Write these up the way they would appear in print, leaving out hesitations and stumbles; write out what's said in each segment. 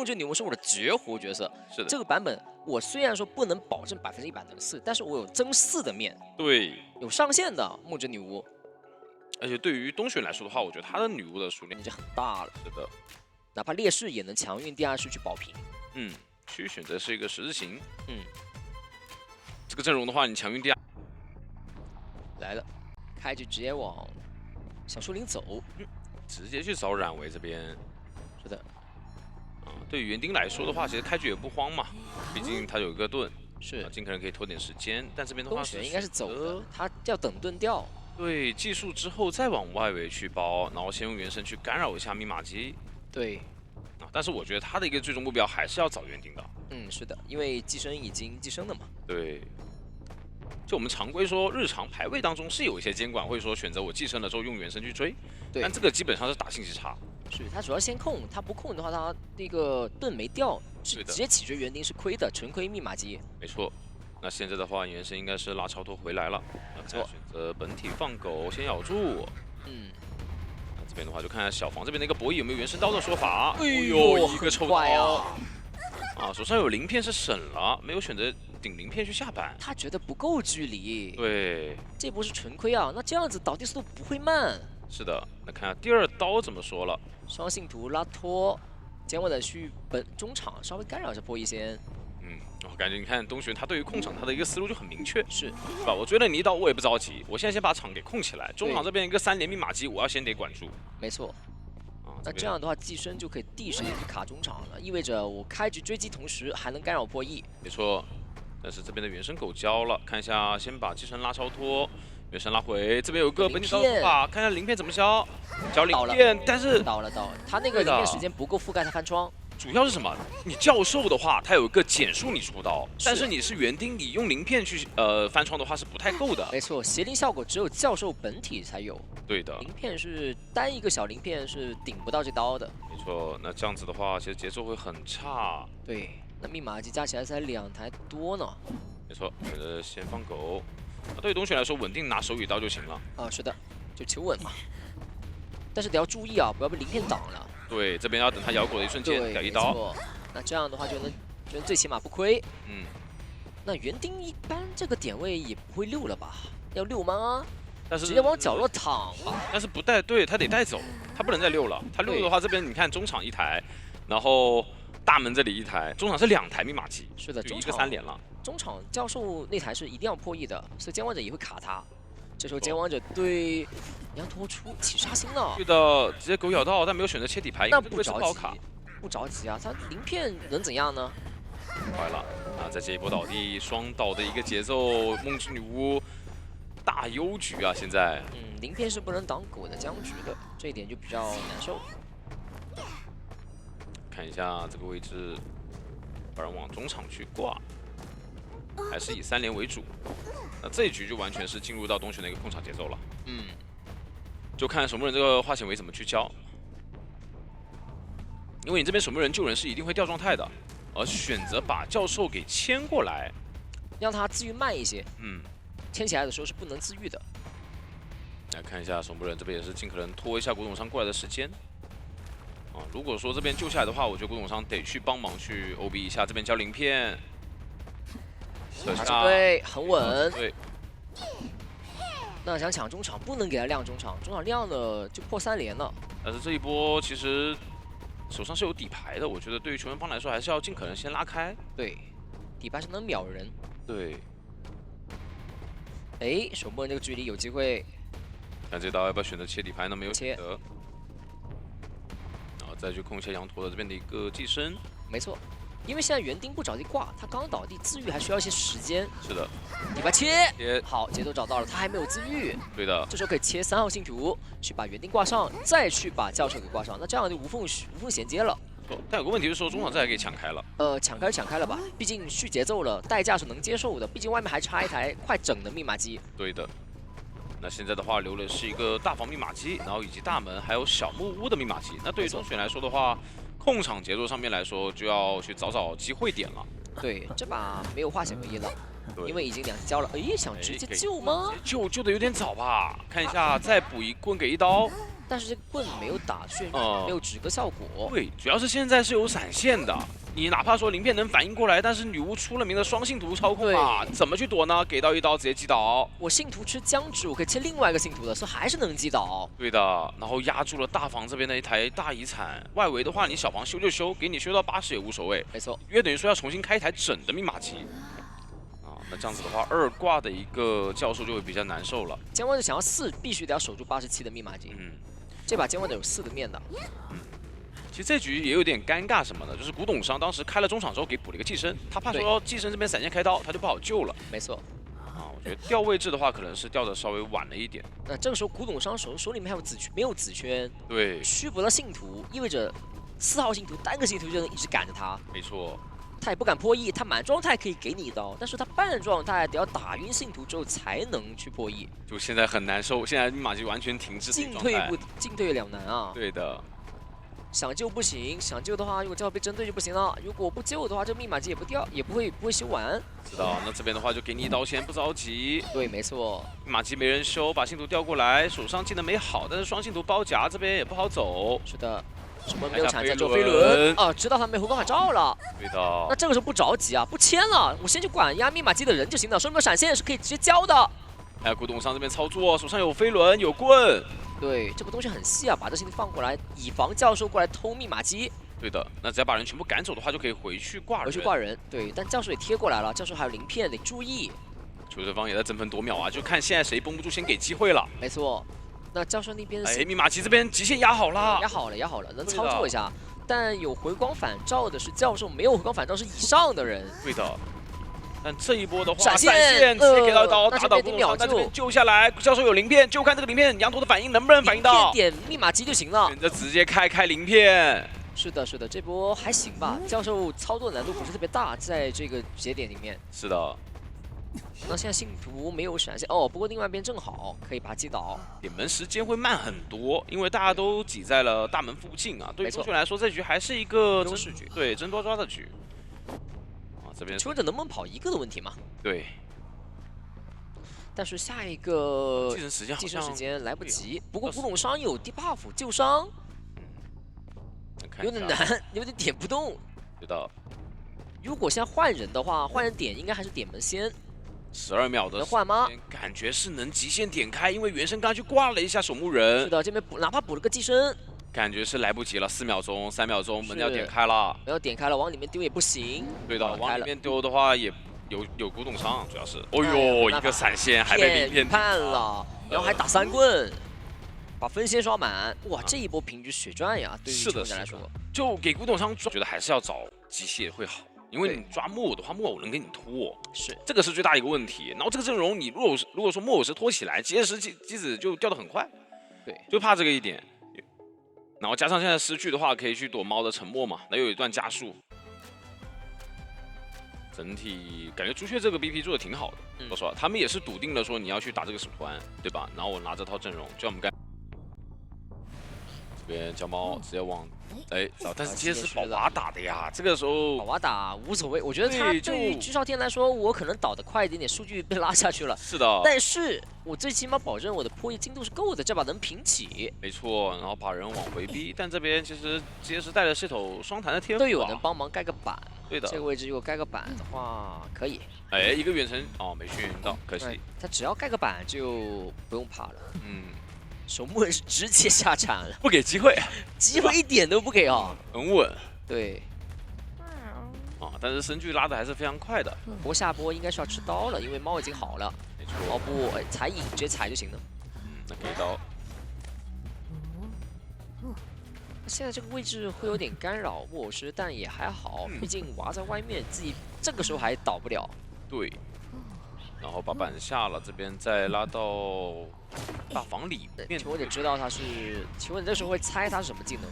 梦之女巫是我的绝活角色。是的，这个版本我虽然说不能保证100%能4，但是我有增4的面，对，有上限的梦之女巫，而且对于东玄来说的话，我觉得他的女巫的数量已经很大了。是的，哪怕劣势也能强运第2式去保平。去选择是一个十字形。嗯，这个阵容的话，你强运第2来了，开局直接往小树林走。直接去找冉维这边。是的，对于园丁来说的话，其实开局也不慌嘛，毕竟他有一个盾，是尽可能可以拖点时间。但这边的话东玄应该是走的，他要等盾掉。对，技术之后再往外围去包，然后先用原神去干扰一下密码机。对，但是我觉得他的一个最终目标还是要找园丁的。是的，因为寄生已经寄生了嘛。对，就我们常规说日常排位当中是有一些监管会说选择我寄生了之后用原神去追，对，但这个基本上是打信息差。是他主要先控，他不控的话，他那个盾没掉，是直接起追园丁是亏的，纯亏密码机。没错。那现在的话，原神应该是拉超脱回来了，那选择本体放狗先咬住。那这边的话就看看小房这边的一个博弈有没有原神刀的说法。哎呦，一个臭刀手上有鳞片是省了，没有选择顶鳞片去下板。他觉得不够距离。对，这波是纯亏啊，那这样子倒地速度不会慢。是的，那看下第2刀怎么说了。双信徒拉拖，监管的去中场稍微干扰一下波一先。我感觉你看东玄他对于控场他的一个思路就很明确，是吧？我追了你一刀我也不着急，我现在先把场给控起来，中场这边一个3连密码机我要先得管住。没错。那这样的话，寄生就可以第一时间去卡中场了，意味着我开局追击同时还能干扰破E。没错，但是这边的原神狗交了，看一下先把寄生拉超脱，原神拉回，这边有个本体刀法，看一下鳞片怎么消，交鳞片，但是倒了，他那个鳞片时间不够覆盖他翻窗。主要是什么？你教授的话，它有一个减速你出刀，但是你是园丁，你用鳞片去翻窗的话是不太够的。没错，邪灵效果只有教授本体才有。对的，鳞片是单一个小鳞片是顶不到这刀的。没错，那这样子的话，其实节奏会很差。对，那密码机加起来才2台多呢。没错，选择先放狗。对于东玄来说，稳定拿手语刀就行了。是的，就求稳嘛。但是得要注意啊，不要被鳞片挡了。对，这边要等他咬狗的一瞬间，咬一刀。那这样的话就能最起码不亏。那园丁一般这个点位也不会溜了吧？要溜吗？但是直接往角落躺吧。但是不带，对他得带走，他不能再溜了。他溜的话，这边你看中场1台，然后大门这里1台，中场是2台密码机。是的，就一个3连了。中场教授那台是一定要破译的，所以监管者也会卡他。这时候监管者对羊驼出起杀心了。对的，直接狗咬到，但没有选择切底牌，那不着急，卡。不着急啊，他鳞片能怎样呢？坏了啊！在这一波倒地双倒的一个节奏，梦之女巫大优局啊！现在，鳞片是不能挡狗的僵局的，这一点就比较难受。看一下这个位置，不然往中场去挂，还是以3连为主。那这一局就完全是进入到东玄的一个控场节奏了。就看守墓人这个化险为怎么去交。因为你这边守墓人救人是一定会掉状态的，而选择把教授给牵过来，让他自愈慢一些。牵起来的时候是不能自愈的。来看一下守墓人这边也是尽可能拖一下古董商过来的时间。如果说这边救下来的话，我觉得古董商得去帮忙去 OB 一下，这边交鳞片，对，很稳。对。那想抢中场不能给他亮中场，中场亮了就破3连了。但是这一波其实手上是有底牌的，我觉得对于球员方来说还是要尽可能先拉开。对，底牌是能秒人。对。守墓人这个距离有机会。看这刀要不要选择切底牌呢？没有选择。然后再去控一下羊驼的这边的一个寄生。没错。因为现在园丁不着急挂，他刚倒地自愈还需要一些时间。是的，底牌切，好，节奏找到了，他还没有自愈。对的，这时候可以切3号信徒，去把园丁挂上，再去把教授给挂上，那这样就无缝衔接了。但有个问题是说中场这还可以抢开了。抢开了吧，毕竟续节奏了，代价是能接受的，毕竟外面还差一台快整的密码机。对的。那现在的话留的是一个大房密码机，然后以及大门还有小木屋的密码机。那对于东玄来说的话，控场节奏上面来说，就要去找机会点了。对，这把没有化险为夷了，因为已经2级交了。哎，想直接救吗？救的有点早吧？看一下，再补一棍给一刀。但是这个棍没有打血，没有止个效果。对，主要是现在是有闪现的，你哪怕说鳞片能反应过来，但是女巫出了名的双信徒操控啊，怎么去躲呢？给到一刀直接击倒。我信徒吃僵直，我可以切另外一个信徒的，所以还是能击倒。对的，然后压住了大房这边的一台大遗产，外围的话你小房修就修，给你修到80也无所谓。没错，因为等于说要重新开一台整的密码机。那这样子的话，2挂的一个教授就会比较难受了。监王者想要4，必须得要守住87的密码机。这把监王者有4的面的。其实这局也有点尴尬，什么呢？就是古董商当时开了中场之后给补了一个寄生，他怕说寄生这边闪现开刀，他就不好救了。没错。我觉得调位置的话，可能是调的稍微晚了一点。那这个时候古董商手里面还有紫圈，没有紫圈，对，虚不了信徒，意味着4号信徒单个信徒就能一直赶着他。没错。他也不敢破译，他满状态可以给你一刀，但是他半状态得要打晕信徒之后才能去破译。就现在很难受，现在密码机完全停滞，进退两难啊。对的。想救不行，想救的话，如果正好被针对就不行了。如果不救的话，这密码机也不掉，也不会修完。知道，那这边的话就给你一刀先，不着急。对，没错。密码机没人修，把信徒调过来，手上技能没好，但是双信徒包夹这边也不好走。是的。什么没有闪现就飞轮啊！知道他没回光返照了。对的。那这个时候不着急啊，不签了，我先去管压密码机的人就行了。说明闪现是可以直接交的。哎，古董商这边操作，手上有飞轮，有棍。对，这个东西很细啊，把这信徒放过来，以防教授过来偷密码机。对的，那只要把人全部赶走的话，就可以回去挂人。对，但教授也贴过来了，教授还有鳞片，得注意。求生方也在争分夺秒啊，就看现在谁绷不住，先给机会了。没错。那教授那边，密码机这边极限压好了，压好了，能操作一下。但有回光返照的是教授，没有回光返照是以上的人。对的。但这一波的话，闪现直接给到刀，打倒古董商，在这边救下来。教授有鳞片，就看这个鳞片羊驼的反应能不能反应到。点密码机就行了。选择直接开鳞片。是的，这波还行吧。教授操作难度不是特别大，在这个节点里面。是的。那现在信徒没有闪现哦，不过另外一边正好可以把他击倒。点门时间会慢很多，因为大家都挤在了大门附近啊。对于中学来说，这局还是一个优势局，对，争多抓的局。这边求生者能不能跑一个的问题嘛？对。但是下一个继承时间来不及。不过古董商有debuff救伤，有点难，有点点不动。对的。如果现在换人的话，换人点应该还是点门先。12秒的能换吗？感觉是能极限点开，因为原神刚才去挂了一下守墓人。是的，这边哪怕补了个寄生，感觉是来不及了，4秒钟、3秒钟，门要点开了。门要点开了，往里面丢也不行。对的，往里面丢的话也有古董商，主要是。哦呦，一个闪现还被鳞片判了，然后还打3棍，把分先刷满。哇，这一波平局血赚呀！对于求生者来说，就给古董商觉得还是要找机械会好。因为你抓木偶的话，木偶能给你拖，是这个是最大的一个问题。然后这个阵容，你如果说木偶石拖起来，结石机子就掉得很快，对，就怕这个一点。然后加上现在失去的话，可以去躲猫的沉默嘛，那又有一段加速。整体感觉朱雀这个 BP 做的挺好的，说实话，他们也是笃定了说你要去打这个使徒团，对吧？然后我拿这套阵容，就像我们刚这边叫猫直接往。但是接是宝娃打的呀，这个时候宝娃打无所谓，我觉得他对于居少天来说，我可能倒得快一点点，数据被拉下去了。是的，但是我最起码保证我的破译精度是够的，这把能平起。没错，然后把人往回逼，但这边其实结石带了是头双弹的天赋，队友能帮忙盖个板。对的，这个位置如果盖个板的话，可以。一个远程没训到，可惜。他只要盖个板就不用怕了。守墓人是直接下场了，不给机会，机会一点都不给啊，很稳。对，但是身距拉的还是非常快的。不过下波应该是要吃刀了，因为猫已经好了。没错。哦不，踩影直接踩就行了。那给刀。现在这个位置会有点干扰木偶师，但也还好，毕竟娃在外面，自己这个时候还倒不了。对。然后把板下了，这边再拉到大房里面。求者知道他是，求者这时候会猜他是什么技能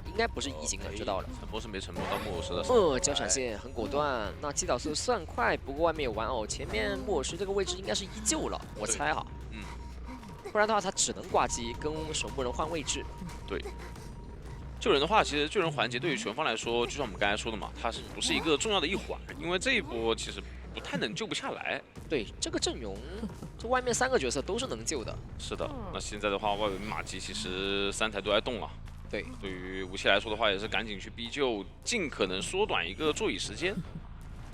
应该不是移形的，知道了。沉默是没沉默到木偶师的。交闪现很果断，那击倒速度算快，不过外面有玩偶，前面木偶师这个位置应该是依旧了，我猜哈。不然的话他只能挂机跟守墓人换位置。对。救人的话，其实救人环节对于球方来说，就像我们刚才说的嘛，它是不是一个重要的一环？因为这一波其实不太能救不下来。对，这个阵容，这外面3个角色都是能救的。是的，那现在的话，外围马吉其实3台都在动了。对，对于吴曦来说的话，也是赶紧去逼救，尽可能缩短一个座椅时间。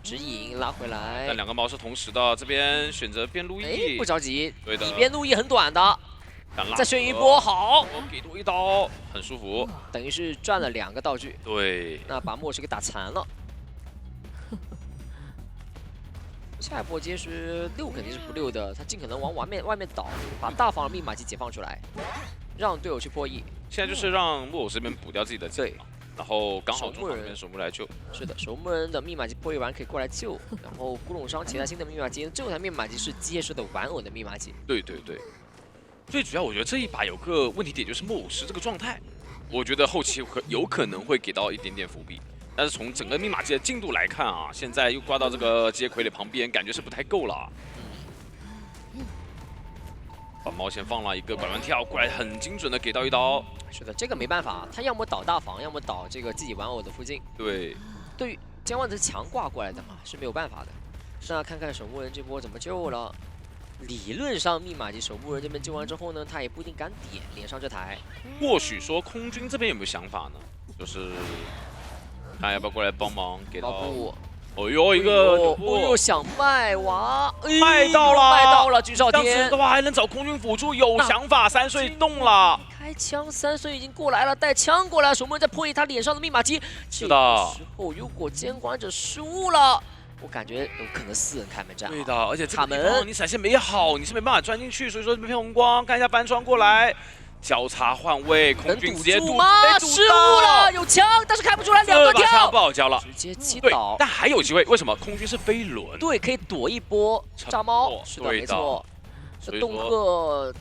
指引拉回来，但2个矛是同时的，这边选择边路易，不着急，对的，里边路易很短的，再选一波，好，给多一刀，很舒服，等于是赚了2个道具。对，那把末世给打残了。下一波接是溜肯定是不溜的，他尽可能往外面倒，把大房的密码机解放出来，让队友去破译。现在就是让木偶这边补掉自己的技能，然后刚好中场这边守木来救。是的，守木人的密码机破译完可以过来救，然后古董商其他新的密码机，这台密码机是机械式的玩偶的密码机。对对对，最主要我觉得这一把有个问题点就是木偶石这个状态，我觉得后期有可能会给到一点点伏笔。但是从整个密码机的进度来看啊，现在又挂到这个机械傀儡旁边，感觉是不太够了。把毛线放了一个拐弯跳过来，很精准的给到一刀。是的，这个没办法，他要么倒大房，要么倒这个自己玩偶的附近。对，对于监望者强挂过来的嘛，是没有办法的。那看看守墓人这波怎么救了。理论上密码机守墓人这边救完之后呢，他也不一定敢连上这台。或许说空军这边有没有想法呢？就是看要不要过来帮忙给到。哦呦，一个哦呦，想卖娃，卖到了，卖到了，举少天。这样子的话还能找空军辅助，有想法。3岁动了，开枪，3岁已经过来了，带枪过来，守墓人在破译他脸上的密码机。是的。时候如果监管者失误了，我感觉有可能4人开门战。对的，而且卡门你闪现没好，你是没办法钻进去，所以说这片红光，看一下搬窗过来。交叉换位，空军直接堵吗？失误了，有枪，但是开不出来，2个跳，枪不好交了，直接击倒。但还有机会，为什么？空军是飞轮，对，可以躲一波炸猫，是的，没错。这洞客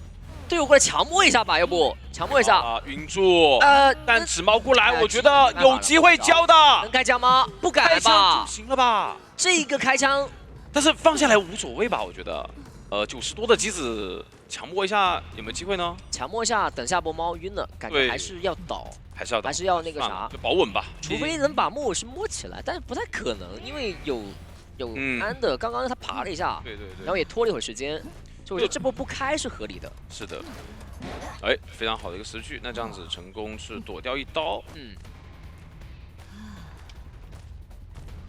队友过来强摸一下吧，要不强摸一下。晕住。但纸猫过来，我觉得有机会交的。能开枪吗？不敢吧？行了吧？这个开枪，但是放下来无所谓吧？我觉得。90多的机子强摸一下有没有机会呢？强摸一下，等下波猫晕了，感觉还是要倒，还是要那个啥，就保稳吧。除非能把木偶石摸起来，但是不太可能，因为有安的，刚刚他爬了一下，对，然后也拖了一会儿时间，所以我觉得这波不开是合理的。是的，哎，非常好的一个时序，那这样子成功是躲掉一刀。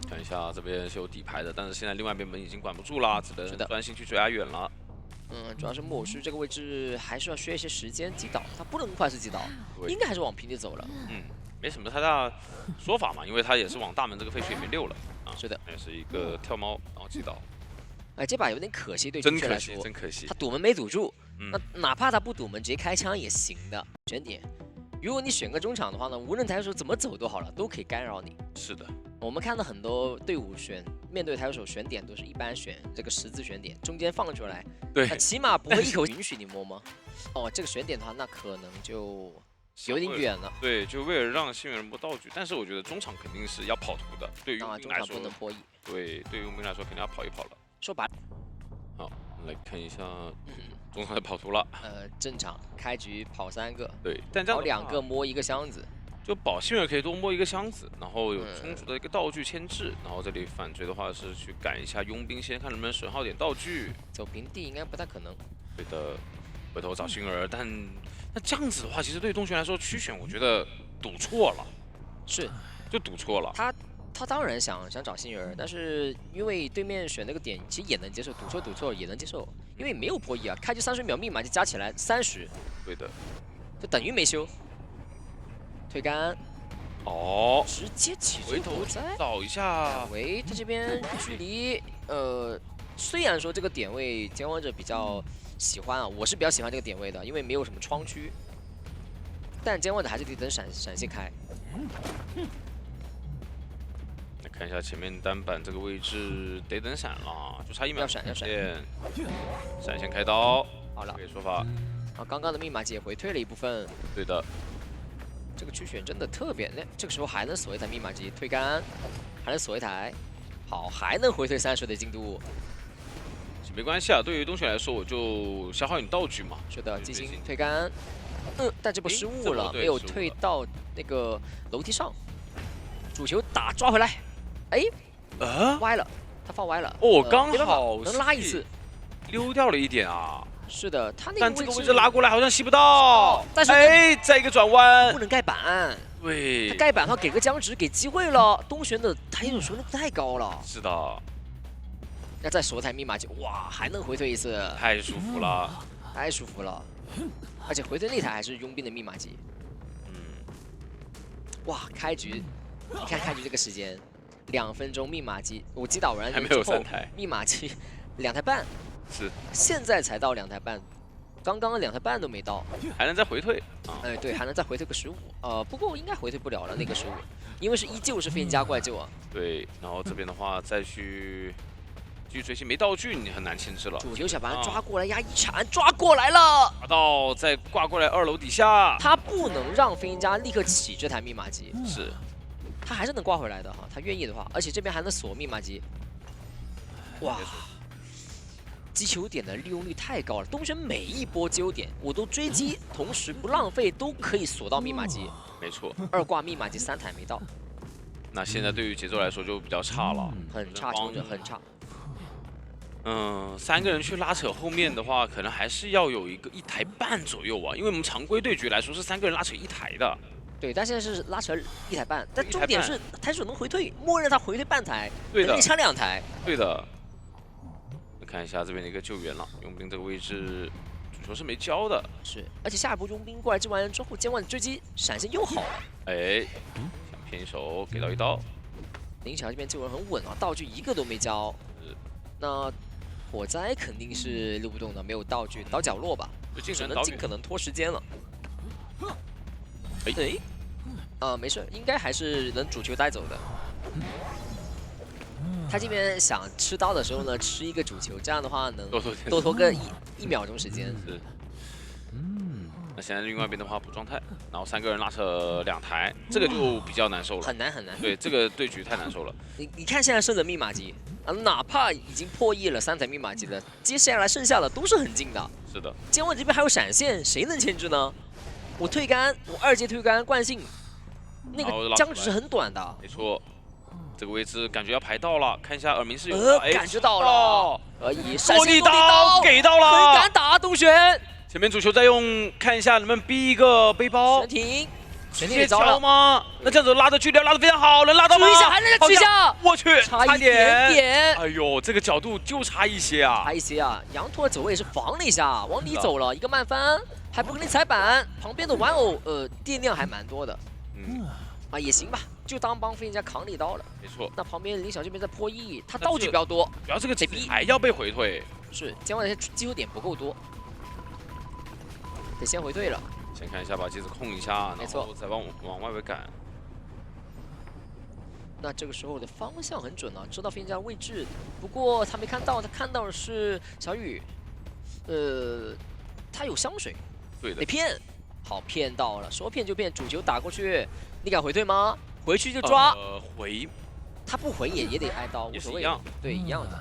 看一下这边是有底牌的，但是现在另外一边门已经管不住了，只能专心去追阿远了。主要是木偶师这个位置还是要需要一些时间击倒，他不能快速击倒，应该还是往平地走了。没什么太大说法嘛，因为他也是往大门这个废墟里面溜了啊。是的，也是一个跳猫，然后击倒。哎，这把有点可惜，对真可惜，真可惜。他堵门没堵住，那哪怕他不堵门，直接开枪也行的。选点，如果你选个中场的话呢，无论台手怎么走都好了，都可以干扰你。是的。我们看到很多队伍面对台手选点都是一般选这个十字选点，中间放出来，对，那起码不会一口允许你摸吗？哦，这个选点的话，那可能就有点远了。对，就为了让幸运人摸道具，但是我觉得中场肯定是要跑图的，对于佣兵来说不能破译。对，对于佣兵来说肯定要跑一跑了。说白了，好，来看一下中场的跑图了。正常开局跑3个，对，但这样跑2个摸1个箱子。就保幸运可以多摸1个箱子，然后有充足的一个道具牵制，然后这里反追的话是去赶一下佣兵，先看能不能损耗点道具。走平地应该不太可能。对的，回头找星儿，但那这样子的话，其实对于东玄来说，区选我觉得赌错了，就赌错了。他当然想找星儿，但是因为对面选那个点，其实也能接受，赌错也能接受，因为没有破译啊，开局30秒密码就加起来30，对的，就等于没修。推杆，哦，直接起回头找一下。喂，他这边距离，虽然说这个点位监管者比较喜欢啊，我是比较喜欢这个点位的，因为没有什么窗区，但监管者还是得等闪现开。来看一下前面单板这个位置得等闪了，就差1秒。要闪，闪现开刀。好了，可以说法。啊，刚刚的密码机也回退了一部分。对的。这个区选真的特别，那这个时候还能锁一台密码机，推杆，还能锁一台，好，还能回退30的进度，没关系啊。对于东玄来说，我就消耗你道具嘛。是的，进行推杆，但这波失误了，没有退到那个楼梯上，主球抓回来，哎，歪了，他放歪了。哦，刚好能拉一次，溜掉了一点啊。是的，他那个但这个位置拉过来好像吸不到。但是哎，再一个转弯，不能盖板。对，他盖板的话给个僵直，给机会了。东玄的他有时候太高了。是的。要再守台密码机，哇，还能回退一次，太舒服了，太舒服了。而且回退那台还是佣兵的密码机。哇，开局，你看开局这个时间，2分钟密码机，我击倒完还没有3台，密码机2台半，是，现在才到2台半，刚刚2台半都没到，还能再回退啊？哎，对，还能再回退个15，不过应该回退不了了那个15，因为依旧是飞行家怪救啊。对，然后这边的话再去继续追击，没道具你很难牵制了。主球小白抓过来压一铲，抓过来了，抓到再挂过来2楼底下，他不能让飞行家立刻起这台密码机，是，他还是能挂回来的哈，他愿意的话，而且这边还能锁密码机，哇。击球点的利用率太高了，东玄每一波击球点我都追击，同时不浪费，都可以锁到密码机。没错，2挂密码机3台没到。那现在对于节奏来说就比较差了，很差，冲着很差。 3个人去拉扯后面的话，可能还是要有1台半左右啊，因为我们常规对局来说是3个人拉扯1台的。对，但现在是拉扯1台半，但重点是台手能回退，默认他回退半台，对的，能力抢2台。对的。看一下这边的一个救援了，佣兵这个位置主球是没交的，是，而且下一波佣兵过来救完人之后，监管的追击闪现又好了。哎，想骗一手，给到1刀。林巧这边救人很稳啊，道具1个都没交。那火灾肯定是溜不动的，没有道具，倒角落吧，只能尽可能拖时间了。哎，没事，应该还是能主球带走的。他这边想吃刀的时候呢，吃1个主球，这样的话能多拖个1秒钟时间。是。那现在另外一边的话补状态，然后3个人拉扯2台，这个就比较难受了。很难很难。对，这个对局太难受了。你看现在剩的密码机啊，哪怕已经破亿了3台密码机的，接下来剩下的都是很近的。是的。监管这边还有闪现，谁能牵制呢？我退杆，我2阶退杆惯性，那个僵直是很短的。没错。 这个位置感觉要排到了，看一下耳鸣是有感觉到了，可以闪现落地刀给到了，很敢打东玄。前面主球在用，看一下能不能逼一个背包。悬停，直接交吗？那这样子拉的距离拉的非常好，能拉到吗？举一下，还能再举一下。我去，差一点点。哎呦，这个角度就差一些啊，差一些啊！羊驼走位是防了一下，往里走了一个慢翻，还不给你踩板。旁边的玩偶，电量还蛮多的。啊，也行吧。 就当帮飞行家扛了1刀了，没错。那旁边林晓这边在破亿，他道具比较多，主要这个还要被回退。是，监管的击球点不够多，得先回退了。先看一下，把机子控一下，没错，然后再往外围赶。那这个时候的方向很准啊，知道飞行家的位置，不过他没看到，他看到的是小雨，他有香水，对的，得骗，好骗到了，说骗就骗，主球打过去，你敢回退吗？ 回去就抓，回，他不回也得挨刀，无所谓，对，一样的。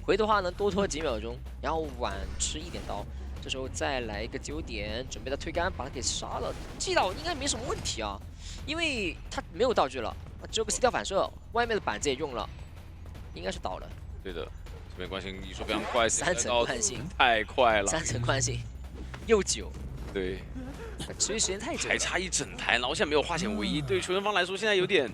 回的话能多拖几秒钟，然后晚吃1点刀，这时候再来一个9点，准备的推杆把他给杀了，击倒应该没什么问题啊，因为他没有道具了，只有个 C 跳反射，外面的板子也用了，应该是倒了。对的，这边惯性你说非常快，3层惯性太快了， 3层惯性又久，对。 持续时间太久了，还差1整台，然后现在没有化险为夷，对求生方来说现在有点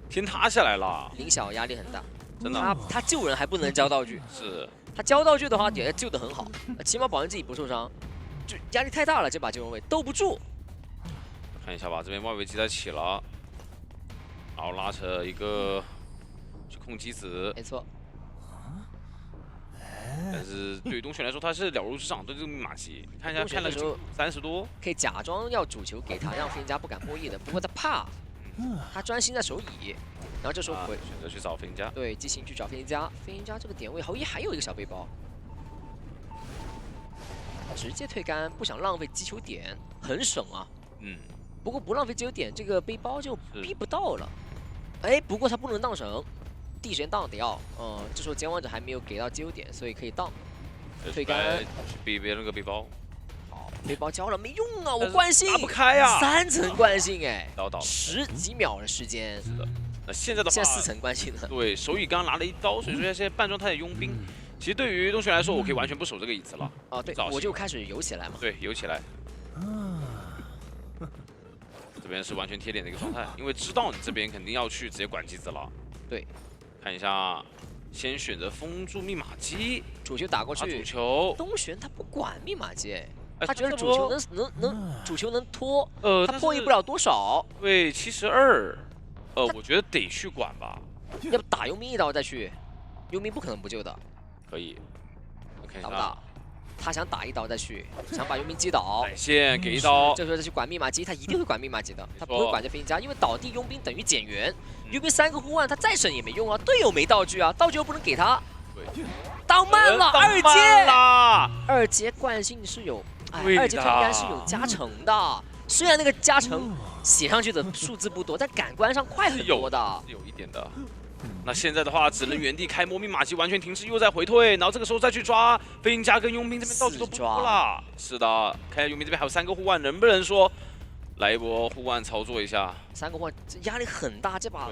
天塌下来了。林晓压力很大，真的。他救人还不能交道具，是。他交道具的话也救得很好，起码保证自己不受伤。就压力太大了，这把救人位兜不住。看一下吧，这边外围机在起了，然后拉扯一个去控机子，没错。 但是对于东玄来说，他是了如指掌，对这个密码机，你看一下看了时候30多，可以假装要主球给他，让飞行家不敢破亿的。不过他怕，他专心在守乙，然后这时候回选择去找飞行家，对，激情去找飞行家。飞行家这个点位好像还有一个小背包，直接退杆，不想浪费击球点，很省啊。不过不浪费击球点，这个背包就逼不到了。哎，不过他不能荡绳。 第一时间荡得要，这时候监管者还没有给到击球点，所以可以荡。推杆去逼别人个背包，好，背包交了没用啊，我惯性打不开啊，3层惯性哎，倒10几秒的时间，是的，那现在的话，现在4层关系呢？对，手椅刚拿了一刀，所以说现在半状态的佣兵，其实对于东玄来说，我可以完全不守这个椅子了。哦，对，我就开始游起来嘛。对，游起来。这边是完全贴脸的一个状态，因为知道你这边肯定要去直接管机子了。对，看一下，先选择封住密码机，主球打过去。主球，东玄他不管密码机，哎，他觉得主球主球能拖，他破译不了多少。对，72，我觉得得去管吧。要不打佣兵一刀再去，佣兵不可能不救的。可以，我看一下。打不打？他想打一刀再去，想把佣兵击倒。闪现给一刀，这时候再去管密码机，他一定会管密码机的，他不会管这飞行家，因为倒地佣兵等于减员，佣兵3个护腕，他再省也没用啊，队友没道具啊，道具又不能给他。对，当慢了，2阶啦，2阶惯性是有，哎，2阶它应该是有加成的，虽然那个加成写上去的数字不多，但感官上快很多的，有一点的。那现在的话，只能原地开摸，密码机完全停滞，又在回退，然后这个时候再去抓飞行家跟佣兵这边道具都不多了。是的，看下佣兵这边还有3个护腕，能不能说来一波护腕操作一下？3个护腕压力很大，这把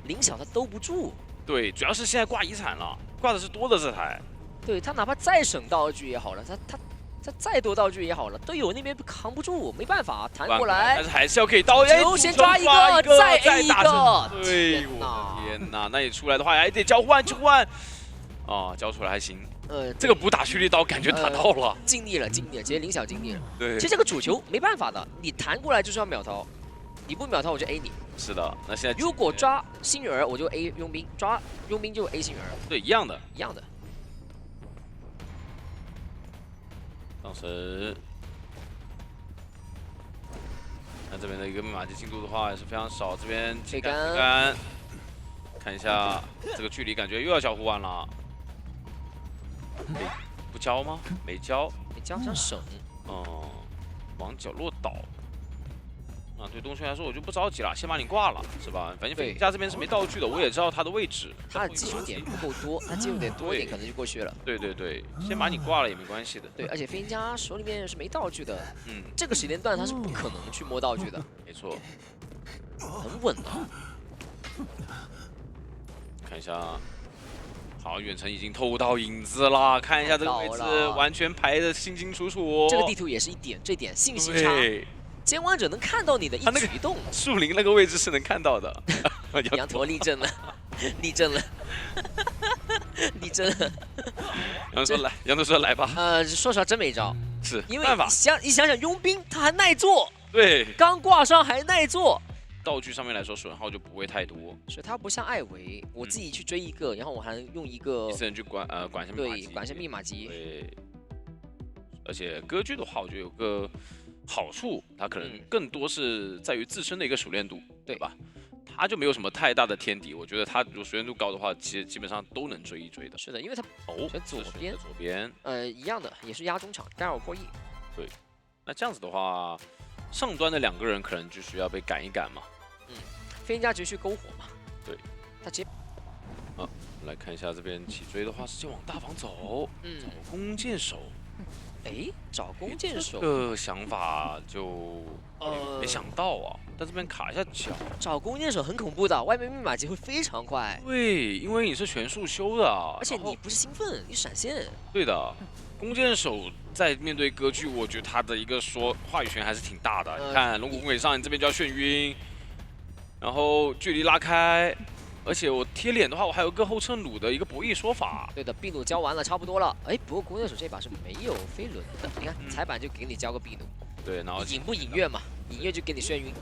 林晓他兜不住。对，主要是现在挂遗产了，挂的是多的这台。对他哪怕再省道具也好了，他再多道具也好了，队友那边扛不住，没办法弹过来，但是还是要给刀。球先抓一个，再 A 一个。对，我的天哪！那你出来的话还得交换，哦，交出来还行。这个补打蓄力刀感觉打到了，尽力了，直接林晓尽力了。对，其实这个主球没办法的，你弹过来就是要秒逃，你不秒逃我就 A 你。是的，那现在如果抓星女儿我就 A 佣兵，抓佣兵就 A 星女儿。对，一样的。当时，那这边的一个密码机进度的话也是非常少，这边铁杆，看一下这个距离，感觉又要交互腕了。不交吗？没交，想省。往角落倒。啊，对东轩来说我就不着急了，先把你挂了，是吧？反正飞行家这边是没道具的，我也知道他的位置。他的技术点不够多，他技术点多一点可能就过去了。对，先把你挂了也没关系的。对，而且飞行家手里面是没道具的，这个时间段他是不可能去摸道具的。没错，很稳的。看一下，好，远程已经偷到影子了，看一下这个位置，完全排得清清楚楚。这个地图也是这点信息差。监管者能看到你的一举一动，树林那个位置是能看到的。羊驼立正了，立正了。杨驼说来吧。说实话真没招，是因为你想想佣兵他还耐做，对，刚挂上还耐做。道具上面来说损耗就不会太多，所以它不像艾维，我自己去追一个，然后我还能用一个第4人去管一下密码机，管一下密码机。对，而且歌剧的话，我觉得有个好处，它可能更多是在于自身的一个熟练度，对吧？它就没有什么太大的天敌，我觉得它如果熟练度高的话，其实基本上都能追一追的。是的，因为它选左边，一样的，也是压中场，干扰破译。对，那这样子的话，上端的2个人可能就需要被赶一赶嘛。飞行家继续篝火嘛。对，他直接。来看一下这边起追的话，是先往大房走，找弓箭手。找弓箭手，这个想法就没想到啊！但这边卡一下脚，找弓箭手很恐怖的，外面密码机会非常快。对，因为你是全速修的，而且你不是兴奋，你闪现。对的，弓箭手在面对歌剧，我觉得他的一个话语权还是挺大的。你看龙骨弓给上，你这边就要眩晕，然后距离拉开。而且我贴脸的话，我还有个后撤弩的一个博弈说法。对的，臂弩交完了，差不多了。不过弓箭手这把是没有飞轮的。你看踩板就给你交个臂弩。对，然后隐不隐跃嘛？隐跃就给你眩晕。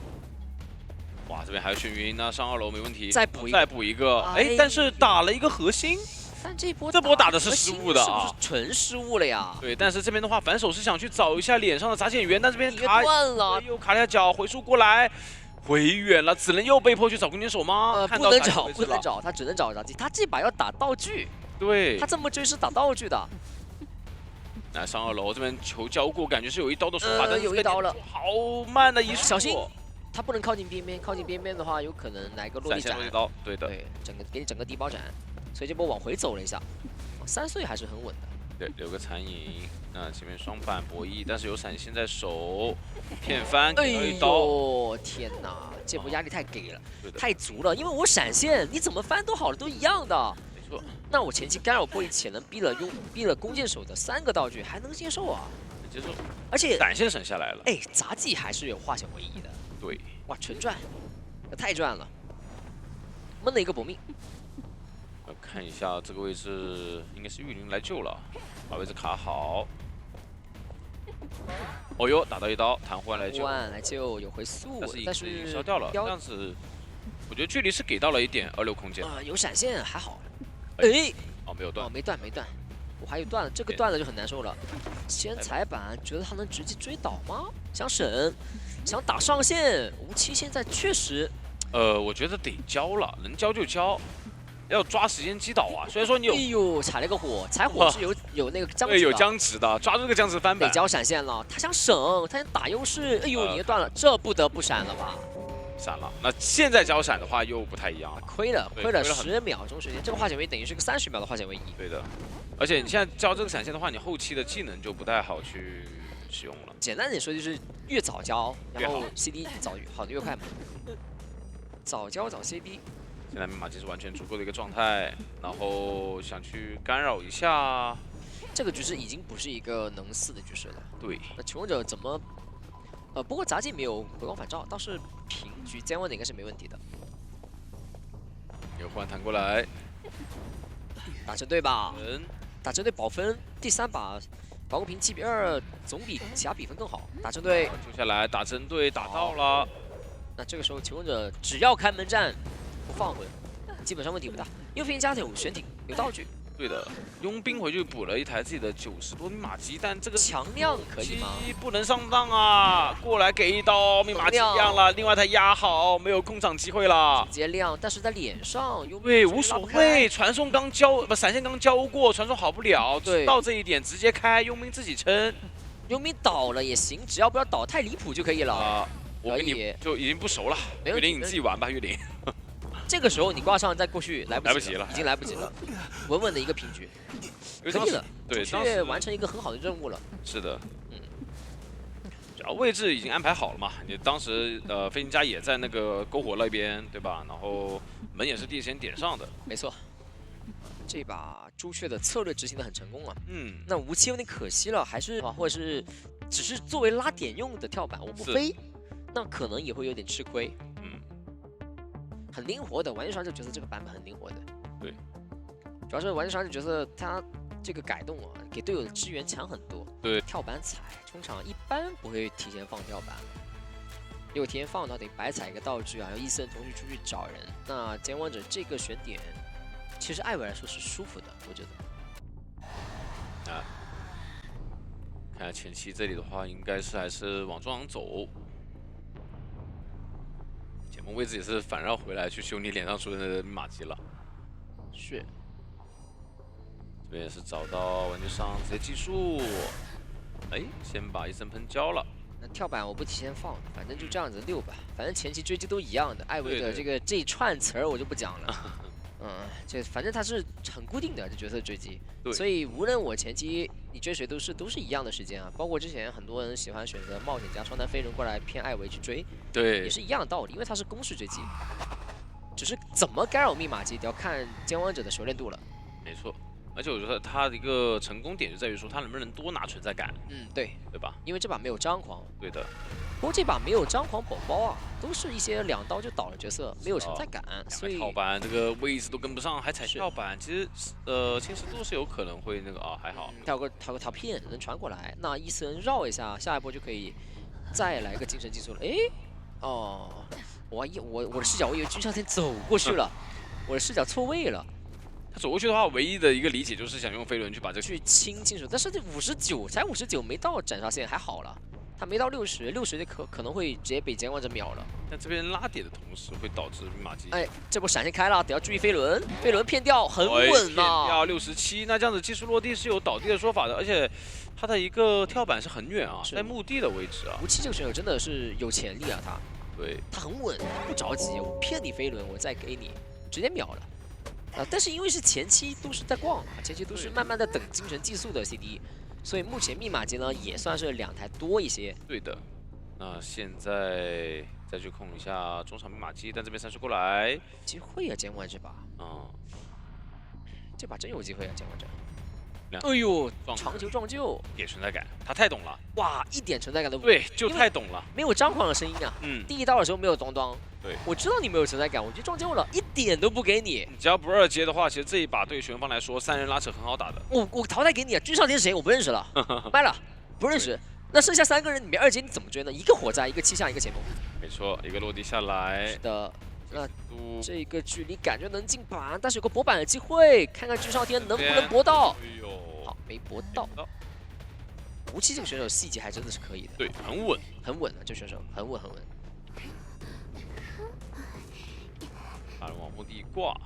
哇，这边还有眩晕，那上2楼没问题。再补一个。但是打了一个核心。但这波打的是失误的啊，是纯失误了呀。对，但是这边的话，反手是想去找一下脸上的砸减员，但这边卡断了，又卡了一下脚，回速过来。回远了，只能又被迫去找弓箭手吗？不能找，他只能找杂技。他这把要打道具，对，他这么追是打道具的。来上2楼这边球交过，感觉是有一刀的手法，但有一刀了，好慢的一速，小心，他不能靠近边边，靠近边边的话，有可能来个落地斩。刀，对的，对，给你整个低包斩，所以这波往回走了一下，3岁还是很稳的。对，留个残影。那前面双板博弈，但是有闪现在手，骗翻给了一刀。哎呦，天哪，这波压力太给了，太足了。因为我闪现，你怎么翻都好了，都一样的。没错。那我前期干扰波一潜能逼了弓箭手的3个道具，还能接受啊？能接受。而且闪现省下来了。哎，杂技还是有化险为夷的。对。哇，纯赚，太赚了，闷了一个搏命。 看一下这个位置，应该是玉林来救了，把位置卡好。哦呦，打到一刀，谭护案来救，有回速，但是已经烧掉了。这样子，我觉得距离是给到了一点26空间。有闪现还好。哎，哦，没有断，没断，我还以为断了，这个断了就很难受了。先踩板，觉得他能直接追倒吗？想省，想打上线。无期现在确实，我觉得得交了，能交就交。 要抓时间击倒啊！虽然说你有，哎呦，踩了个火，踩火是有那个僵直的，对，有僵直的，抓住这个僵直翻板。得交闪现了，他想省，他想打优势。哎呦，你又断了，这不得不闪了吧？闪了。那现在交闪的话又不太一样了，亏了10秒钟时间，这个化险为夷等于是个30秒的化险为夷。对的，而且你现在交这个闪现的话，你后期的技能就不太好去使用了。简单点说就是越早交，然后 CD 好的越快嘛。早交早 CD。 现在密码机是完全足够的一个状态，然后想去干扰一下，这个局势已经不是一个能4的局势了。对，那求生者怎么？不过杂技没有回光返照，倒是平局监温的应该是没问题的。有换弹过来，打针对吧？打针对保分，第3把保护瓶7比2，总比其他比分更好。打针对，救下来，打针对，打到了。那这个时候求生者只要开门战。 不放回，基本上问题不大。因为飞行家有悬艇，有道具。对的，佣兵回去补了一台自己的90多密码机，但这个强亮可以吗？不能上当啊！过来给一刀，密码机亮了，另外一台压好，没有控场机会了。直接亮，但是在脸上又对，无所谓。传送刚交闪现刚交过，传送好不了。对，到这一点直接开，佣兵自己撑。佣兵倒了也行，只要不要倒太离谱就可以了。我跟你就已经不熟了，玉林你自己玩吧，玉林。 这个时候你挂上再过去来不及了，已经来不及了，稳稳的一个平局，可以了，对，确完成一个很好的任务了。是的，只要位置已经安排好了嘛，你当时飞行家也在那个篝火那边，对吧？然后门也是第一时间点上的，没错。这把朱雀的策略执行的很成功啊，那无期有点可惜了，还是或者是只是作为拉点用的跳板，我不飞，那可能也会有点吃亏。 很灵活的，玩具杀这角色这个版本很灵活的。对，主要是玩具杀这角色他这个改动啊，给队友的支援强很多。对，跳板踩冲场一般不会提前放跳板，如果提前放的话，得白踩一个道具啊，要伊森同时出去找人。那监望者这个选点，其实艾维来说是舒服的，我觉得。啊，看下前期这里的话，应该是还是往中央走。 位置也是反绕回来去修你脸上出现的密码机了，是。这边也是找到玩具商直接计数，哎，先把伊森喷交了。那跳板我不提前放，反正就这样子溜吧，反正前期追击都一样的。艾维的这一串词儿我就不讲了，这反正他是很固定的这角色追击，所以无论我前期你追谁都是一样的时间啊。包括之前很多人喜欢选择冒险家双单飞人过来骗艾维去追。 对，也是一样的道理，因为它是攻势追击，只是怎么干扰密码机，得要看监望者的熟练度了。没错，而且我觉得他的一个成功点就在于说他能不能多拿存在感。对，对吧？因为这把没有张狂。对的。不过这把没有张狂宝宝啊，都是一些2刀就倒的角色，没有存在感，所以跳板这个位置都跟不上，还踩跳板，其实轻视度是有可能会那个还好。跳个条片能传过来，那伊森绕一下，下一波就可以再来个精神技术了。哎。 哦，我的视角，我以为君上天走过去了，我的视角错位了。他走过去的话，唯一的一个理解就是想用飞轮去把这个去清金属，但是这59才59，没到斩杀线还好了，他没到60就可能会直接被监望者秒了。但这边拉点的同时会导致密码机。哎，这波闪现开了，得要注意飞轮，飞轮骗掉很稳呐。骗掉67，那这样子技术落地是有倒地的说法的，而且。 他的一个跳板是很远啊，在墓地的位置啊。无期这个选手真的是有潜力啊，他。对。他很稳，他不着急，我骗你飞轮，我再给你，直接秒了。但是因为是前期都是在逛，前期都是慢慢的等精神寄宿的 CD， 所以目前密码机呢也算是2台多一些。对的，那现在再去控一下中场密码机，但这边3是过来，机会啊，监管这把，这把真有机会啊，监管者。哎呦，长球撞救，给存在感，他太懂了，哇，一点存在感都对，就太懂了，没有张狂的声音啊。第一刀的时候没有咚咚，对，我知道你没有存在感，我就撞救了，一点都不给你。你只要不2阶的话，其实这一把对于玄方来说，3人拉扯很好打的。我淘汰给你啊，君少天是谁？我不认识了，掰了，不认识。那剩下3个人，你没2阶你怎么追呢？一个火灾，一个气象，一个前锋。没错，一个落地下来。是的。那这个距离感觉能进板，但是有个搏板的机会，看看君少天能不能搏到。好，没搏到。吴七这个选手细节还真的是可以的，对，很稳，很稳的，这选手很稳很稳。往后地挂。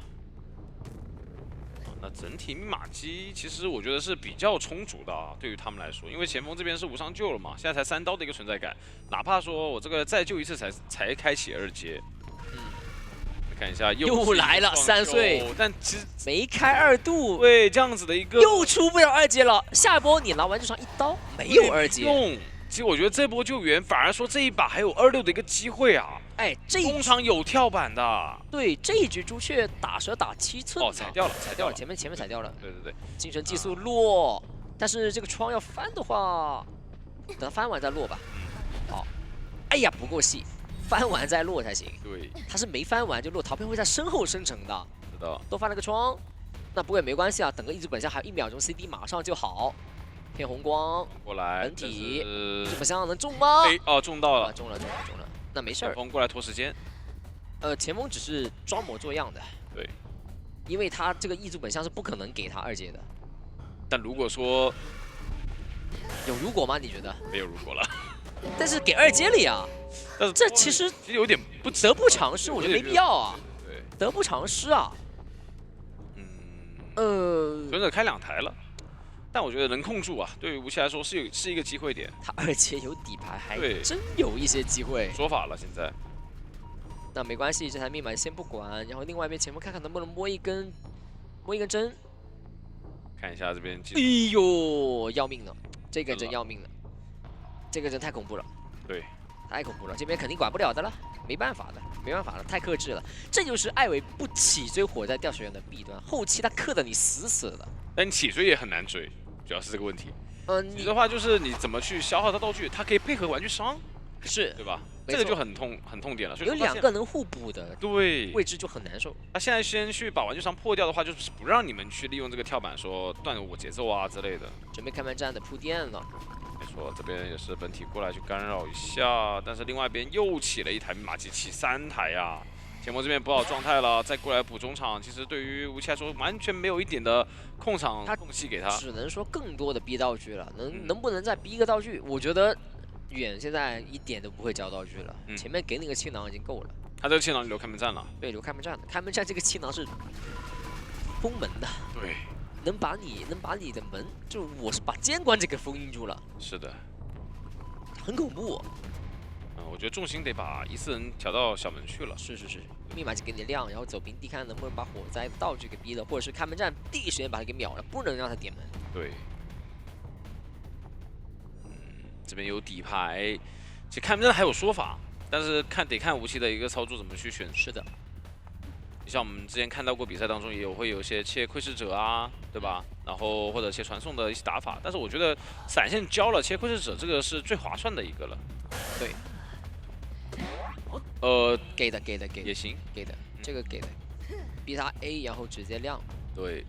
那整体密码机其实我觉得是比较充足的啊，对于他们来说，因为前锋这边是无伤救了嘛，现在才3刀的一个存在感，哪怕说我这个再救一次才开启2阶。看一下又来了3岁，但其实没开2度，对，这样子的一个又出不了2阶了。下波你拿完就上1刀，没有2阶。其实我觉得这波救援反而说这一把还有26的一个机会啊。哎，这通常有跳板的。对，这一局朱雀打蛇打7寸。踩掉了，踩掉了，前面踩掉了。对。精神寄宿落，但是这个窗要翻的话，等它翻完再落吧。好，哎呀不够细。翻完再落才行。对，他是没翻完就落，陶片会在身后生成的。是的，都翻了个窗，那不过也没关系啊，等个一直本下还有1秒钟 CD 马上就好。偏红光过来，本体这么香能中吗？中到了，中了，那没事儿。前锋过来拖时间。前锋只是装模作样的。对，因为他这个异族本相是不可能给他2阶的。但如果说有如果吗？你觉得？没有如果了。但是给2阶了呀。但是这其实有点得不偿失，我觉得没必要啊。对，得不偿失啊。存者开2台了，但我觉得能控住啊，对于吴奇来说是一个机会点。他2阶有底牌，还真有一些机会。说法了，现在。那没关系，这台密码先不管，然后另外一边前锋看看能不能摸一根针。看一下这边。哎呦，要命了！这个针要命了，这个针太恐怖了。对。太恐怖了，这边肯定管不了的了，没办法了，太克制了。这就是艾维不起追火灾吊水员的弊端，后期他克的你死的。但你起追也很难追，主要是这个问题。你的话就是你怎么去消耗他道具，他可以配合玩具伤，是对吧？这个就很痛点了。所以有2个能互补的，对，位置就很难受。他现在先去把玩具伤破掉的话，就是不让你们去利用这个跳板说断我节奏啊之类的。准备开门战的铺垫了。没错，这边也是本体过来去干扰一下，但是另外一边又起了一台密码机，起3台呀。前锋这边不好状态了，再过来补中场，其实对于吴奇来说完全没有一点的空隙给他，只能说更多的逼道具了。能不能再逼一个道具？我觉得远现在一点都不会交道具了，前面给你个气囊已经够了。他这个气囊留开门战了，对，留开门战的。开门战这个气囊是封门的，对。能把你的门，就我是把监管者给封印住了。是的，很恐怖。我觉得重心得把14人调到小门去了。是，密码机给你亮，然后走平地看能不能把火灾道具给逼了，或者是开门战第一时间把他给秒了，不能让他点门。对。这边有底牌，其实开门战还有说法，但是得看吴奇的一个操作怎么去选。是的。像我们之前看到过比赛当中也会有一些切窥视者啊，对吧？然后或者切传送的一些打法，但是我觉得闪现交了切窥视者这个是最划算的一个了。对。给的也行，给的，这个给的，逼他 A 然后直接亮。对。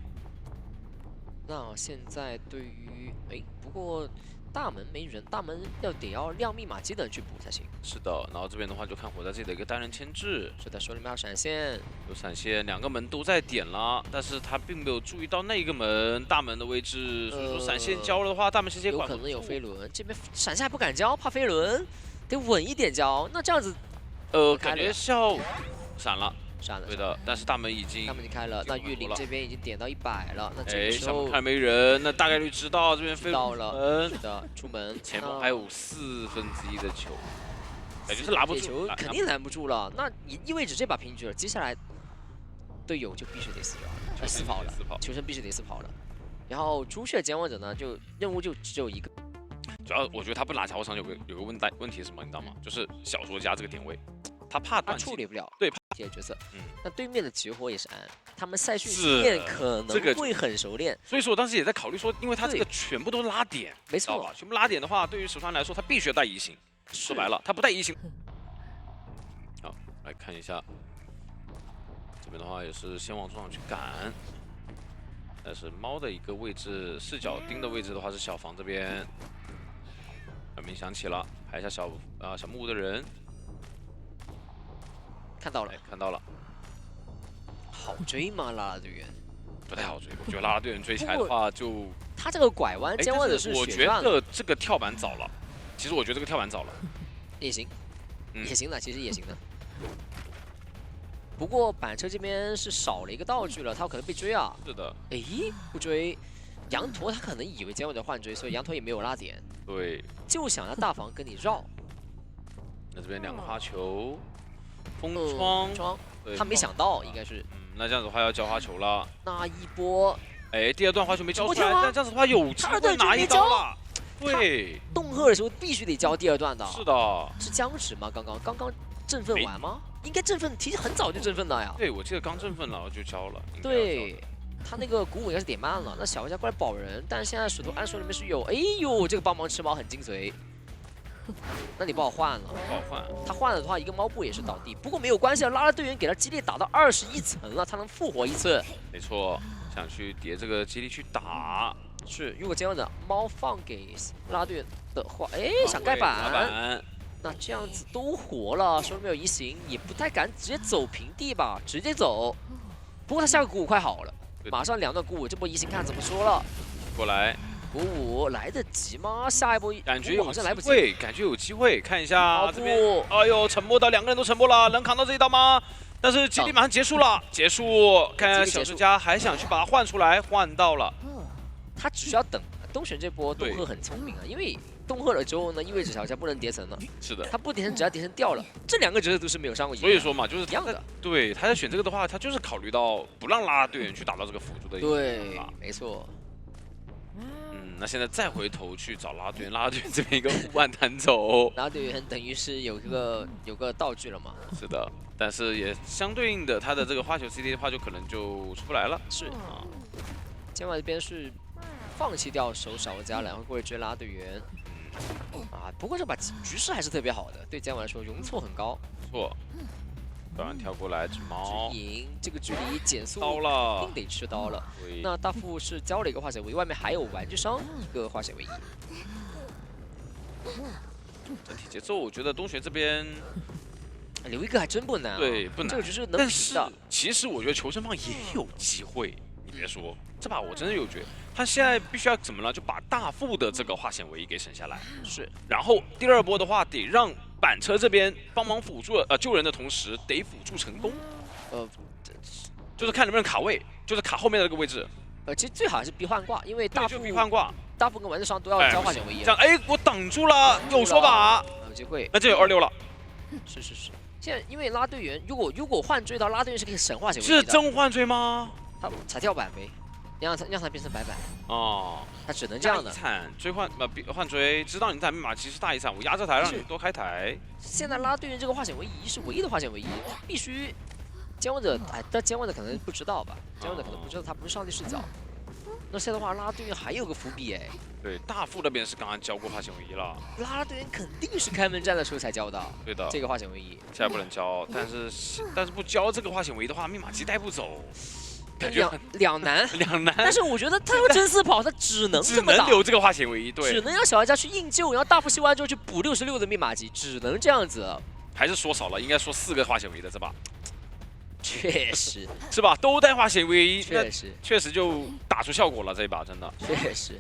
那现在对于不过大门没人，大门要亮密码机的人去补才行。是的，然后这边的话就看火灾自己的一个单人牵制。是的，手里面有闪现，有闪现，2个门都在点了，但是他并没有注意到那个门大门的位置，所以说闪现交了的话，大门直接管不住。有可能有飞轮，这边闪现还不敢交，怕飞轮，得稳一点交。那这样子，感觉是要闪了。对的，但是大门已经开了，那玉林这边已经点到100了，那这个时候看没人，那大概率知道这边飞到了，是的，出门，前锋还有1/4的球，感觉是拿不住，球肯定拦不住了，那也意味着这把平局了，接下来队友就必须得死掉，死跑了，求生必须得死跑了。然后朱雀监望者呢，就任务就只有一个。主要我觉得他不拿家伙伤有个问题是什么，你知道吗？就是小说家这个点位，他怕断处理不了。对，这些角色。那对面的绝活也是安，他们赛训经验可能会很熟练。所以说我当时也在考虑说，因为他这个全部都是拉点，没错吧？全部拉点的话，对于十团来说，他必须要带移形。说白了，他不带移形。好，来看一下。 这边的话也是先往中场去赶，但是猫的一个位置视角盯的位置的话是小房这边，耳鸣响起了，拍一下小木屋的人，看到了，看到了，好追吗？拉拉队员不太好追，我觉得拉拉队员追起来的话就他这个拐弯监望者是我觉得这个跳板早了，其实我觉得这个跳板早了，也行，也行的，其实也行的。 不过板车这边是少了一个道具了，他可能被追啊。是的。哎，不追，羊驼他可能以为监望者换追，所以羊驼也没有拉点。对。就想要大房跟你绕。那这边2个花球，封窗，他没想到应该是。那这样子的话要交花球了。那一波，哎，第2段花球没交出来，但这样子的话有机会拿一刀了。对。动赫的时候必须得交第2段的。是的。是僵持吗？刚刚振奋完吗？ 应该振奋，其实很早就振奋了呀。对，我记得刚振奋了就交了。对，他那个鼓舞应该是点慢了。那小玩家过来保人，但是现在手头按手里面是有，哎呦，这个帮忙吃猫很精髓。那你帮我换了？不好换。他换了的话，一个猫步也是倒地。不过没有关系，拉拉队员给他激励打到21层了，他能复活1次。没错，想去叠这个激励去打。是，如果这样的猫放给拉拉队员的话，哎，想盖板。 那这样子都活了，手里没有移形，也不太敢直接走平地吧，直接走。不过他下个鼓舞快好了，马上2段鼓舞，这波移形看怎么说了。过来，鼓舞来得及吗？下一波感觉好像来不及，感觉有机会，看一下这边。哎呦，沉默的2个人都沉默了，能扛到这一刀吗？但是激励马上结束了，结束。看小世家还想去把它换出来，换到了。他只需要等东玄这波，东赫很聪明啊，因为。 东赫了之后呢，意味着小家不能叠层了。是的，他不叠层，只要叠层掉了，这2个角色都是没有上过。所以说嘛，就是一样的。对，他在选这个的话，他就是考虑到不让拉拉队员去打到这个辅助的。对，没错。那现在再回头去找拉拉队员，拉拉队员这边一个5万弹走，拉拉队员等于是有个道具了嘛。是的，但是也相对应的，他的这个花球 CD 的话，就可能就出不来了。是啊，监管这边是放弃掉手少家，然后过去追拉拉队员。 啊，不过这把局势还是特别好的，对监管来说容错很高。错，突然跳过来只猫，直赢这个距离减速刀了，定得吃刀了。那大副是交了一个化血为，外面还有玩具商一个化血为1。整体节奏，我觉得东玄这边留一个还真不难、啊。对，不难。这个局势能平的。其实我觉得求生方也有机会，你别说，这把我真的有觉得。 他现在必须要怎么了？就把大副的这个化险为夷给省下来。是，然后第2波的话，得让板车这边帮忙辅助救人的同时，得辅助成功。就是看能不能卡位，就是卡后面的这个位置。其实最好还是必换挂，因为大副必换挂，大副跟玩具商都要交化险为夷。这样，哎，我挡住了，有说法，有机会。那这有26了。是。现在因为拉队员，如果换追到拉队员是可以省化险为夷的。是真换追吗？他才跳板呗。 让他变成白板哦，他只能这样的。惨追换追，知道你台密码其实大一惨，我压这台让你多开台。现在拉队员这个化险为夷是唯一的化险为夷，他必须监望者但监望者可能不知道吧？监望者可能不知道他不是上帝视角。那现在的话，拉队员还有个伏笔哎。对，大副那边是刚刚交过化险为夷了。拉队员肯定是开门战的时候才交的。对的，这个化险为夷现在不能交，但是不交这个化险为夷的话，密码机带不走。 两难，难。但是我觉得他要真4跑，他只能这么打，留这个化险为夷，对，只能让小玩家去硬救，然后大副修完之后去补66的密码机，只能这样子。还是说少了，应该说4个化险为夷的这把。确实，是吧？都带化险为夷，确实就打出效果了这一把，真的。确实。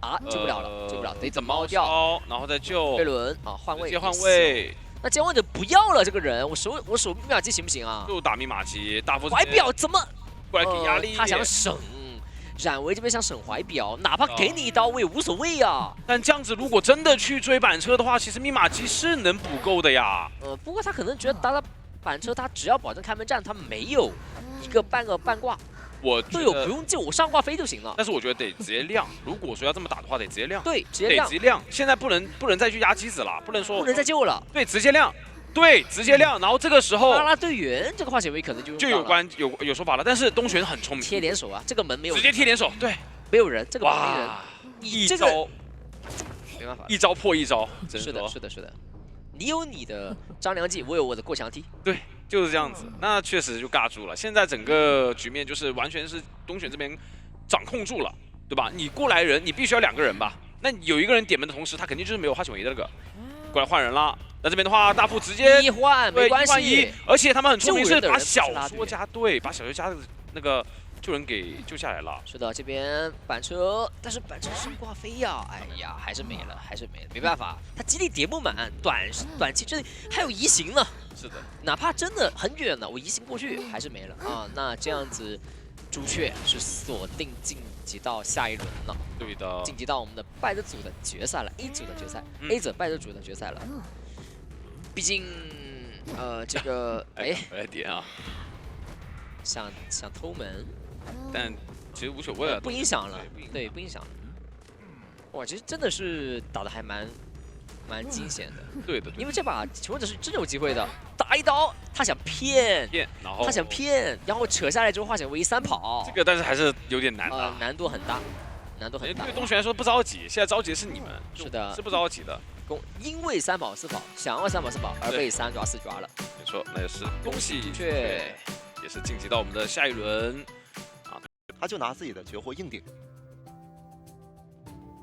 啊，救不了了，救不了，得等猫掉，然后再救飞轮啊，换位，直接换位。 那监望者不要了这个人，我守密码机行不行啊？就打密码机，大副怀表怎么过来给压力？他想省，冉维这边想省怀表，哪怕给你一刀我也无所谓啊。但这样子如果真的去追板车的话，其实密码机是能补够的呀。不过他可能觉得打板车，他只要保证开门战，他没有一个半个半挂，队友不用救，我上挂飞就行了。但是我觉得得直接亮，如果说要这么打的话，得直接亮。对，直接亮。得直接亮。现在不能再去压机子了，不能说不能再救了。对，直接亮。对，直接亮。然后这个时候，拉队员这个化险为可能就有说法了。但是东玄很聪明，贴联手啊，这个门没有直接贴联手，对，没有人，这个门没人，一招没办法，一招破一招。是的，是的，是的。你有你的张良计，我有我的过墙梯。对，就是这样子。那确实就尬住了。现在整个局面就是完全是东玄这边掌控住了，对吧？你过来人，你必须要2个人吧？那有一个人点门的同时，他肯定就是没有化险为夷的那个，过来换人了。那这边的话，大副直接一换没关系，而且他们很聪明，是把小说家的那个救人给救下来了。是的，这边板车，但是板车上挂飞呀，哎呀，还是没了，没办法，他基地叠不满，短期之内还有移形呢。是的，哪怕真的很远了，我移形过去还是没了啊。那这样子，朱雀是锁定晋级到下一轮了。对的，晋级到我们的败者组的决赛了 ，A 组的决赛，A 组败者组的决赛了。毕竟，这个来点啊，想偷门，但其实无所谓了，不影响了，对，不影响了。哇，其实真的是打的还蛮惊险的，对的，因为这把求生者是真有机会的，打一刀，他想骗，然后他想骗，然后扯下来之后化险为夷3跑，这个但是还是有点难的，难度很大，难度很大。对东玄来说不着急，现在着急的是你们，是的，是不着急的。因为3跑4跑，想要3跑4跑而被3抓4抓了。没错，那也是恭喜雀，也是晋级到我们的下一轮啊。他就拿自己的绝活硬顶。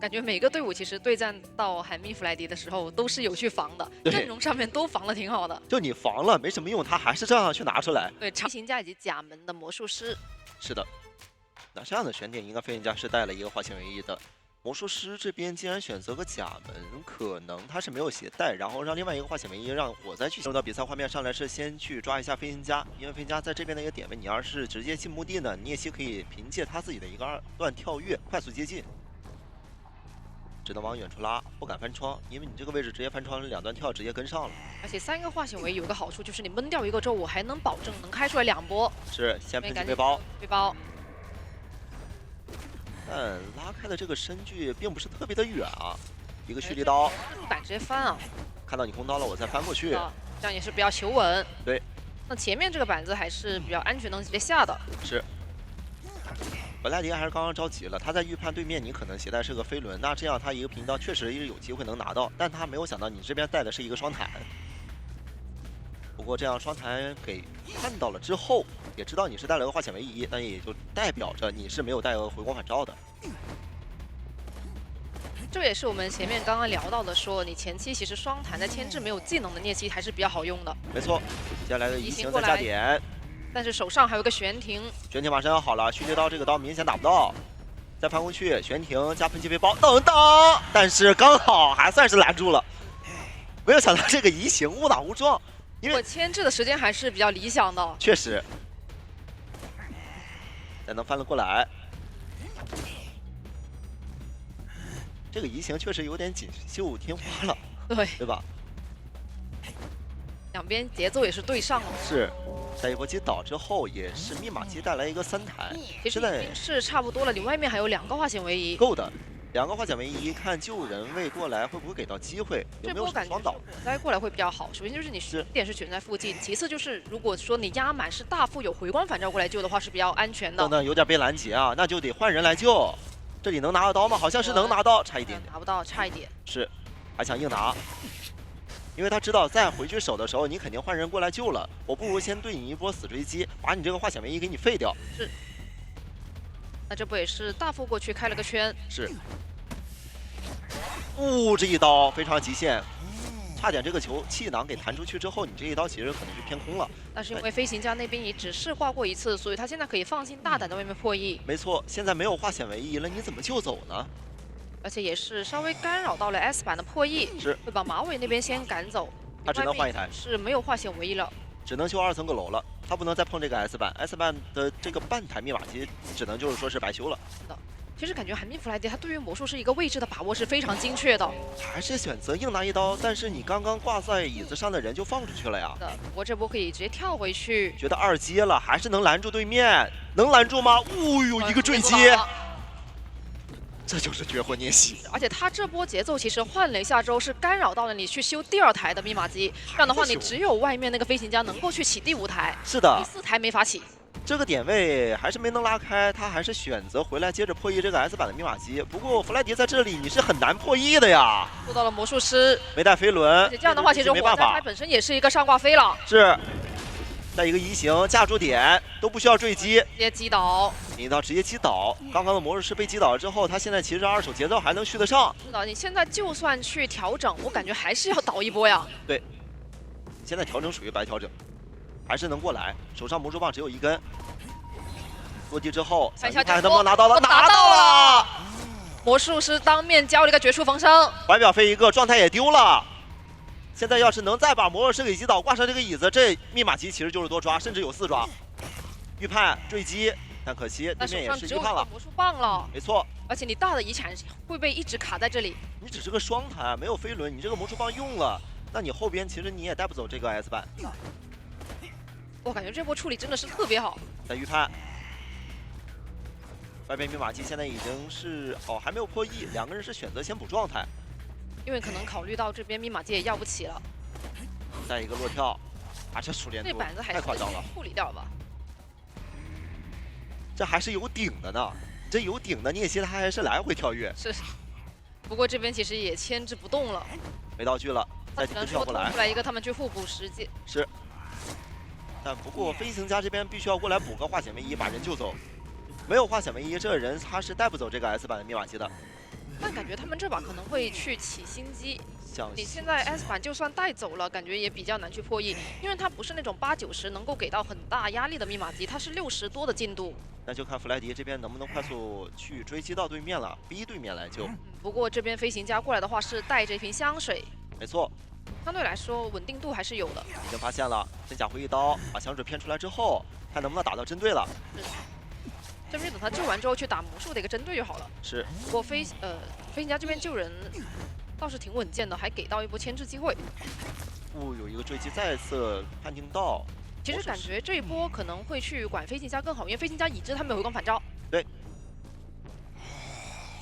感觉每个队伍其实对战到海蜜弗莱迪的时候都是有去防的，阵容上面都防的挺好的。就你防了没什么用，他还是这样去拿出来。对，长行家以及假门的魔术师。是的，那这样的选点应该飞行家是带了一个化险为夷的。魔术师这边既然选择个假门，可能他是没有携带，然后让另外一个化险为夷让火灾去进入到比赛画面上来，是先去抓一下飞行家，因为飞行家在这边的一个点位，你要是直接进墓地呢，聂西可以凭借他自己的一个2段跳跃快速接近，只能往远处拉，不敢翻窗，因为你这个位置直接翻窗2段跳直接跟上了。而且3个化险为夷有个好处就是你闷掉一个之后，我还能保证能开出来2波。是先喷进背包，但拉开的这个身距并不是特别的远啊，一个蓄力刀，板直接翻啊！看到你空刀了，我再翻过去，这样也是比较求稳。对，那前面这个板子还是比较安全，能直接下的。是。本莱迪还是刚刚着急了，他在预判对面你可能携带是个飞轮，那这样他一个平刀确实是有机会能拿到，但他没有想到你这边带的是一个双弹。不过这样双弹给看到了之后，也知道你是带了个化险为夷，但也就代表着你是没有带个回光返照的。这也是我们前面刚刚聊到的，说你前期其实双弹在牵制没有技能的聂西还是比较好用的。没错，接下来的移形再加点，但是手上还有个悬停，悬停马上要好了，蓄力刀这个刀明显打不到，再翻过去悬停加喷气背包，等等，但是刚好还算是拦住了，没有想到这个移形误打误撞。因为我牵制的时间还是比较理想的，确实，才能翻了过来。这个移形确实有点锦绣天花了，对吧？两边节奏也是对上了。是，在一波击倒之后，也是密码机带来一个3弹，其实已经是差不多了。你外面还有2个化险为夷，够的。2个化险为夷，看救人位过来会不会给到机会，有没有双倒？灾过来会比较好。首先就是你点是选在附近，其次就是如果说你压满是大副有回光返照过来救的话是比较安全的。等等，有点被拦截啊，那就得换人来救。这里能拿得到吗？好像是能拿到，差一点点。拿不到，差一点。是，还想硬拿，因为他知道再回去守的时候，你肯定换人过来救了，我不如先对你一波死追击，把你这个化险为夷给你废掉。是。那这不也是大副过去开了个圈？是。这一刀非常极限，差点这个球气囊给弹出去之后，你这一刀其实可能就偏空了。但是因为飞行家那边也只是挂过一次，所以他现在可以放心大胆在外面破译。没错，现在没有化险为夷了，你怎么就走呢？而且也是稍微干扰到了 S 版的破译，是会把马尾那边先赶走。他只能换一台，是没有化险为夷了，只能修2层阁楼了。他不能再碰这个 S 版，S 版的这个半台密码机只能就是说是白修了。其实感觉寒冰弗莱迪他对于魔术师一个位置的把握是非常精确的。还是选择硬拿一刀，但是你刚刚挂在椅子上的人就放出去了呀。不过这波可以直接跳回去，觉得二阶了，还是能拦住对面，能拦住吗？哦呦，一个坠击，这就是绝活逆袭。而且他这波节奏其实换了一下之后是干扰到了你去修第2台的密码机，这样的话你只有外面那个飞行家能够去起第5台，是的，第4台没法起。这个点位还是没能拉开，他还是选择回来接着破译这个 S 版的密码机。不过弗莱迪在这里你是很难破译的呀，做到了魔术师，没带飞轮，而且这样的话其实没办法，火灾它本身也是一个上挂飞了，是。带一个移形架住点都不需要坠击，直接击倒，一刀直接击倒。刚刚的魔术师被击倒了之后，他现在其实二手节奏还能续得上。是的，你现在就算去调整，我感觉还是要倒一波呀。对，现在调整属于白调整，还是能过来。手上魔术棒只有1根，落地之后，想看能不能拿到了，拿到了！魔术师当面交了一个绝处逢生，怀表飞一个，状态也丢了。现在要是能再把魔术师给击倒，挂上这个椅子，这密码机其实就是多抓，甚至有4抓。预判坠击，但可惜对面也是预判了。魔术棒了，没错。而且你大的遗产会被一直卡在这里。你只是个双弹，没有飞轮，你这个魔术棒用了，那你后边其实你也带不走这个 S 版。我感觉这波处理真的是特别好。在预判，外边密码机现在已经是还没有破译，两个人是选择先补状态。因为可能考虑到这边密码机也要不起了，再一个落跳，这熟练度这板子还是太夸张了，处理掉吧。这还是有顶的呢，这有顶的，你也记得他还是来回跳跃。是，不过这边其实也牵制不动了，没道具了，再只能跳过来。出来一个他们去互补时机。是，但不过飞行家这边必须要过来补个化险为夷，把人救走。没有化险为夷，这个人他是带不走这个 S 版的密码机的。但感觉他们这把可能会去起心机。你现在 S 版就算带走了，感觉也比较难去破译，因为它不是那种8、90能够给到很大压力的密码机，它是60多的进度。那就看弗莱迪这边能不能快速去追击到对面了，逼对面来救。不过这边飞行家过来的话是带着一瓶香水，没错，相对来说稳定度还是有的。已经发现了，真假回一刀把香水骗出来之后，看能不能打到针对了。这边等他救完之后去打魔术的一个针对就好了。是。不过飞行家这边救人倒是挺稳健的，还给到一波牵制机会。有一个坠击再次判定到。其实感觉这一波可能会去管飞行家更好，因为飞行家已知他没有回光返照。对。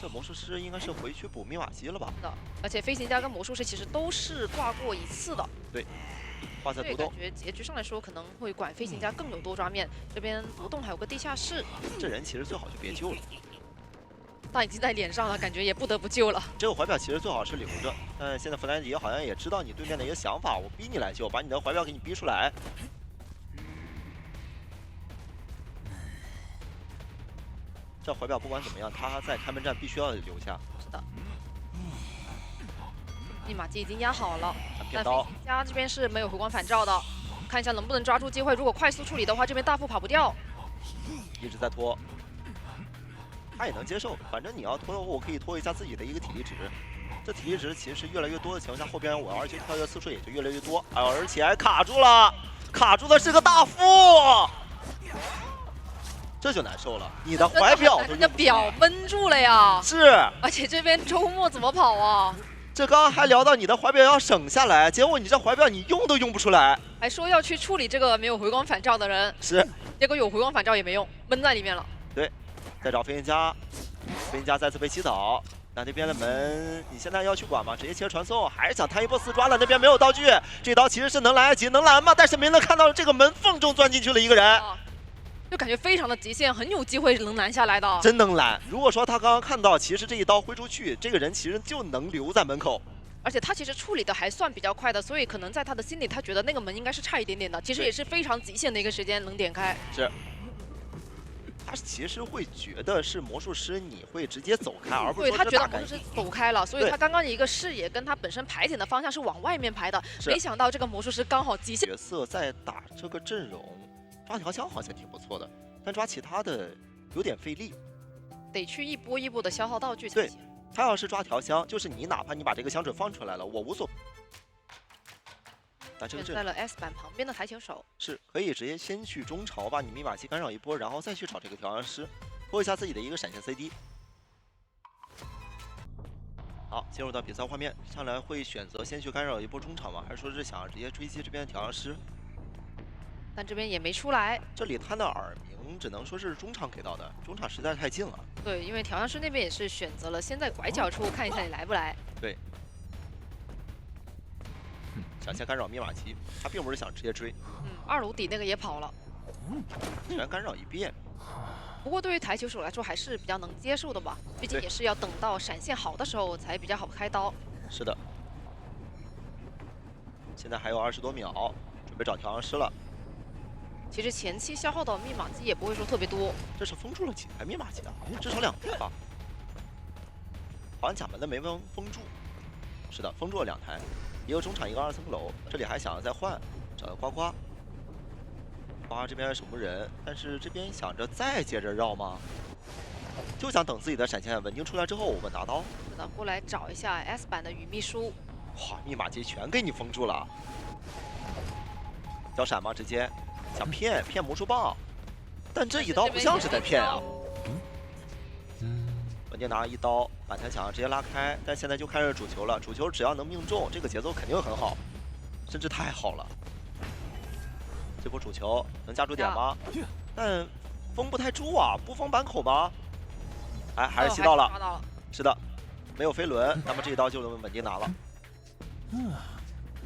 这魔术师应该是回去补密码机了吧？是的，而且飞行家跟魔术师其实都是挂过1次的。对。挂在独栋，感觉结局上来说可能会管飞行家更有多抓面。这边独栋还有个地下室，这人其实最好就别救了。他已经在脸上了，感觉也不得不救了。这个怀表其实最好是留着，但现在弗兰迪好像也知道你对面的一个想法，我逼你来救，把你的怀表给你逼出来。这怀表不管怎么样，他在开门战必须要留下。是的。密码机已经压好了，但飞行家这边是没有回光返照的，看一下能不能抓住机会。如果快速处理的话，这边大副跑不掉，一直在拖，他也能接受。反正你要拖的话，我可以拖一下自己的一个体力值。这体力值其实越来越多的情况下，后边我2级跳跃次数也就越来越多。而且还卡住了，卡住的是个大副，这就难受了。你的怀表都你的表闷住了呀。是，而且这边周末怎么跑啊？这刚刚还聊到你的怀表要省下来，结果你这怀表你用都用不出来，还说要去处理这个没有回光返照的人，是，结果有回光返照也没用，闷在里面了。对，再找飞行家，飞行家再次被击倒。那边的门你现在要去管吗？直接切传送，还是想摊一波4抓了？那边没有道具，这刀其实是能来得及，能拦吗？但是没能看到这个门缝中钻进去了一个人。就感觉非常的极限，很有机会能拦下来的。真能拦！如果说他刚刚看到，其实这一刀挥出去，这个人其实就能留在门口。而且他其实处理的还算比较快的，所以可能在他的心里，他觉得那个门应该是差一点点的。其实也是非常极限的一个时间能点开。是。他其实会觉得是魔术师，你会直接走开，而不是对他觉得魔术师走开了，所以他刚刚一个视野跟他本身排点的方向是往外面排的。没想到这个魔术师刚好极限角色在打这个阵容。抓调香好像挺不错的，但抓其他的有点费力，得去一波一波的消耗道具才行。对，他要是抓调香，就是你哪怕你把这个香水放出来了，我无所。那这个选在了 S 版旁边的台球手，是可以直接先去中朝把你密码机干扰一波，然后再去找这个调香师，拖一下自己的一个闪现 CD。好，进入到比赛画面，上来会选择先去干扰一波中场吗？还是说是想直接追击这边的调香师？但这边也没出来。这里他的耳鸣只能说是中场给到的，中场实在太近了。对，因为调香师那边也是选择了先在拐角处看一下你来不来。对。想先干扰密码机，他并不是想直接追。2楼底那个也跑了。全干扰一遍。不过对于台球手来说还是比较能接受的吧，毕竟也是要等到闪现好的时候才比较好开刀。是的。现在还有20多秒，准备找调香师了。其实前期消耗的密码机也不会说特别多。这是封住了几台密码机啊？至少2台吧。好像甲门的没封住。是的，封住了2台，一个中场，一个2层楼。这里还想要再换，找个呱呱。呱呱这边守门人，但是这边想着再接着绕吗？就想等自己的闪现稳定出来之后，我们拿刀。是的，过来找一下 S 版的雨秘书。哇，密码机全给你封住了。交闪吗？直接想骗魔术棒，但这一刀不像是在骗啊。文杰拿一刀，满台想要直接拉开，但现在就开始主球了。主球只要能命中，这个节奏肯定很好，甚至太好了。这波主球能夹住点吗？但封不太住啊，不封板口吗？哎，还是吸到了。是的，没有飞轮，那么这一刀就能稳定拿了。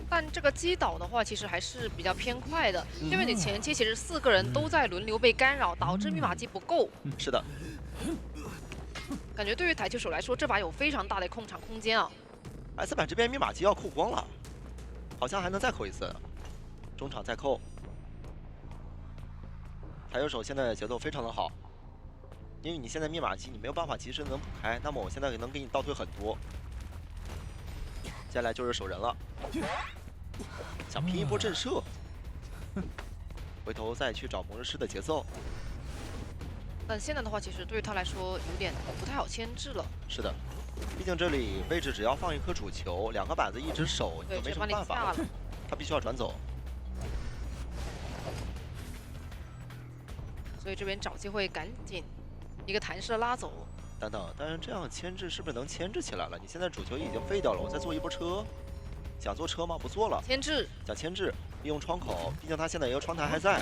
但这个击倒的话，其实还是比较偏快的，因为你前期其实4个人都在轮流被干扰，导致密码机不够。是的。感觉对于台球手来说，这把有非常大的控场空间啊。S 版这边密码机要扣光了，好像还能再扣一次，中场再扣。台球手现在的节奏非常的好，因为你现在密码机你没有办法及时能补开，那么我现在能给你倒退很多。接下来就是守人了，想拼一波震慑，回头再去找魔术师的节奏。但现在的话，其实对于他来说有点不太好牵制了。是的，毕竟这里位置只要放一颗主球，2个板子一直守，你就没什么办法。他必须要转走。所以这边找机会赶紧一个弹射拉走。等等，但是这样牵制是不是能牵制起来了？你现在主球已经废掉了，我再做一波车，想做车吗？不做了。牵制，想牵制，利用窗口，毕竟他现在一个窗台还在。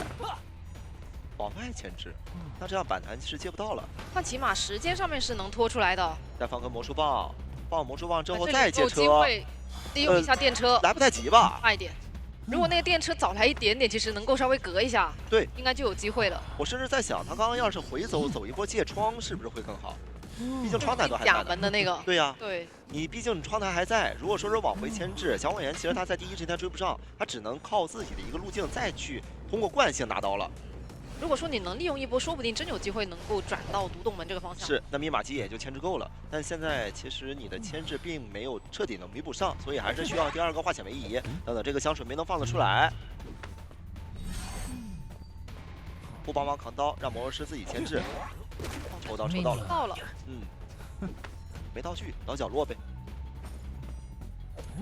往外牵制，那这样板弹是接不到了。但起码时间上面是能拖出来的。再放根魔术棒，放魔术棒之后再接车。机会利用一下电车，来不太及吧？快一点。如果那个电车早来一点点，其实能够稍微隔一下，对，应该就有机会了。我甚至在想，他刚刚要是回走一波借窗，是不是会更好？毕竟窗台都还在。甲门的那个。对呀。对。你毕竟窗台还在，如果说是往回牵制，小广言其实他在第一时间追不上，他只能靠自己的一个路径再去通过惯性拿刀了。如果说你能利用一波，说不定真有机会能够转到独栋门这个方向。是，那密码机也就牵制够了。但现在其实你的牵制并没有彻底能弥补上，所以还是需要第2个化险为夷。等等，这个香水没能放得出来，不帮忙扛刀，让魔术师自己牵制。抽刀到了。没道具，倒角落呗。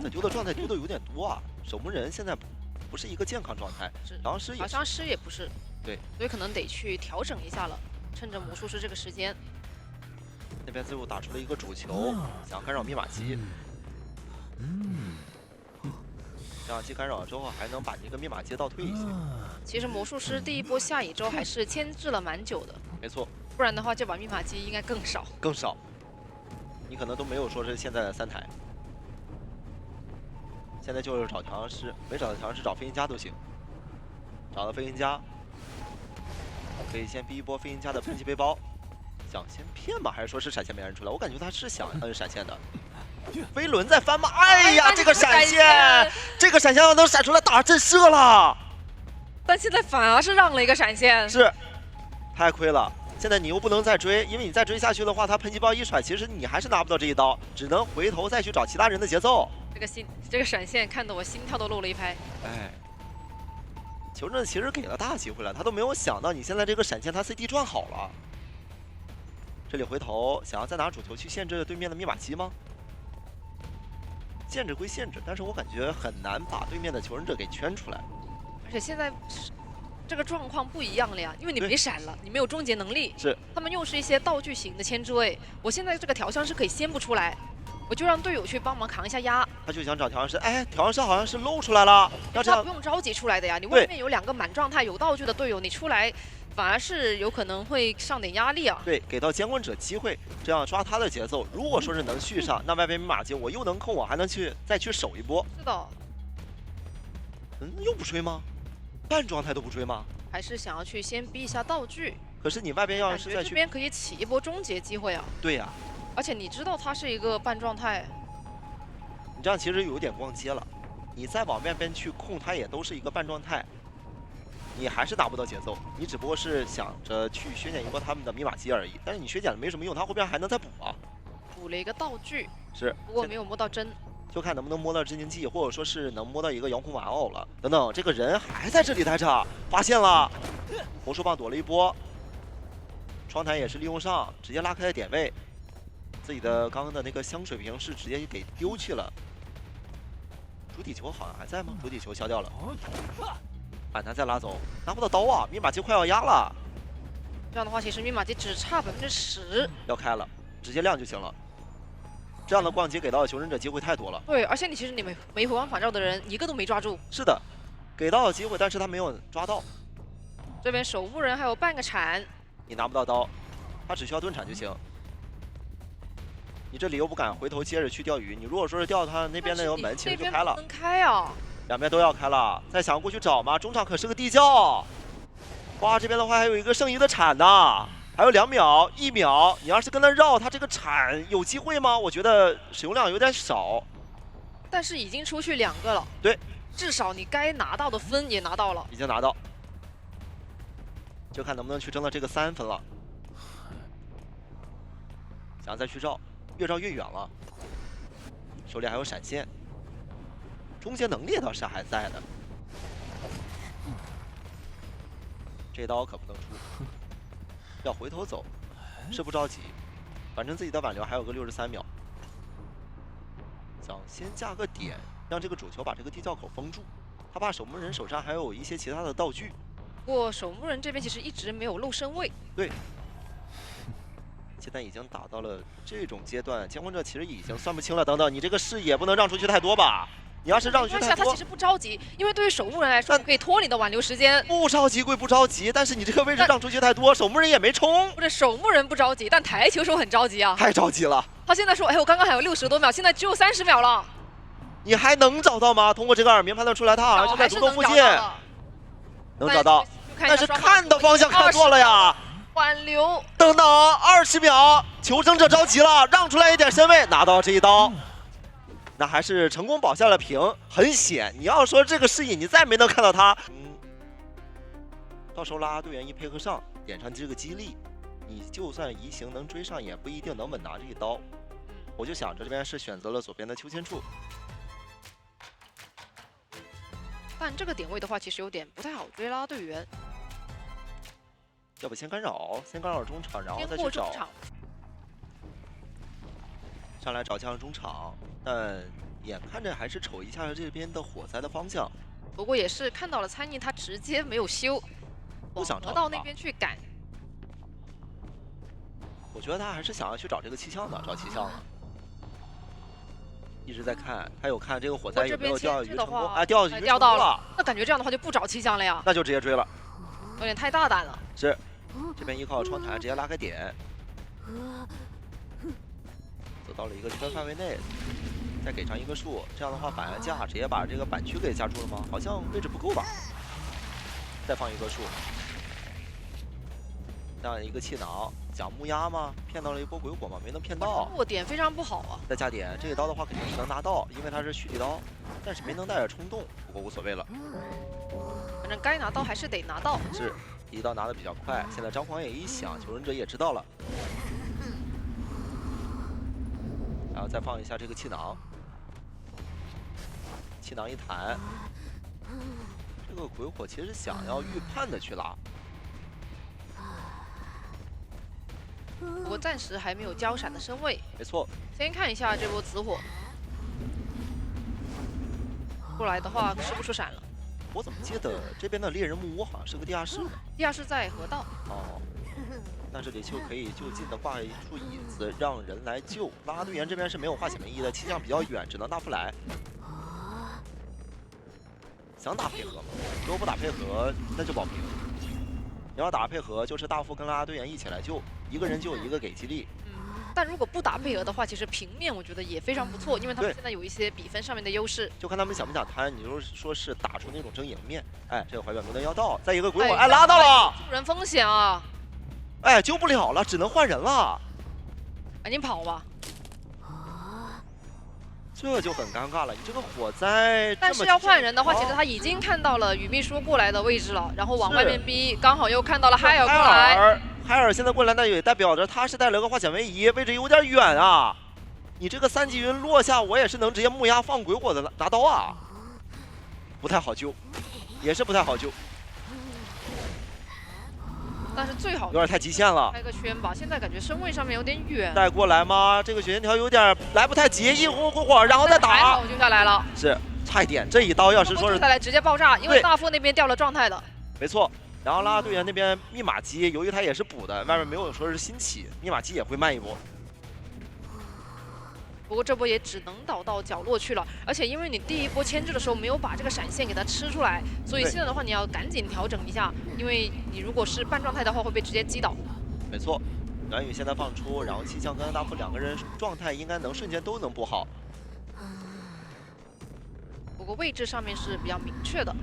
这丢的状态丢的有点多啊，守门人现在不是一个健康状态，调香师也不是。对，所以可能得去调整一下了，趁着魔术师这个时间。那边最后打出了一个主球，想干扰密码机。这样机干扰了之后，还能把这个密码机倒退一些。其实魔术师第一波下野之后还是牵制了蛮久的。没错。不然的话，这把密码机应该更少。更少。你可能都没有说是现在的3台。现在就是找调香师，没找到调香师找飞行家都行。找到飞行家。可以先逼一波飞行家的喷气背包，想先骗吗？还是说是闪现没按出来？我感觉他是想摁闪现的。飞轮在翻吗？哎呀，这个闪现，这个闪现要能闪出来打震慑了。但现在反而是让了一个闪现，是，太亏了。现在你又不能再追，因为你再追下去的话，他喷气包一甩，其实你还是拿不到这一刀，只能回头再去找其他人的节奏。这个闪现看得我心跳都漏了一拍。哎。求证其实给了大机会了，他都没有想到你现在这个闪现他 CD 转好了。这里回头想要再拿主球去限制对面的密码机吗？限制归限制，但是我感觉很难把对面的求生者给圈出来。而且现在这个状况不一样了呀，因为你没闪了，你没有终结能力。是。他们又是一些道具型的牵制位，我现在这个调香是可以先不出来。我就让队友去帮忙扛一下压。他就想找调香师，哎，调香师好像是露出来了，要这他样不用着急出来的呀，你外面有2个满状态有道具的队友，你出来反而是有可能会上点压力啊。对，给到监管者机会，这样抓他的节奏。如果说是能续上，那外边密码机我又能控，我还能再去守一波。是的。又不追吗？半状态都不追吗？还是想要去先逼一下道具。可是你外边要是再去，这边可以起一波终结机会啊。对呀。而且你知道他是一个半状态。你这样其实有点逛街了。你再往外边去控，他也都是一个半状态。你还是拿不到节奏，你只不过是想着去削减一波他们的密码机而已。但是你削减了没什么用，他后边还能再补啊。补了一个道具，是，不过没有摸到针。就看能不能摸到致敬技，或者说是能摸到一个遥控玩偶了。等等，这个人还在这里待着，发现了，魔术棒躲了一波，窗台也是利用上，直接拉开了点位。自己的刚刚的那个香水瓶是直接给丢弃了。主体球好像还在吗？主体球消掉了。反弹再拉走，拿不到刀啊！密码机快要压了。这样的话，其实密码机只差10%，要开了，直接亮就行了。这样的逛街给到的求生者机会太多了。对，而且其实你没回光返照的人一个都没抓住。是的，给到的机会，但是他没有抓到。这边守墓人还有半个铲，你拿不到刀，他只需要盾铲就行。你这里又不敢回头接着去钓鱼，你如果说是钓他那边那个门，其实就开了。能开啊！两边都要开了，再想过去找吗？中场可是个地窖。哇，这边的话还有一个剩余的铲呢。还有2秒、1秒，你要是跟他绕，他这个铲有机会吗？我觉得使用量有点少。但是已经出去2个了。对，至少你该拿到的分也拿到了。已经拿到，就看能不能去争到这个3分了。想再去绕，越绕越远了。手里还有闪现，终结能力倒是还在的。这刀可不能出。要回头走，是不着急，反正自己的挽留还有个63秒，想先架个点，让这个主球把这个地窖口封住。他怕守墓人手上还有一些其他的道具。不过守墓人这边其实一直没有露身位。对，现在已经打到了这种阶段，监管者其实已经算不清了。等等，你这个视野不能让出去太多吧？你要是让出去太多，他其实不着急，因为对于守墓人来说，可以拖你的挽留时间。不着急归不着急，但是你这个位置让出去太多，守墓人也没冲。不是守墓人不着急，但台球手很着急啊。太着急了。他现在说，哎，我刚刚还有60多秒，现在只有30秒了。你还能找到吗？通过这个耳鸣判断出来，他好像就在独栋附近。能找到，但是看的方向看错了呀。挽留。等等，20秒，求生者着急了，让出来一点身位，拿到这一刀。那还是成功保下了平，很险。你要说这个视野，你再没能看到他，到时候拉队员一配合上，点上这个激励，你就算移形能追上，也不一定能稳拿这一刀。我就想着这边是选择了左边的秋千处，但这个点位的话，其实有点不太好追拉队员。要不先干扰中场，然后再去找。上来找枪中场，但眼看着还是瞅一下这边的火灾的方向。不过也是看到了参议，他直接没有修，不想找到那边去赶。我觉得他还是想要去找这个气象的，找气象了。一直在看，他有看这个火灾有没有钓鱼成功？啊，钓鱼钓到了。那感觉这样的话就不找气象了呀？那就直接追了，有点太大胆了。是，这边依靠窗台直接拉开点。走到了一个圈范围内，再给上一个树，这样的话反而架直接把这个板区给架住了吗？好像位置不够吧。再放一个树，这样一个气囊，想木鸭吗？骗到了一波鬼火吗？没能骗到。落点非常不好啊。再加点，这一刀的话肯定是能拿到，因为它是蓄力刀，但是没能带着冲动，不过无所谓了。反正该拿到还是得拿到。是，第一刀拿的比较快，现在张狂也一响，求生者也知道了。然后再放一下这个气囊，气囊一弹，这个鬼火其实想要预判的去拉，不过暂时还没有交闪的身位。没错。先看一下这波紫火，过来的话吃不出闪了。我怎么记得这边的猎人木屋好像是个地下室？地下室在河道。哦，但是李秀可以就近的挂一处椅子，让人来救。拉拉队员这边是没有化险为夷的，气象比较远，只能大夫来。想打配合吗？如果不打配合，那就保平。你要打配合，就是大副跟拉拉队员一起来救，一个人救一个给激励。但如果不打配合的话，其实平面我觉得也非常不错，因为他们现在有一些比分上面的优势。就看他们想不想摊，你就说是打出那种争赢面。哎，这个怀表没能要到，再一个鬼火，哎拉到了，救人风险啊！哎救不了了，只能换人了，赶紧跑吧。这就很尴尬了。你这个火灾，但是要换人的话，其实他已经看到了雨秘书过来的位置了，然后往外面逼，刚好又看到了海尔过来。海尔现在过来，那也代表着他是带了个化险为夷，位置有点远啊。你这个3级云落下，我也是能直接木压放鬼火的拿刀啊，不太好救，也是不太好救。但是最好有点太极限了，开个圈吧。现在感觉身位上面有点远，带过来吗？这个血线条有点来不太及，一会儿，然后再打。还好救下来了，是差一点。这一刀要是说是下来直接爆炸，因为大副那边掉了状态的。没错。然后拉拉队员那边密码机，由于他也是补的，外面没有说是新起，密码机也会慢一波。不过这波也只能倒到角落去了，而且因为你第一波牵制的时候没有把这个闪现给它吃出来，所以现在的话你要赶紧调整一下，因为你如果是半状态的话会被直接击倒。没错，暖雨现在放出，然后气象跟大副2个人状态应该能瞬间都能补好。不过位置上面是比较明确的。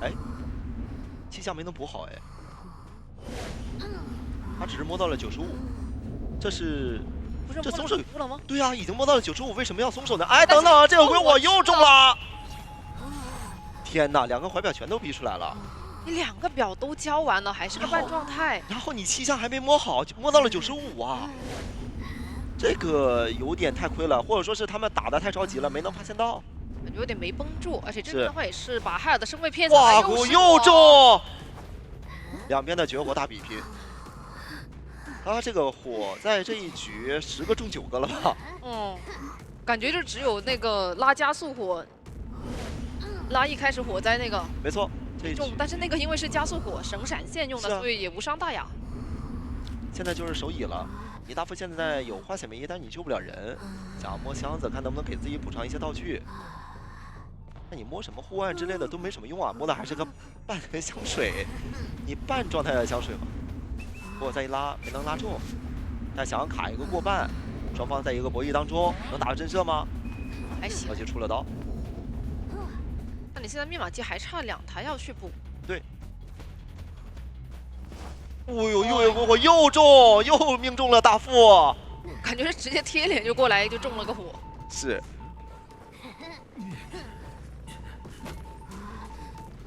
哎，气象没能补好哎，他只是摸到了95，这是。这松手了吗？对啊，已经摸到了95，为什么要松手呢？哎，等等，这个鬼火又中了！天哪，2个怀表全都逼出来了。你2个表都交完了，还是个半状态。然后你气象还没摸好，就摸到了95啊！这个有点太亏了，或者说是他们打得太着急了，没能发现到。感觉有点没绷住，而且这边的话也是把海尔的身位骗下来。哇，又中！两边的绝活大比拼。他这个火在这一局10个中9个了吧？感觉就只有那个拉加速火，拉一开始火灾那个。没错，这一中，但是那个因为是加速火省闪现用的，所以也无伤大雅。现在就是手乙了，你大副现在有化险为夷，但你救不了人，想要摸箱子，看能不能给自己补上一些道具。那你摸什么护腕之类的都没什么用啊，摸的还是个半根香水，你半状态的香水嘛。不过再一拉没能拉中，但想要卡一个过半，双方在一个博弈当中，能打个震慑吗？还行，而且出了刀。那你现在密码机还差2台要去补。对。哦呦，又有火又中，又命中了大副，感觉是直接贴脸就过来就中了个火。是。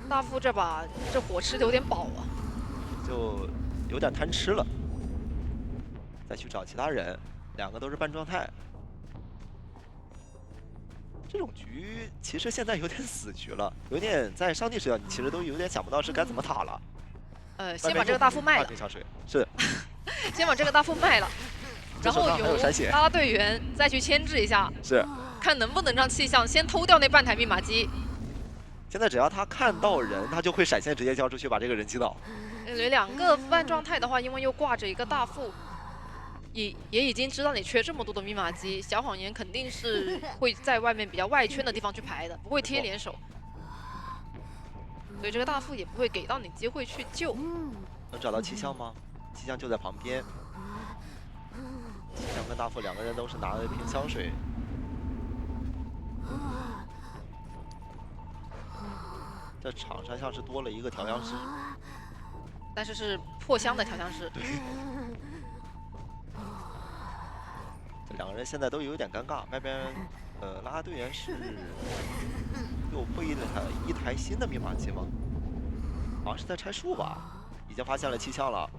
大副这把这火吃的有点饱啊，就有点贪吃了。再去找其他人，2个都是半状态。这种局其实现在有点死局了，有点在上帝视角，你其实都有点想不到是该怎么打了。先把这个大副卖了。是。先把这个大副卖了，然后由拉拉队员再去牵制一下。是。看能不能让气象先偷掉那半台密码机。现在只要他看到人，他就会闪现直接交出去，把这个人击倒。 2个半状态的话，因为又挂着一个大副，也已经知道你缺这么多的密码机，小谎言肯定是会在外面比较外圈的地方去排的，不会贴脸手，所以这个大副也不会给到你机会去救。能找到气象吗？气象就在旁边。气象跟大副2个人都是拿了一瓶香水。 这场上像是多了一个调香师，但是是破箱的调香师。对。这2个人现在都有点尴尬，外边拉拉队员是又会一台新的密码机吗？好像是在拆树吧，已经发现了气象了，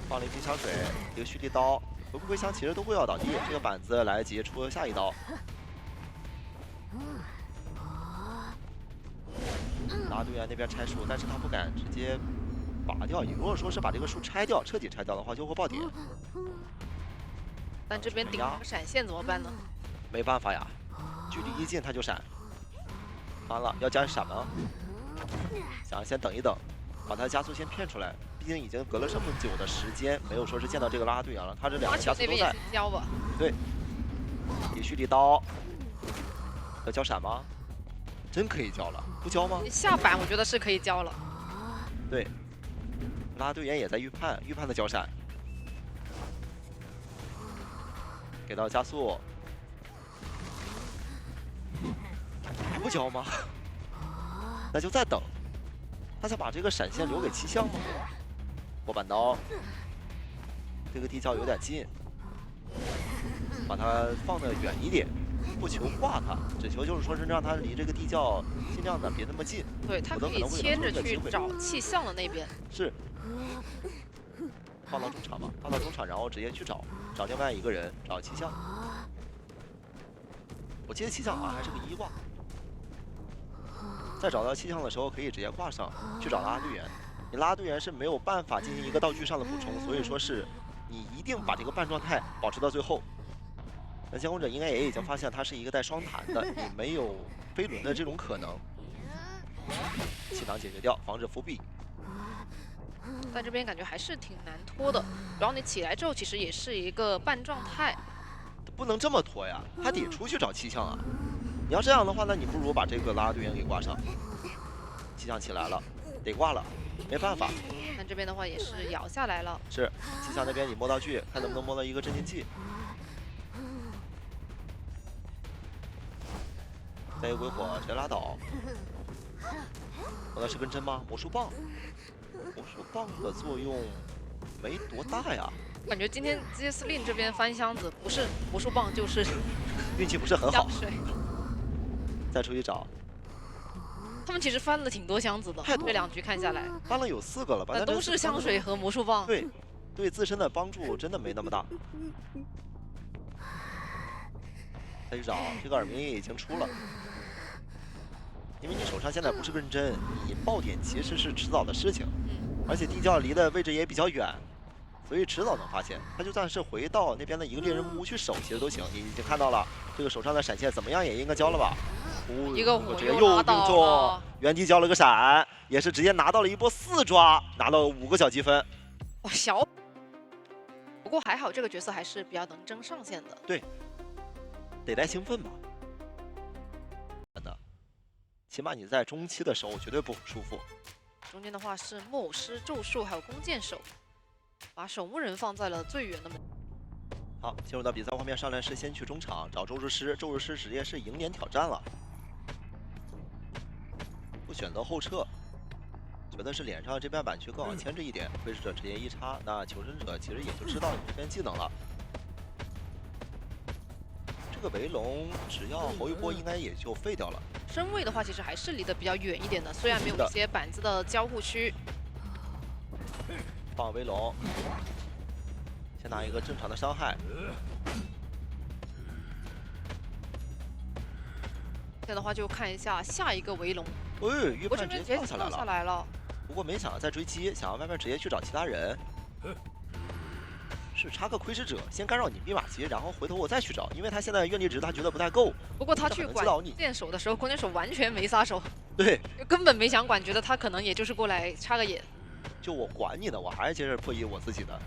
放了一瓶香水，一个蓄力刀，回不回箱其实都会要倒地，这个板子来得及出下一刀。 拉拉队员那边拆树，但是他不敢直接拔掉。你如果说是把这个树拆掉，彻底拆掉的话，就会爆点。但这边顶个闪现怎么办呢？没办法呀，距离一近他就闪。完了，要加闪吗？想要先等一等，把他加速先骗出来。毕竟已经隔了这么久的时间，没有说是见到这个拉拉队员了。他这两个加速都在。交吧。对。野区里刀，要交闪吗？真可以交了，不交吗？下板我觉得是可以交了。对。拉拉队员也在预判，预判的交闪。给到加速。还不交吗？那就再等。他想把这个闪现留给气象吗？过板刀，这个地窖有点近，把它放得远一点，不求挂他，只求就是说是让他离这个地窖尽量的别那么近。对，他可以切着去找气象的那边。是。放到中场吧，放到中场，然后直接去找另外一个人，找气象。我记得气象好像还是个1挂。在找到气象的时候，可以直接挂上去找拉队员。你拉队员是没有办法进行一个道具上的补充，所以说是你一定把这个半状态保持到最后。那监控者应该也已经发现它是一个带双弹的，你没有飞轮的这种可能。气囊解决掉，防止伏笔。在这边感觉还是挺难拖的，然后你起来之后其实也是一个半状态。不能这么拖呀，他得出去找气象啊。你要这样的话，那你不如把这个拉拉队员给挂上。气象起来了，得挂了，没办法。但这边的话也是咬下来了。是，气象那边你摸道具，看能不能摸到一个镇定剂。再一个鬼火直接拉倒。摸的是根针吗？魔术棒。魔术棒的作用没多大呀。感觉今天街司令这边翻箱子，不是魔术棒就是运气不是很好。水。再出去找。他们其实翻了挺多箱子的，这2局看下来，翻了有4个了吧？但都是香水和魔术棒。对，对自身的帮助真的没那么大。再去找这个耳鸣已经出了，因为你手上现在不是根针，你爆点其实是迟早的事情，而且地窖离的位置也比较远，所以迟早能发现。他就算是回到那边的一个猎人木屋去守，其实都行。你已经看到了这个手上的闪现，怎么样也应该交了吧？一个火直接又命中，原地交了个闪，也是直接拿到了一波4抓，拿到5个小积分。哇，小，不过还好这个角色还是比较能争上限的。对，得带兴奋吧。起码你在中期的时候绝对不舒服。中间的话是木偶师、咒术还有弓箭手，把守墓人放在了最远的门。好，进入到比赛画面，上来是先去中场找咒术师，咒术师直接是迎年挑战了。不选择后撤，觉得是脸上这边板区更好牵制一点。窥视者直接一插，那求生者其实也就知道你这边技能了。这个围龙只要侯一波应该也就废掉了。身位的话其实还是离得比较远一点的，虽然没有一些板子的交互区。放围龙，先拿一个正常的伤害。现在的话就看一下下一个围龙。预判直接跳下来了。不过没想到再追击，想要外面直接去找其他人。是插个窥视者，先干扰你密码机，然后回头我再去找，因为他现在愿力值他觉得不太够。不过他去管剑手的时候，弓箭手完全没撒手，对，根本没想管，觉得他可能也就是过来插个眼。就我管你的，我还是接着破译我自己的。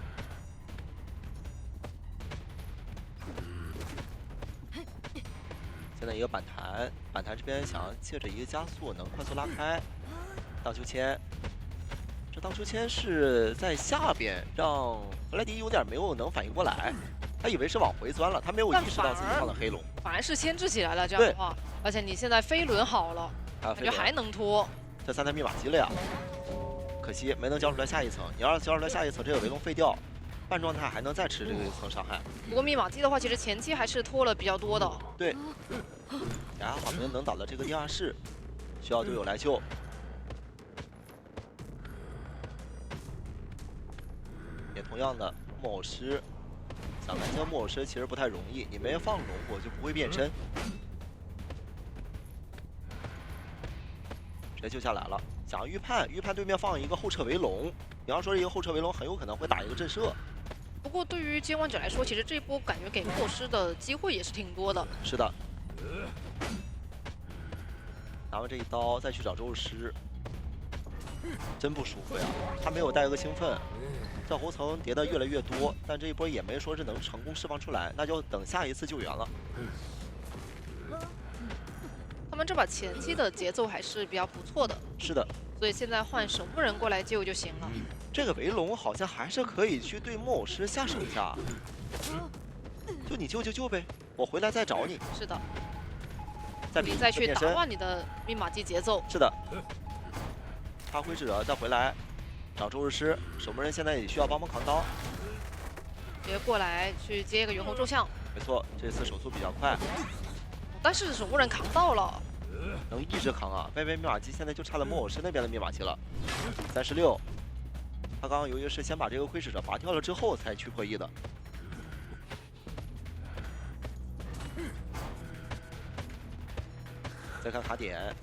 现在一个板弹，板弹这边想要借着一个加速能快速拉开，荡秋千。这荡秋千是在下边，让弗莱迪有点没有能反应过来，他以为是往回钻了，他没有意识到自己放的黑龙，反而是牵制起来了。这样的话，而且你现在飞轮好了，感觉还能拖。这3台密码机了呀，可惜没能交出来下一层。你要是交出来下一层，这个围龙废掉，半状态还能再吃这个一层伤害。不过密码机的话，其实前期还是拖了比较多的。对，还好没能倒到这个地下室，需要队友来救。也同样的，木偶师想拦截木偶师其实不太容易，你没放龙火就不会变身。直接救下来了，想要预判对面放一个后撤围龙，比方说一个后撤围龙很有可能会打一个震慑。不过对于监管者来说，其实这一波感觉给木偶师的机会也是挺多的。是的，拿完这一刀再去找咒术师，真不舒服呀！他没有带个兴奋，这猴层叠的越来越多，但这一波也没说是能成功释放出来，那就等下一次救援了。他们这把前期的节奏还是比较不错的。是的，所以现在换守护人过来救就行了。这个围龙好像还是可以去对木偶师下手一下，就你救就救呗，我回来再找你。是的，你再去打乱你的密码机节奏。是的，发挥者再回来找周日师，守门人现在也需要帮忙扛刀，别过来去接一个猿猴咒像。没错，这次手速比较快，但是守护人扛到了。能一直扛啊！外边密码机现在就差了木偶师那边的密码机了，36。他刚刚由于是先把这个窥视者拔掉了之后才去破译的。再看卡点，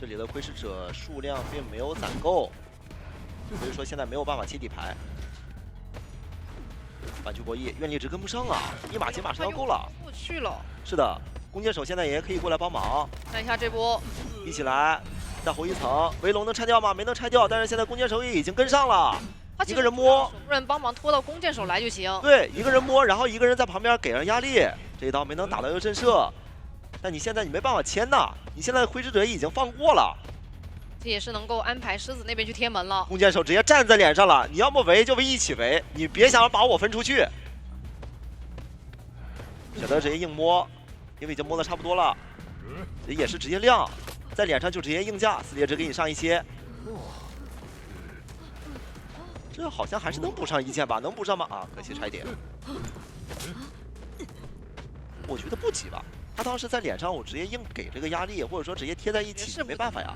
这里的窥视者数量并没有攒够，所以说现在没有办法切底牌。反击博弈，愿力值跟不上啊！密码机马上要够了，过去了。是的。弓箭手现在也可以过来帮忙，看一下这波，一起来，再回一层，围龙能拆掉吗？没能拆掉，但是现在弓箭手也已经跟上了，一个人摸，守护人帮忙拖到弓箭手来就行。对，一个人摸，然后一个人在旁边给上压力，这一刀没能打到一个震慑，但你现在你没办法签呐，你现在窥视者已经放过了，这也是能够安排狮子那边去贴门了。弓箭手直接站在脸上了，你要么围就围一起围，你别想把我分出去，选择直接硬摸。因为已经摸得差不多了，这也是直接亮，在脸上就直接硬架，撕裂值给你上一些。这好像还是能补上一剑吧？能补上吗？啊，可惜差一点。我觉得不急吧，他当时在脸上，我直接硬给这个压力，或者说直接贴在一起，没办法呀。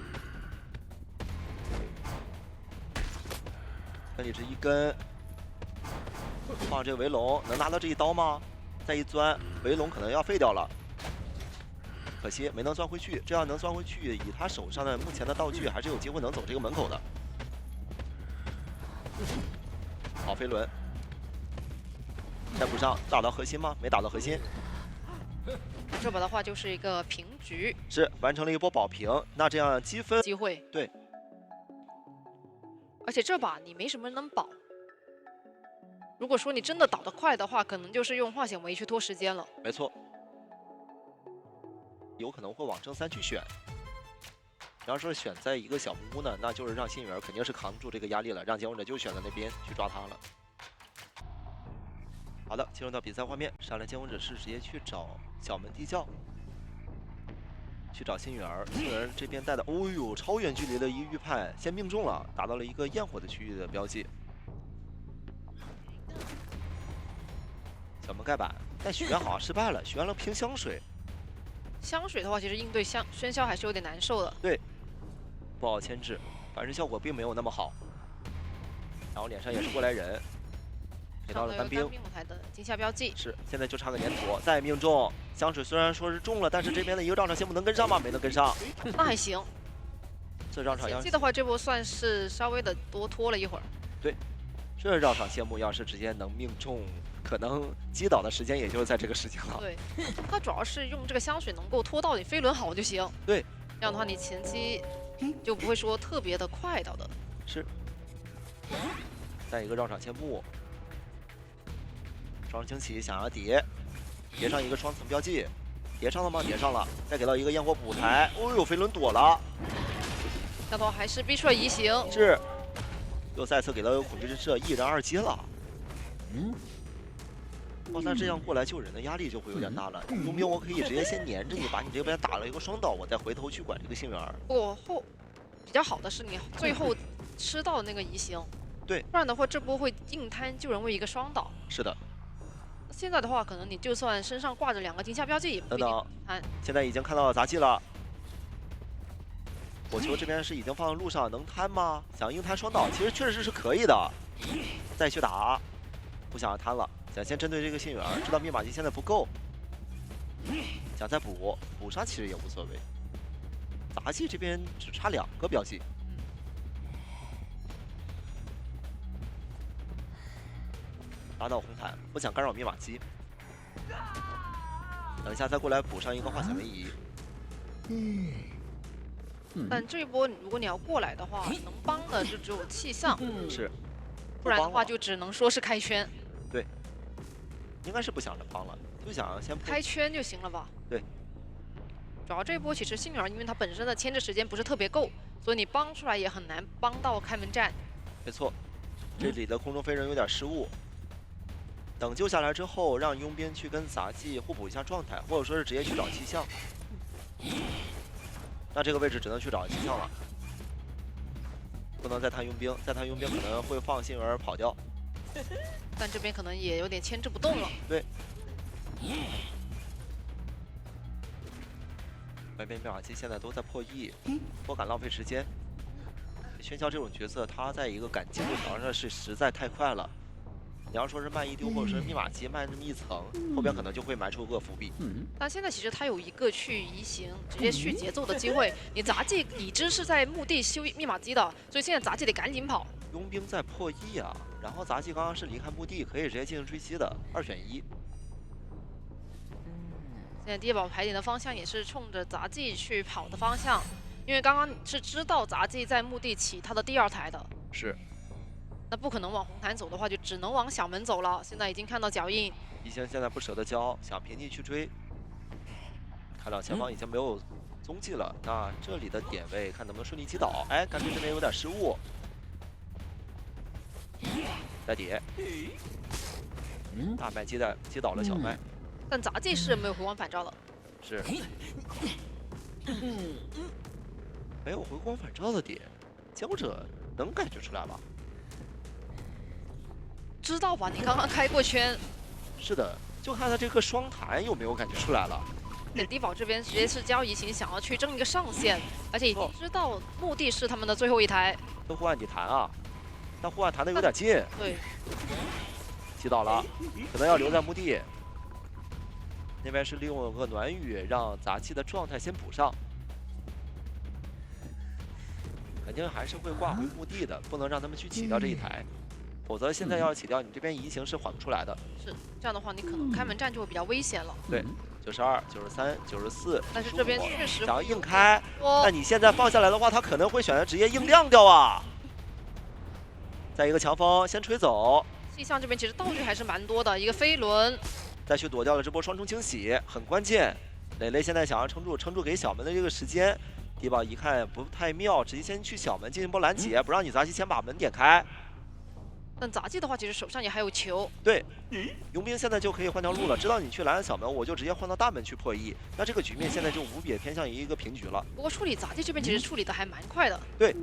分力值一根，放这个围龙，能拿到这一刀吗？再一钻，围龙可能要废掉了。可惜没能钻回去，这样能钻回去，以他手上的目前的道具，还是有机会能走这个门口的。好飞轮，再补上，打到核心吗？没打到核心。这把的话就是一个平局，是完成了一波保平，那这样积分机会对。而且这把你没什么能保，如果说你真的倒得快的话，可能就是用化险为夷去拖时间了。没错。有可能会往正3去选，要是选在一个小木屋呢，那就是让幸运儿肯定是扛不住这个压力了，让监护者就选择那边去抓他了。好的，进入到比赛画面，上来监护者是直接去找小门地窖，去找幸运儿，幸运儿这边带的，哦呦，超远距离的一预判先命中了，达到了一个焰火的区域的标记。小门盖板，但许愿好像失败了，许愿了瓶香水。香水的话，其实应对喧嚣还是有点难受的。对，不好牵制，反正效果并没有那么好。然后脸上也是过来人，给到了单兵。舞台的惊吓标记是，现在就差个粘土，再命中。香水虽然说是中了，但是这边的一个绕场谢幕能跟上吗？没能跟上。那还行。这绕场要记的话，这波算是稍微的多拖了一会儿。对，这绕场谢幕要是直接能命中。可能击倒的时间也就是在这个时间了。对，它主要是用这个香水能够拖到你飞轮好就行。对，这样的话你前期就不会说特别的快到的。是。再一个绕场切幕，双惊喜想要叠上一个双层标记，叠上了吗？叠上了。再给到一个焰火补台，哦呦，飞轮躲了。这样的话还是逼出了移形。是。又再次给到一个恐惧之射，一人2击了。哦，那这样过来救人的压力就会有点大了。佣兵我可以直接先粘着你，把你这边打了一个双倒，我再回头去管这个幸运儿。比较好的是你最后吃到那个移形，对，不然的话这波会硬摊救人为一个双倒。是的。现在的话，可能你就算身上挂着2个惊吓标记也不一定摊。现在已经看到杂技了。火球这边是已经放在路上，能摊吗？想硬摊双倒，其实确实是可以的。再去打，不想要摊了。想先针对这个幸运儿，知道密码机现在不够，想再补上其实也无所谓。杂技这边只差2个标记，拉到红毯，不想干扰密码机，等一下再过来补上一个化险为夷。但这一波如果你要过来的话，能帮的就只有气象，是，不然的话就只能说是开圈。对，应该是不想着帮了，就想先开圈就行了吧？对。主要这一波其实幸运儿，因为它本身的牵制时间不是特别够，所以你帮出来也很难帮到开门战。没错，这里的空中飞人有点失误。等救下来之后，让佣兵去跟杂技互补一下状态，或者说是直接去找气象。那这个位置只能去找气象了，不能再探佣兵，再探佣兵可能会放幸运儿跑掉。但这边可能也有点牵制不动了。对。外边密码机现在都在破译，不敢浪费时间。喧嚣这种角色，他在一个赶进度条上是实在太快了。你要说是慢一丢，或者是密码机慢这么一层，后边可能就会埋出个伏笔。但现在其实他有一个去移形、直接续节奏的机会。你杂技已知是在墓地修密码机的，所以现在杂技得赶紧跑。佣兵在破译啊，然后杂技刚刚是离开墓地，可以直接进行追击的，2选1。现在地堡排点的方向也是冲着杂技去跑的方向，因为刚刚是知道杂技在墓地起他的第2台的。是。那不可能往红毯走的话，就只能往小门走了。现在已经看到脚印，一星现在不舍得交，想平地去追。看到前方已经没有踪迹了，那这里的点位看能不能顺利击倒。哎，感觉这边有点失误。再叠，大麦击倒了小麦。但杂技是没有回光返照的。是。没有回光返照的点，交者能感觉出来吧？知道吧？你刚刚开过圈。是的，就看他这个双弹有没有感觉出来了。对，地堡这边直接是交移形，想要去争一个上限，而且已经知道墓地是他们的最后一台。跟护岸你弹啊，但护岸弹的有点近。对。击倒了，可能要留在墓地。那边是利用个暖雨，让杂技的状态先补上。肯定还是会挂回墓地的，不能让他们去起掉这一台。否则现在要起掉，你这边移形是缓不出来的。是这样的话，你可能开门战就会比较危险了。对，92、93、94。但是这边确实想要硬开，那你现在放下来的话，他可能会选择直接硬亮掉啊。再一个强风先吹走。气象这边其实道具还是蛮多的，一个飞轮，再去躲掉了这波双重清洗，很关键。磊磊现在想要撑住给小门的这个时间。地堡一看不太妙，直接先去小门进行波拦截，不让你杂技先把门点开。但杂技的话，其实手上也还有球。对，佣兵现在就可以换条路了，知道你去拦小门，我就直接换到大门去破译。那这个局面现在就无比偏向于一个平局了。不过处理杂技这边其实处理的还蛮快的。对，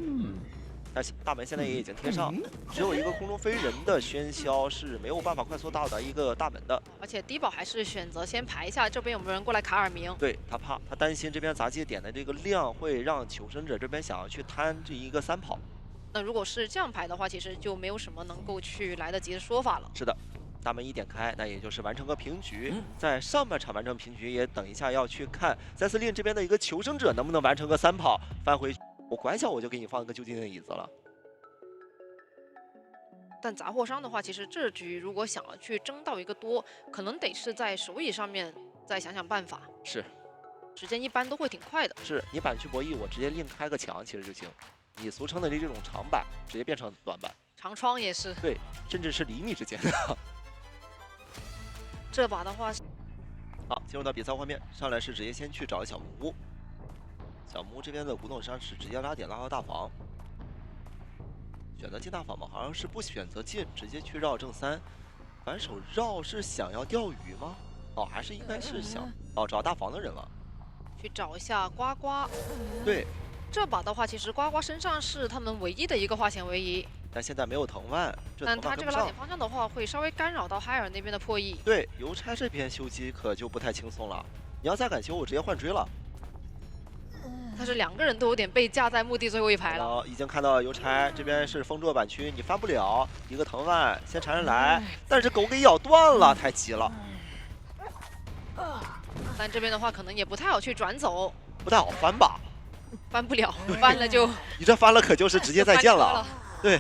但是大门现在也已经贴上，只有一个空中飞人的喧嚣是没有办法快速到达一个大门的。而且地堡还是选择先排一下，这边有没有人过来卡尔明？对他怕，他担心这边杂技点的这个量会让求生者这边想要去摊这一个3跑。那如果是这样排的话，其实就没有什么能够去来得及的说法了。是的，大门一点开，那也就是完成个平局。在上半场完成平局，也等一下要去看塞斯令这边的一个求生者能不能完成个3跑翻回去。我拐角我就给你放一个就近的椅子了。但杂货商的话，其实这局如果想要去争到一个多，可能得是在手椅上面再想想办法。是，时间一般都会挺快的。是你板去博弈，我直接另开个墙其实就行。你俗称的这种长板，直接变成短板。长窗也是。对，甚至是厘米之间的。这把的话，好，进入到比赛画面，上来是直接先去找小木屋。小木屋这边的古董商是直接拉点拉到大房。选择进大房吗？好像是不选择进，直接去绕正3。反手绕是想要钓鱼吗？哦，还是应该是想找大房的人了。去找一下呱呱。对。这把的话，其实呱呱身上是他们唯一的一个化险为夷，但现在没有藤蔓，但他这个拉点方向的话，会稍微干扰到海尔那边的破译。对，邮差这边修机可就不太轻松了。你要再敢修，我直接换追了。但是2个人都有点被架在墓地最后一排了。已经看到邮差这边是风座板区，你翻不了，一个藤蔓先缠上来，但是狗给咬断了，太急了。但这边的话，可能也不太好去转走，不太好翻吧。翻不了，翻了就你这翻了可就是直接再见了。对，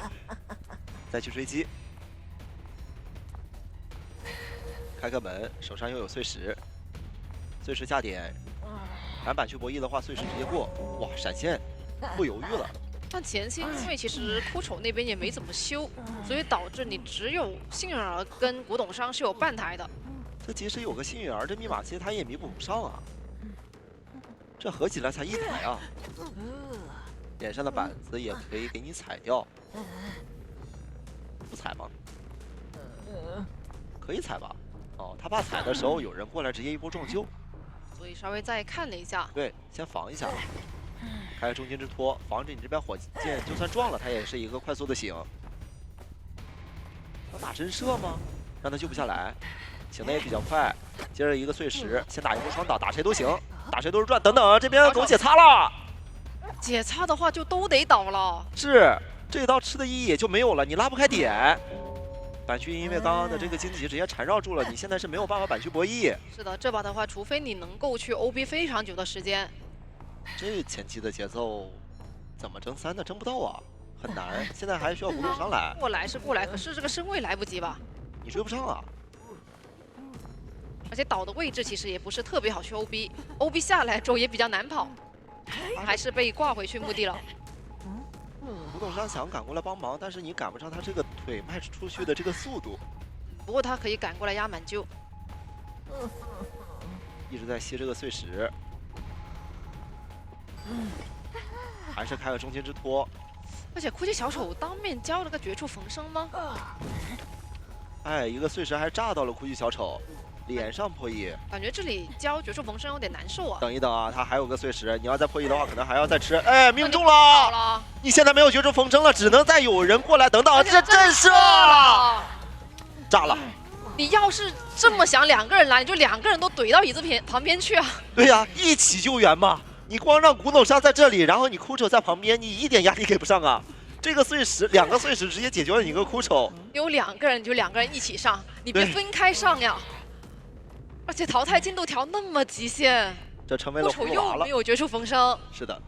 再去追击，开个门，手上又有碎石，碎石下点，砍板去博弈的话，碎石直接过。哇，闪现，不犹豫了。但前期因为其实枯丑那边也没怎么修，所以导致你只有幸运儿跟古董商是有半台的。这即使有个幸运儿，这密码机他也弥补不上啊。这合起来才1台啊。脸上的板子也可以给你踩掉，不踩吗？可以踩吧。哦，他怕踩的时候有人过来直接一波撞救，所以稍微再看了一下。对，先防一下。开中间之托，防止你这边火箭就算撞了，它也是一个快速的醒。要打真射吗？让他救不下来，醒的也比较快。接着一个碎石，先打一波双打，打谁都行，打谁都是赚。等等，这边狗解擦了，解擦的话就都得倒了。是，这一刀吃的意义也就没有了，你拉不开点。板区因为刚刚的这个荆棘直接缠绕住了，你现在是没有办法板区博弈。是的，这把的话，除非你能够去 OB 非常久的时间。这前期的节奏怎么争3呢？争不到啊，很难。现在还需要古董商来。过来是过来，可是这个身位来不及吧？你追不上啊。而且岛的位置其实也不是特别好去 OB 下来之后也比较难跑，还是被挂回去墓地了。古董商想赶过来帮忙，但是你赶不上他这个腿迈出去的这个速度。不过他可以赶过来压满救。一直在吸这个碎石。还是开个中间之托，而且哭泣小丑当面交了个绝处逢生吗？哎，一个碎石还炸到了哭泣小丑脸上破译，感觉这里交绝处逢生有点难受啊。等一等啊，他还有个碎石，你要再破译的话，可能还要再吃。哎，命中了！你现在没有绝处逢生了，只能再有人过来。等等，这震慑炸了！你要是这么想2个人来，你就2个人都怼到椅子旁边去啊。对呀，一起救援嘛。你光让古董商在这里，然后你枯丑在旁边，你一点压力给不上啊！这个碎石，2个碎石直接解决了你一个枯丑。有2个人就2个人一起上，你别分开上呀！而且淘汰进度条那么极限，这成为了枯丑又没有绝处逢生。是的，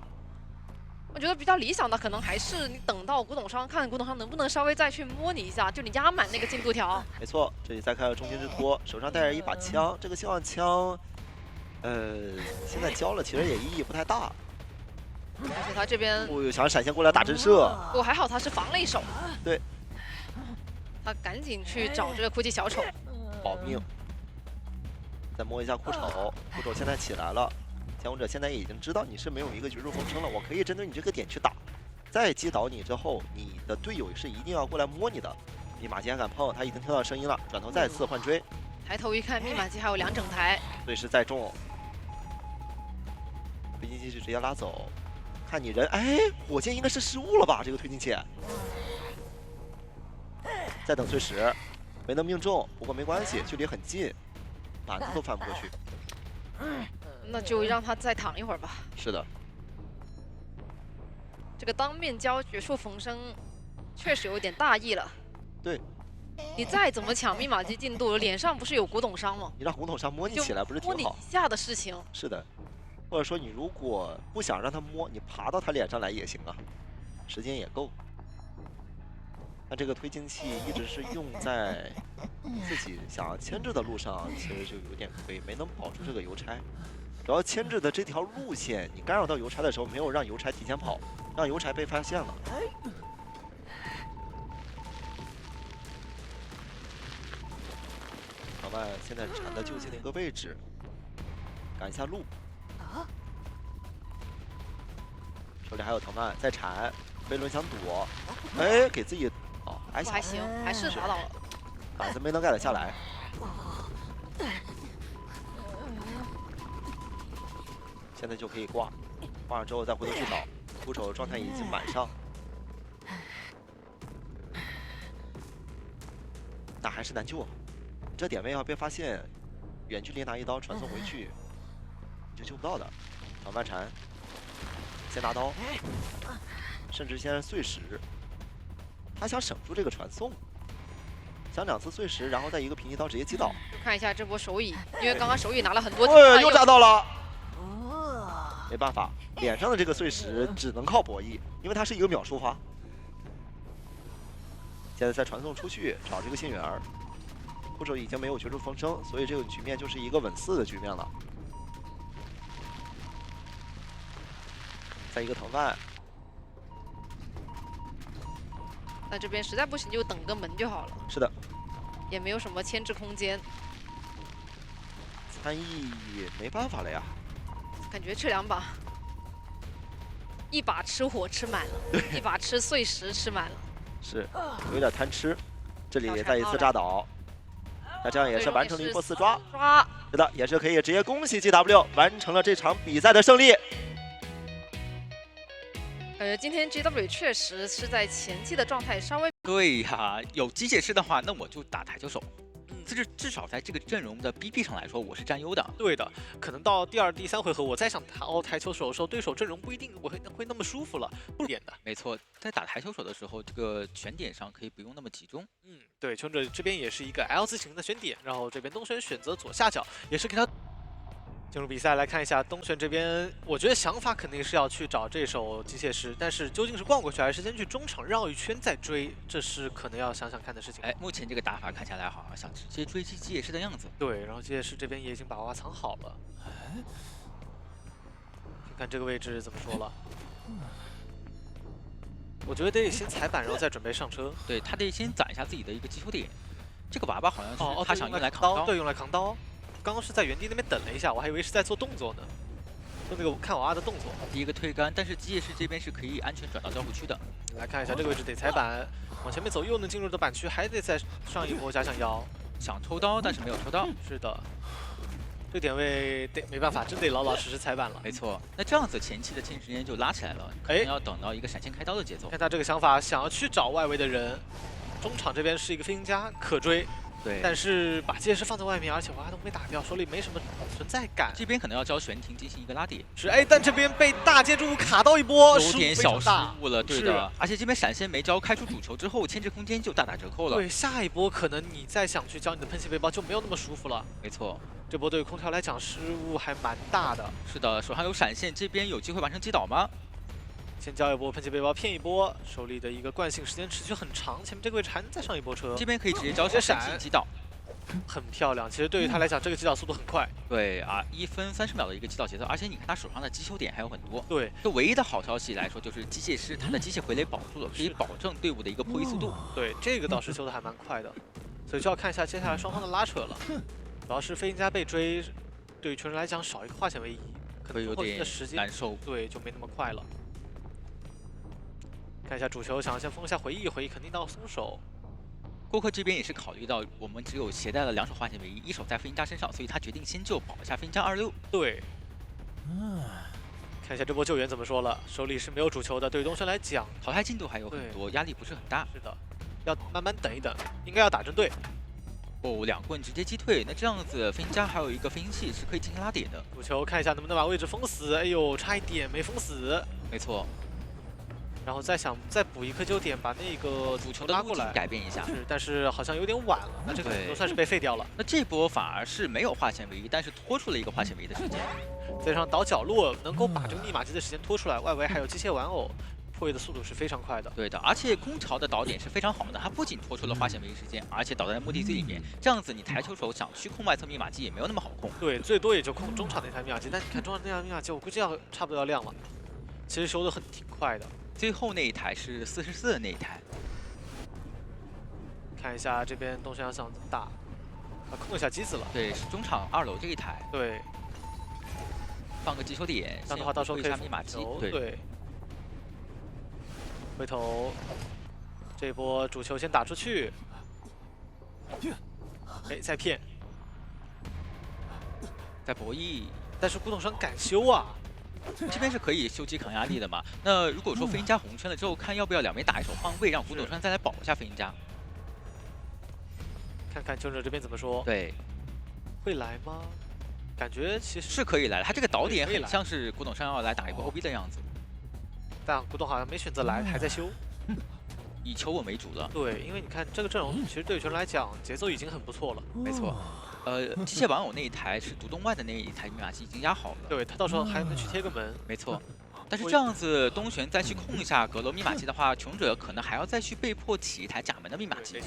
我觉得比较理想的可能还是你等到古董商，看古董商能不能稍微再去摸你一下，就你压满那个进度条。没错，这里再开个中间之托，手上带着一把枪，这个希望枪。现在交了其实也意义不太大，而且他这边我想闪现过来打震慑，不过还好他是防了一手，对，他赶紧去找这个哭泣小丑，保命。再摸一下枯丑，枯丑现在起来了，监护者现在已经知道你是没有一个绝处逢生了，我可以针对你这个点去打，再击倒你之后，你的队友是一定要过来摸你的。密码机还敢碰，他已经听到声音了，转头再次换追，抬头一看，密码机还有2整台，碎石再中。推进器是直接拉走，看你人，哎，火箭应该是失误了吧？这个推进器，再等碎石，没能命中，不过没关系，距离很近，板子都翻不过去。那就让他再躺一会儿吧。是的，这个当面交绝处逢生，确实有点大意了。对，你再怎么抢密码机进度，脸上不是有古董伤吗？你让古董商摸你起来不是挺好？摸你一下的事情。是的。或者说，你如果不想让他摸，你爬到他脸上来也行啊，时间也够。那这个推进器一直是用在自己想要牵制的路上，其实就有点亏，没能保住这个邮差。主要牵制的这条路线，你干扰到邮差的时候，没有让邮差提前跑，让邮差被发现了。场外现在缠的就近的一个位置，赶一下路。手里还有藤蔓在缠，飞轮想躲，哎，给自己哦，还行，还是打倒了，板子没能盖得下来。现在就可以挂，挂上之后再回头去倒，出手状态已经满上，那还是难救啊！这点位要被发现，远距离拿一刀传送回去，你就救不到的。藤蔓缠。先拿刀，甚至先碎石，他想省住这个传送，想2次碎石，然后再一个平移刀直接击倒。就看一下这波手椅，因为刚刚手椅拿了很多，又炸到了，没办法，脸上的这个碎石只能靠博弈，因为它是一个秒数花。现在再传送出去找这个幸运儿，或者已经没有绝处逢生，所以这个局面就是一个稳4的局面了。再一个藤蔓，那这边实在不行就等个门就好了。是的，也没有什么牵制空间。3亿也没办法了呀。感觉这2把，一把吃火吃满了，一把吃碎石吃满了。是，有点贪吃。这里再一次炸倒，那这样也是完成了一波4抓。是的，也是可以直接恭喜 GW 完成了这场比赛的胜利。今天 GW 确实是在前期的状态稍微。对呀，有机械师的话，那我就打台球手。至少在这个阵容的 BP 上来说，我是占优的。对的，可能到第2、第3回合，我再想掏台球手的时候，对手阵容不一定会那么舒服了，不点的。没错，在打台球手的时候，这个选点上可以不用那么集中。对，穷者这边也是一个 L 字形的选点，然后这边东玄选择左下角，也是给他。进入比赛来看一下东玄这边，我觉得想法肯定是要去找这手机械师，但是究竟是逛过去还是先去中场绕一圈再追，这是可能要想想看的事情。哎，目前这个打法看下来好像想直接追击机械师的样子。对，然后机械师这边也已经把娃娃藏好了。看看这个位置怎么说了。我觉得得先踩板，然后再准备上车。对他得先攒一下自己的一个击球点。这个娃娃好像是他想用来扛刀，对，用来扛刀。刚刚是在原地那边等了一下，我还以为是在做动作呢，做那个看娃娃的动作。第一个推杆，但是机械师这边是可以安全转到交互区的。来看一下这个位置得踩板，往前面走又能进入的板区，还得再上一波假想腰，想抽刀但是没有抽到。是的，这点位得没办法，真得老老实实踩板了。没错，那这样子前期的牵制时间就拉起来了，可能要等到一个闪现开刀的节奏。看他这个想法，想要去找外围的人，中场这边是一个飞行家可追。对，但是把机械师放在外面，而且娃娃都没打掉，手里没什么存在感。这边可能要教玄庭进行一个拉点。是，哎，但这边被大接住卡到一波，有点小失误了，对的。而且这边闪现没交，开出主球之后，牵制空间就大打折扣了。对，下一波可能你再想去交你的喷气背包就没有那么舒服了。没错，这波对于空调来讲失误还蛮大的。是的，手上有闪现，这边有机会完成击倒吗？先交一波喷气背包骗一波，手里的一个惯性时间持续很长，前面这个位置还能再上一波车。这边可以直接交闪击倒。很漂亮，其实对于他来讲，这个击倒速度很快。对啊，1分30秒的一个击倒节奏，而且你看他手上的击球点还有很多。对，这唯一的好消息来说，就是机械师他的机械回垒保住了，可以保证队伍的一个破译速度。对，这个倒是修的还蛮快的，所以就要看一下接下来双方的拉扯了。主要是飞行家被追，对于全人来讲少一个化险为夷，可能有点难受。对，就没那么快了。看一下主球，想要先封一下回忆，回忆肯定到松手。郭克这边也是考虑到我们只有携带了2手化险为夷，1手在飞行家身上，所以他决定先就保一下飞行家26。对，看一下这波救援怎么说了，手里是没有主球的，对于东升来讲，淘汰进度还有很多，压力不是很大。是的，要慢慢等一等，应该要打针对。哦，2棍直接击退，那这样子飞行家还有一个飞行器是可以进行拉点的。主球看一下能不能把位置封死，哎呦，差一点没封死。没错。然后再补一颗揪点，把那个主球的路径改变一下。是，但是好像有点晚了，那这个都算是被废掉了。那这波反而是没有化险为夷，但是拖出了一个化险为夷的时间。再上倒角落，能够把这个密码机的时间拖出来，外围还有机械玩偶，破译的速度是非常快的。对的，而且空调的导点是非常好的，它不仅拖出了化险为夷时间，而且导在目的地里面，这样子你台球手想去控外侧密码机也没有那么好控。对，最多也就控中场那台密码机，但你看中场那台密码机，我估计差不多要亮了。其实修的挺快的。最后那一台是44的那一台，看一下这边东山想怎么打，控一下机子了。对，是中场2楼这一台。对，放个击球点，这样的话到时候可以密码机。对，回头这波主球先打出去，哎，再骗，再博弈，但是古董商敢修啊。这边是可以修机扛压力的嘛？那如果说飞行家红圈了之后，看要不要2边打一手换位，让古董川再来保一下飞行家。看看求者这边怎么说？对，会来吗？感觉其实是可以来的，他这个导点很像是古董川要来打一波 OB 的样子。但古董好像没选择来，还在修，以求稳为主了。对，因为你看这个阵容，其实对于全人来讲节奏已经很不错了。没错。机械玩偶那一台是独栋外的那一台密码机已经压好了，对他到时候还能去贴个门，没错。但是这样子东玄再去控一下阁楼密码机的话，穷者可能还要再去被迫起一台假门的密码机。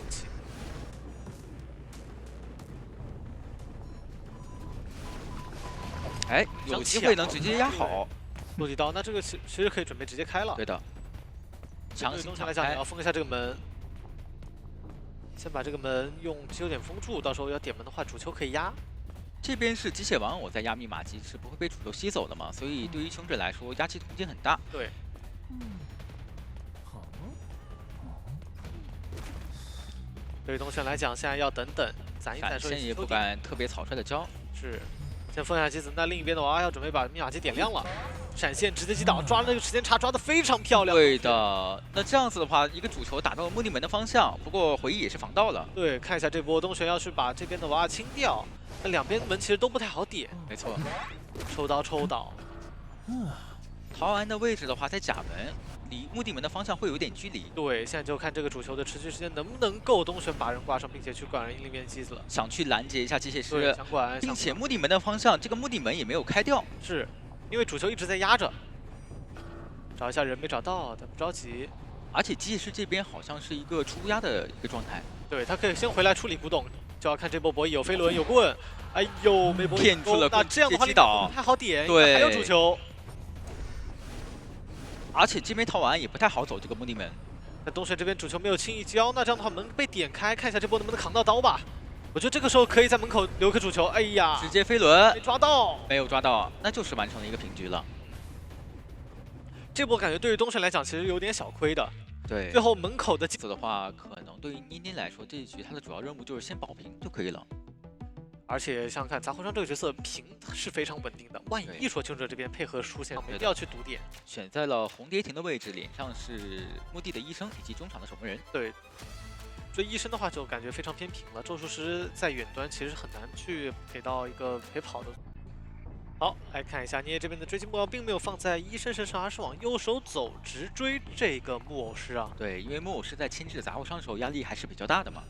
哎，有机会能直接压好落地刀，那这个其实可以准备直接开了。对的，强行对东玄来讲，你要封一下这个门。先把这个门用急救点封住，到时候要点门的话，主球可以压。这边是机械玩偶在压密码机，是不会被主球吸走的嘛，所以对于穷者来说，压制空间很大。对。对于东玄来讲，现在要等等，攒一攒，闪现也不敢特别草率的交。是，先封下机子，那另一边的娃娃要准备把密码机点亮了。闪现直接击倒，抓了那个时间差，抓得非常漂亮。对的，那这样子的话，一个主球打到了墓地门的方向，不过回忆也是防到了。对，看一下这波东玄要是把这边的娃娃清掉，那两边门其实都不太好点。没错，抽刀抽倒。陶安的位置的话，在甲门，离墓地门的方向会有一点距离。对，现在就看这个主球的持续时间能不能够东玄把人挂上，并且去管人另一边机子了。想去拦截一下机械师，想管，并且墓地门的方向，这个墓地门也没有开掉。是，因为主球一直在压着。找一下人没找到，但不着急。而且机械师这边好像是一个出压的一个状态。对他可以先回来处理古董，就要看这波博弈有飞轮有棍。哎呦，没博弈骗住了，那这样的话不太好点。对，还有主球。而且这边套完也不太好走这个墓地门。那东玄这边主球没有轻易交，那这样的话门被点开，看一下这波能不能扛到刀吧。我觉得这个时候可以在门口留个主球。哎呀，直接飞轮没抓到，没有抓到，那就是完成了一个平局了。这波感觉对于东玄来讲其实有点小亏的。对，最后门口的的话，可能对于妮妮来说，这一局他的主要任务就是先保平就可以了。而且想想看，杂货商这个角色平是非常稳定的，万一说穷者这边配合输线，没必要去赌点。选在了红蝶亭的位置，脸上是墓地的医生以及中场的守门人。对，所以医生的话就感觉非常偏平了。咒术师在远端其实很难去给到一个陪跑的。好，来看一下捏这边的追击目标并没有放在医生身上，而是往右手走，直追这个木偶师啊。对，因为木偶师在牵制杂货商的时候压力还是比较大的嘛。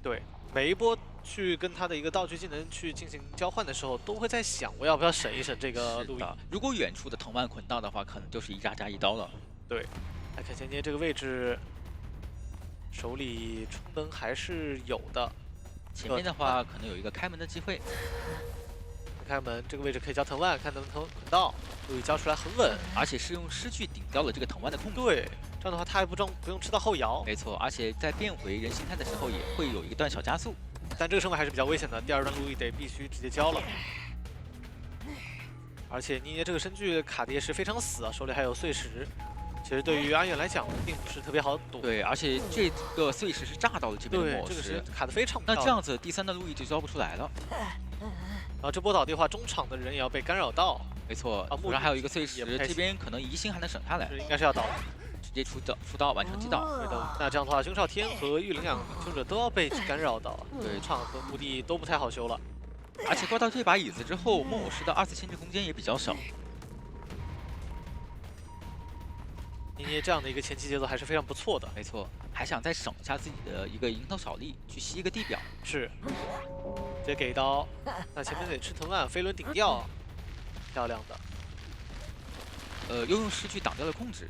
对，每一波去跟他的一个道具技能去进行交换的时候，都会在想我要不要省一省这个路易。如果远处的藤蔓捆到的话，可能就是一扎加一刀了。对，来看前捏这个位置，手里充能还是有的。前面的话可能有一个开门的机会。开门这个位置可以交藤蔓，看能不能捆到。路易交出来很稳，而且是用尸具顶掉了这个藤蔓的控制。对，这样的话他还不用吃到后摇。没错，而且在变回人形态的时候也会有一段小加速。但这个身位还是比较危险的，第二段路易得必须直接交了。而且妮妮这个身具卡的也是非常死啊，手里还有碎石。其实对于阿远来讲，并不是特别好赌。对，而且这个碎石是炸到了这边的木偶师，这个是卡的非常漂亮。那这样子第三段路易就交不出来了。然后这波倒地的话，中场的人也要被干扰到。没错，手上还有一个碎石，这边可能疑心还能省下来。应该是要倒，直接出刀完成击倒。对的。那这样的话，凶少天和玉灵两凶者都要被干扰到，对，场和墓地都不太好修了。而且挂到这把椅子之后，木偶师的2次牵制空间也比较少。妮妮这样的一个前期节奏还是非常不错的。没错，还想再省一下自己的一个蝇头小利，去吸一个地表。是。直接给刀，那前面得吃藤蔓，飞轮顶掉，漂亮的。又用尸具挡掉了控制，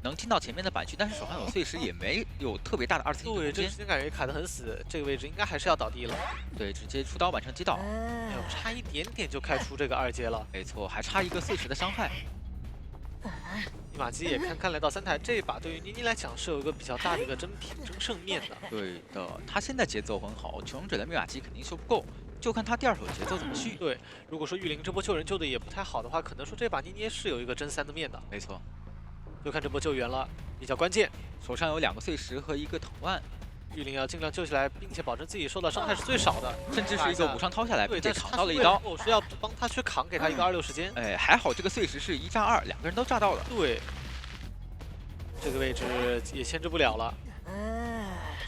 能听到前面的板区，但是手上有碎石，也没有特别大的2次牵制空间。对，这个时间感觉卡得很死，这个位置应该还是要倒地了。对，直接出刀完成击倒。哎呦，差一点点就开出这个2阶了。没错，还差一个碎石的伤害。密码机也看来到3台，这一把对于妮妮来讲是有一个比较大的一个争胜面的。对的，他现在节奏很好，求生者的密码机肯定修不够，就看他第二手节奏怎么续。对，如果说玉灵这波救人救的也不太好的话，可能说这把妮妮是有一个争3的面的。没错，就看这波救援了，比较关键。手上有2个碎石和一个藤蔓，玉灵要尽量救起来，并且保证自己受到伤害是最少的，甚至是一个无伤掏下来，并且扛到了一刀。我是要帮他去扛，给他一个26时间。哎，还好这个碎石是1炸2，2个人都炸到了。对，这个位置也牵制不了了。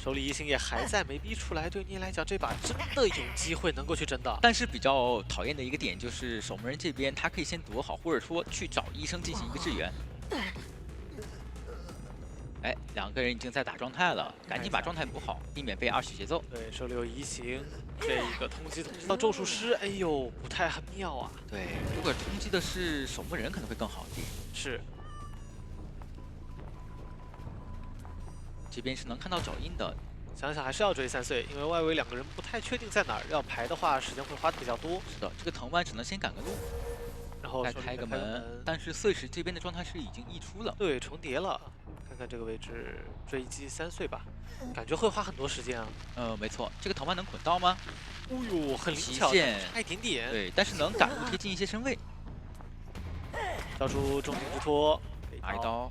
手里移形也还在，没逼出来。对你来讲，这把真的有机会能够去争的。但是比较讨厌的一个点就是守门人这边，他可以先躲好，或者说去找医生进行一个支援。哎，2个人已经在打状态了，赶紧把状态补好，避免被2许节奏。对，手里有移形，这个通缉到咒术师，哎呦，不太妙啊。对，如果通缉的是守门人，可能会更好一点。是。这边是能看到脚印的，想想还是要追3岁，因为外围2个人不太确定在哪儿，要排的话时间会花的比较多。是的，这个藤蔓只能先赶个路，然后再开个门。但是碎石这边的状态是已经溢出了，对，重叠了。看看这个位置追击3岁吧，感觉会花很多时间啊。没错，这个藤蔓能捆到吗？哦呦，很灵巧，差一点点。对，但是能赶路贴近一些身位。交出重金之托，打一刀。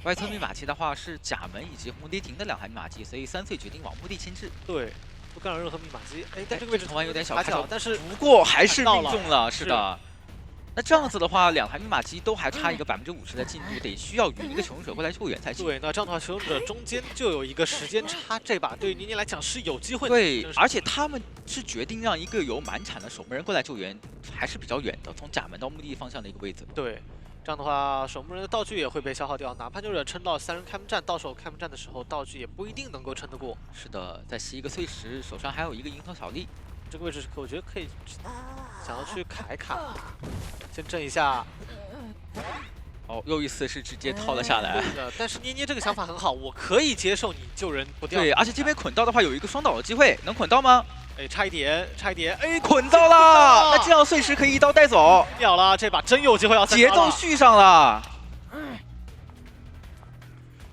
外侧密码机的话是甲门以及红蝶亭的2台密码机，所以3岁决定往墓地牵制。对，不干扰任何密码机。哎，但这个位置藤蔓有点小卡角，但是不过还是命中了。是的。那这样子的话，2台密码机都还差一个50%的进度，得需要有一个求生者过来救援才行。对，那这样的话，求生者中间就有一个时间差，这把对于妮妮来讲是有机会的。对，而且他们是决定让一个有满产的守门人过来救援，还是比较远的，从甲门到墓地方向的一个位置。对，这样的话，守门人的道具也会被消耗掉，哪怕就是撑到3人开门战，到手开门战的时候，道具也不一定能够撑得过。是的，再吸一个碎石，手上还有一个蝇头小利。这个位置我觉得可以想要去卡一卡，先震一下。哦，又一次是直接掏了下来。但是捏捏这个想法很好，我可以接受你救人不掉。对，而且这边捆到的话有一个双倒的机会，能捆到吗？哎，差一点，差一点，哎，捆到了！那这样碎石可以一刀带走。秒了，这把真有机会要节奏续上了。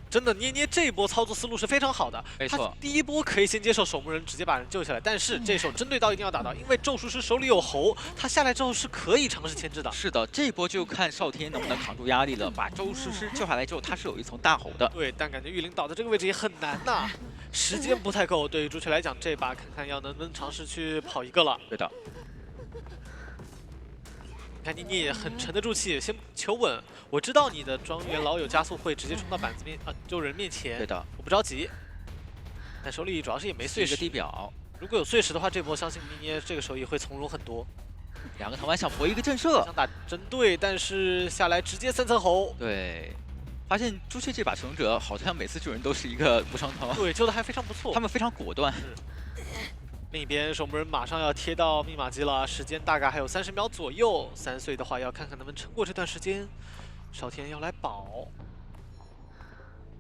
真的，捏捏这一波操作思路是非常好的。没错，第一波可以先接受守墓人，直接把人救下来。但是这手针对刀一定要打到，因为咒术师手里有猴，他下来之后是可以尝试牵制的。是的，这一波就看少天能不能扛住压力了。把咒术师救下来之后，他是有一层大猴的。对，但感觉御灵岛的这个位置也很难呐，时间不太够。对于朱雀来讲，这把看看能不能尝试去跑一个了。对的。看你也很沉得住气，先求稳。我知道你的庄园老友加速会直接冲到板子救人面前。对的，我不着急。但手里主要是也没碎石。一个地表，如果有碎石的话，这波相信妮妮这个手也会从容很多。 2个藤丸想搏一个震慑，想打针对，但是下来直接3层猴。对，发现朱雀这把求生者好像每次救人都是一个无伤疼。对，救的还非常不错。他们非常果断。另一边守门人马上要贴到密码机了，时间大概还有30秒左右。3岁的话要看看能不能撑过这段时间。少天要来保，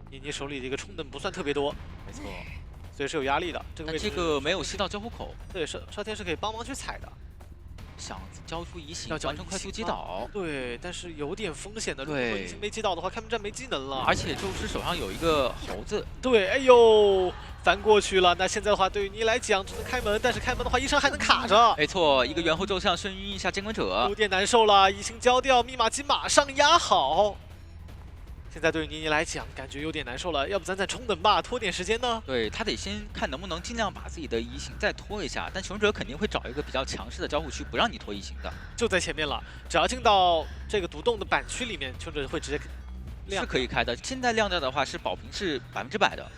妮妮手里的一个冲等不算特别多，没错，所以是有压力的。这个位置这个没有吸到交互口。对，少天是可以帮忙去踩的。 想交出移形，完成快速击倒。对，但是有点风险的。如果对，移形没击倒的话，开门战没技能了。而且咒师手上有一个猴子。对，哎呦，翻过去了。那现在的话，对于你来讲只能开门，但是开门的话，医生还能卡着。没错，一个猿猴咒像眩晕一下监管者，有点难受了。移形交掉，密码机马上压好。 现在对于妮妮来讲，感觉有点难受了，要不咱冲等吧，拖点时间呢？对他得先看能不能尽量把自己的移形再拖一下，但求生者肯定会找一个比较强势的交互区，不让你拖移形的。就在前面了，只要进到这个独栋的板区里面，求生者会直接亮。是可以开的，现在亮掉的话是保平是100%的。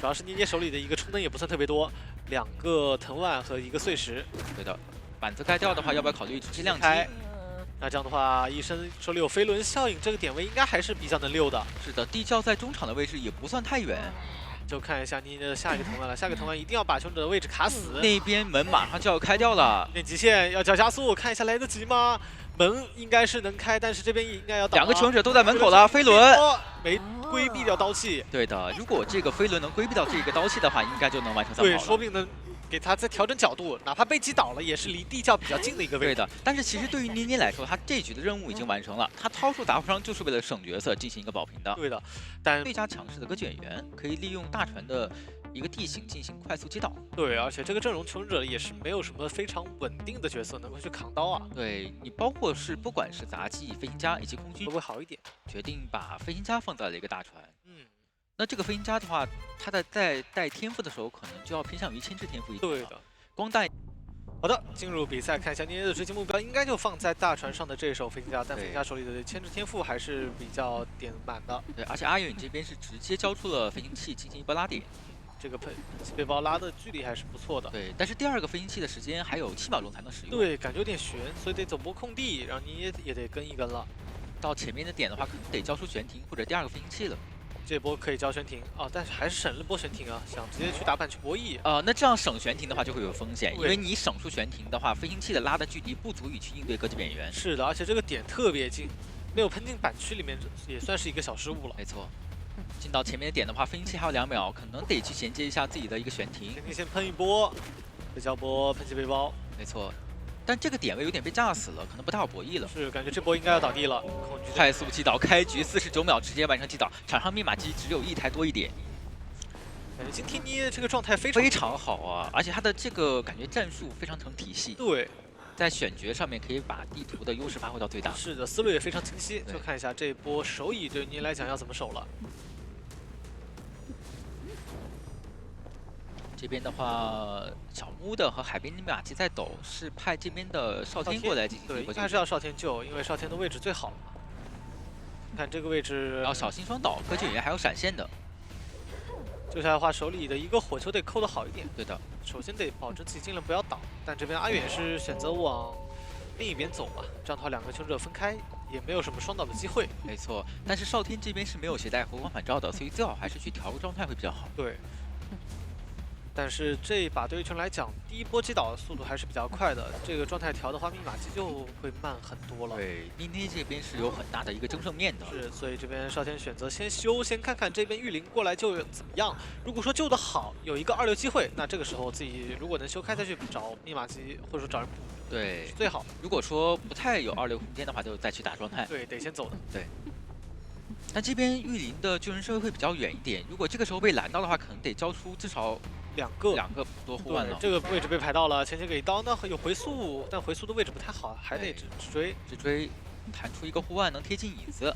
主要是妮妮手里的一个冲灯也不算特别多，2个藤蔓和1个碎石。对的，板子该掉的话，要不要考虑直接亮机？ 那这样的话，医生手里有飞轮效应，这个点位应该还是比较能溜的。是的，地窖在中场的位置也不算太远。就看一下妮妮的下一个藤蔓了，下一个藤蔓一定要把求生者的位置卡死。那边门马上就要开掉了，有点极限，要交加速，看一下来得及吗？门应该是能开，但是这边应该要倒。 2个求生者都在门口了，飞轮没规避掉刀气。对的，如果这个飞轮能规避到这个刀气的话，应该就能完成3跑了。对，说不定能。 给他再调整角度，哪怕被击倒了，也是离地窖比较近的一个位置。对的，但是其实对于妮妮来说，她这局的任务已经完成了。她掏出打火伤就是为了省角色进行一个保平的。对的，但最佳强势的割卷员可以利用大船的一个地形进行快速击倒。对，而且这个阵容求生者也是没有什么非常稳定的角色能够去扛刀啊。对你包括是不管是杂技、飞行家以及空军都会好一点。决定把飞行家放在了一个大船。 那这个飞行家的话，他在带天赋的时候，可能就要偏向于牵制天赋一点。对的。 光带，好的，进入比赛，看一下妮妮的追击目标，应该就放在大船上的这手飞行家，但飞行家手里的牵制天赋还是比较点满的。对，而且阿远这边是直接交出了飞行器进行一波拉点，这个背包拉的距离还是不错的。对，但是第2个飞行器的时间还有7秒钟才能使用。对，感觉有点悬，所以得走波空地，然后妮妮也得跟一跟了。到前面的点的话，可能得交出悬停或者第2个飞行器了。 这波可以交悬停啊，但是还是省了波悬停啊，想直接去打板去博弈。那这样省悬停的话就会有风险，因为你省出悬停的话，飞行器的拉的距离不足以去应对割卷员。是的，而且这个点特别近，没有喷进板区里面，也算是一个小失误了。没错，进到前面的点的话，飞行器还有2秒，可能得去衔接一下自己的一个悬停。先喷一波，再交波喷气背包。没错。但这个点位有点被炸死了，可能不太好博弈了。是，感觉这波应该要倒地了。恐惧快速击倒，开局49秒直接完成击倒，场上密码机只有1台多一点。感觉今天捏这个状态非常好啊，而且他的这个感觉战术非常成体系。对。 在选角上面可以把地图的优势发挥到最大。是的，思路也非常清晰。就看一下这一波手椅对您来讲要怎么守了。这边的话，小木的和海边的密码机在抖，是派这边的少天过来进行对，应应该是要少天救，因为少天的位置最好。看这个位置，然后小心双倒，科技演员还有闪现的。 救下来的话，手里的一个火球得扣得好一点。对的，首先得保证自己尽量不要倒。但这边阿远是选择往另一边走嘛，这样的话两个求生者分开，也没有什么双倒的机会。没错，但是少天这边是没有携带回光返照的，所以最好还是去调个状态会比较好。对。但是这一把对于球来讲，第一波击倒的速度还是比较快的。这个状态调的话，密码机就会慢很多了。对，妮妮这边是有很大的一个争胜面的。是，所以这边少天选择先修，先看看这边玉林过来救怎么样。如果说救得好，有一个2-6机会，那这个时候自己如果能修开再去找密码机，或者说找人补，对，是最好。如果说不太有2-6空间的话，就再去打状态。对，得先走的。对。 但这边玉林的救人身位会比较远一点，如果这个时候被拦到的话，可能得交出至少两个多护腕了。这个位置被排到了，前期给刀，那有回速，但回速的位置不太好，还得直追，弹出一个护腕能贴近椅子，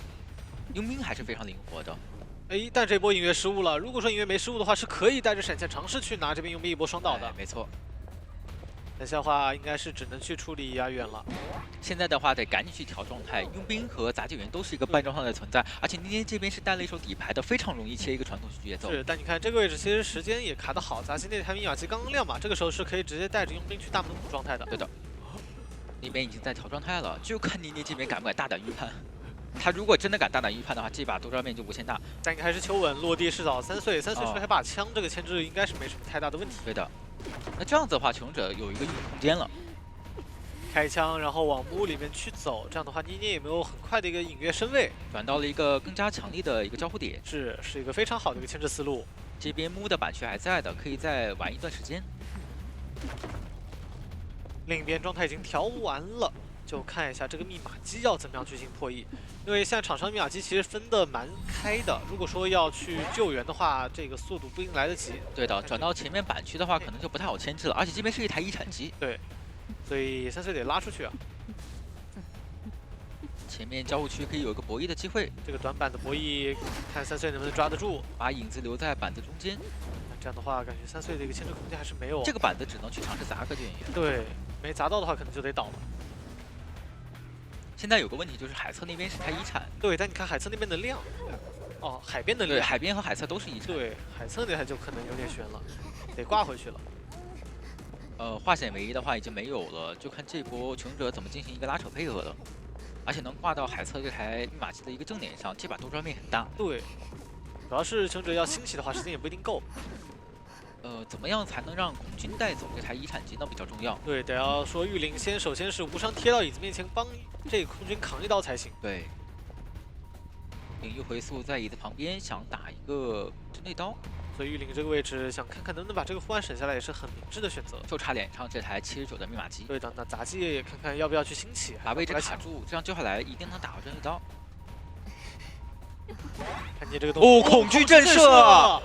佣兵还是非常灵活的。哎，但这波隐约失误了，如果说隐约没失误的话，是可以带着闪现尝试去拿这边佣兵一波双倒的。没错。 等下的话，应该是只能去处理阿远了。现在的话，得赶紧去调状态。佣兵和杂技员都是一个半状态的存在，而且妮妮这边是带了一手底牌的，非常容易切一个传统节奏。是，但你看这个位置，其实时间也卡得好。杂技那台密码机刚刚亮嘛，这个时候是可以直接带着佣兵去大门补状态的。对的，那边已经在调状态了，就看妮妮这边敢不敢大胆预判。他如果真的敢大胆预判的话，这把多招面就无限大。但应该还是求稳，落地是早3岁，3岁出来把枪，这个牵制应该是没什么太大的问题。对的，那这样子的话，求生者有一个运动空间了。 开枪，然后往木里面去走，这样的话妮妮也没有很快的一个隐约身位，转到了一个更加强力的一个交互点，是一个非常好的一个牵制思路。这边木的板区还在的，可以再玩一段时间。另一边状态已经调完了，就看一下这个密码机要怎么样去进行破译，因为现在场上密码机其实分得蛮开的，如果说要去救援的话，这个速度不一定来得及。对的，转到前面板区的话，可能就不太好牵制了，而且这边是一台1产机。对。 所以3岁得拉出去啊！前面交互区可以有一个博弈的机会，这个短板的博弈，看3岁能不能抓得住，把影子留在板子中间。这样的话，感觉3岁的一个牵制空间还是没有。这个板子只能去尝试砸科技演员。对，没砸到的话，可能就得倒了。现在有个问题就是海侧那边是台1产。对，但你看海侧那边的量，哦，海边的量，对，海边和海侧都是1产。对，海侧那台就可能有点悬了，得挂回去了。 化险为夷的话已经没有了，就看这波求生者怎么进行一个拉扯配合了，而且能挂到海侧这台密码机的一个正点上，这把多招面很大。对，主要是求生者要兴起的话，时间也不一定够。怎么样才能让空军带走这台1产机呢？比较重要。对，得要说玉林首先是无伤贴到椅子面前，帮这个空军扛一刀才行。对，领域回溯在椅子旁边，想打一个针对刀。 所以玉林这个位置想看看能不能把这个护腕省下来，也是很明智的选择。就差脸上这台79的密码机。对的，那杂技也看看要不要去兴起，把位置卡住，这样救下来一定能打到针对刀。看你这个动作，恐惧震慑。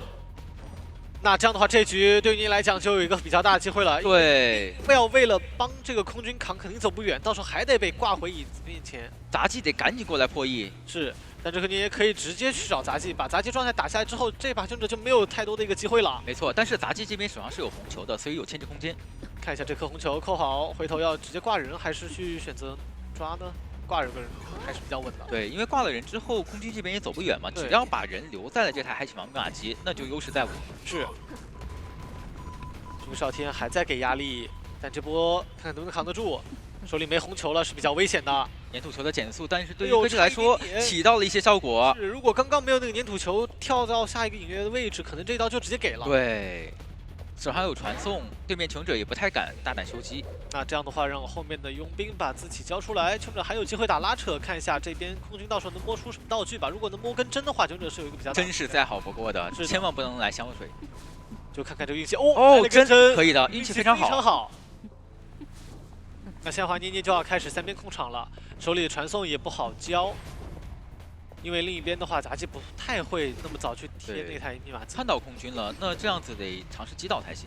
那这样的话，这局对于您来讲就有一个比较大的机会了。对，不要为了帮这个空军扛，肯定走不远，到时候还得被挂回椅子面前。杂技得赶紧过来破译。是。 但这个你也可以直接去找杂技，把杂技状态打下来之后，这把求生者就没有太多的一个机会了。没错，但是杂技这边手上是有红球的，所以有牵制空间。看一下这颗红球扣好，回头要直接挂人还是去选择抓呢？挂人个人还是比较稳的。对，因为挂了人之后，空军这边也走不远嘛，只要把人留在了这台海警王密码机，那就优势在我。是。这个少天还在给压力，但这波看看能不能扛得住。 手里没红球了是比较危险的，粘土球的减速，但是对于科技来说起到了一些效果。是，如果刚刚没有那个粘土球跳到下一个隐约的位置，可能这一刀就直接给了。对，手上有传送，对面求生者也不太敢大胆修机。那这样的话，让后面的佣兵把自己交出来，求生者还有机会打拉扯，看一下这边空军到时候能摸出什么道具吧。如果能摸根针的话，求生者是有一个比较真是再好不过的，千万不能来香水。就看看这个运气哦，真可以的，运气非常好。那现在的话，捏捏就要开始三边控场了，手里的传送也不好交，因为另一边的话，杂技不太会那么早去贴那台密码机。看到空军了，那这样子得尝试击倒才行。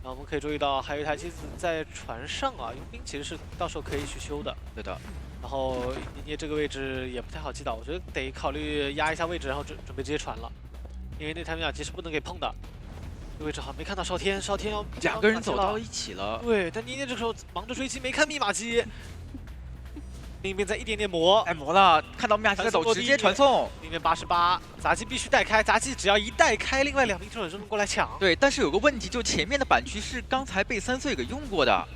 然后我们可以注意到，还有一台机子在船上啊，佣兵其实是到时候可以去修的。对的。然后捏捏这个位置也不太好击倒，我觉得得考虑压一下位置，然后准备直接传了，因为那台密码机是不能给碰的。这个位置好像没看到少天，少天要2个人走到一起了。对，但捏捏这时候忙着追击，没看密码机。另一边在一点点磨，哎，磨了，看到密码机在走，直接传送。另一边88，杂技必须带开，杂技只要一带开，另外2名中手就能过来抢。对，但是有个问题，就前面的板区是刚才被3岁给用过的，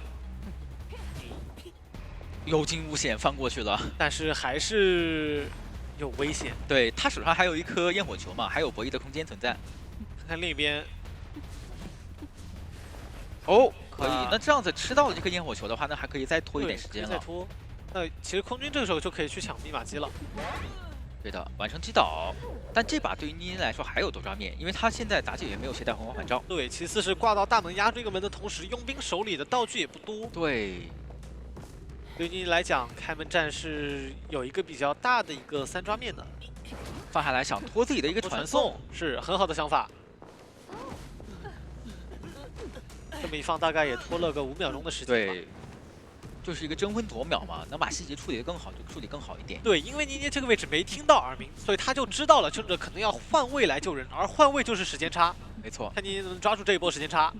有惊无险翻过去了，但是还是有危险。对他手上还有一颗焰火球嘛，还有博弈的空间存在。看看另一边，哦，可以，那这样子吃到了这颗焰火球的话，那还可以再拖一点时间了。再拖。那其实空军这个时候就可以去抢密码机了。对的，完成击倒。但这把对于捏捏来说还有多抓面，因为他现在杂技也没有携带红光返照。对，其次是挂到大门压住一个门的同时，佣兵手里的道具也不多。对，对于捏捏来讲，开门战是有一个比较大的一个3抓面的。放下来想拖自己的一个传送，是很好的想法。这么一放，大概也拖了个5秒钟的时间。对。就是一个争分夺秒嘛，能把细节处理得更好就处理更好一点。对，因为捏捏这个位置没听到耳鸣，所以他就知道了胜者可能要换位来救人，而换位就是时间差。没错，看捏捏能抓住这一波时间差。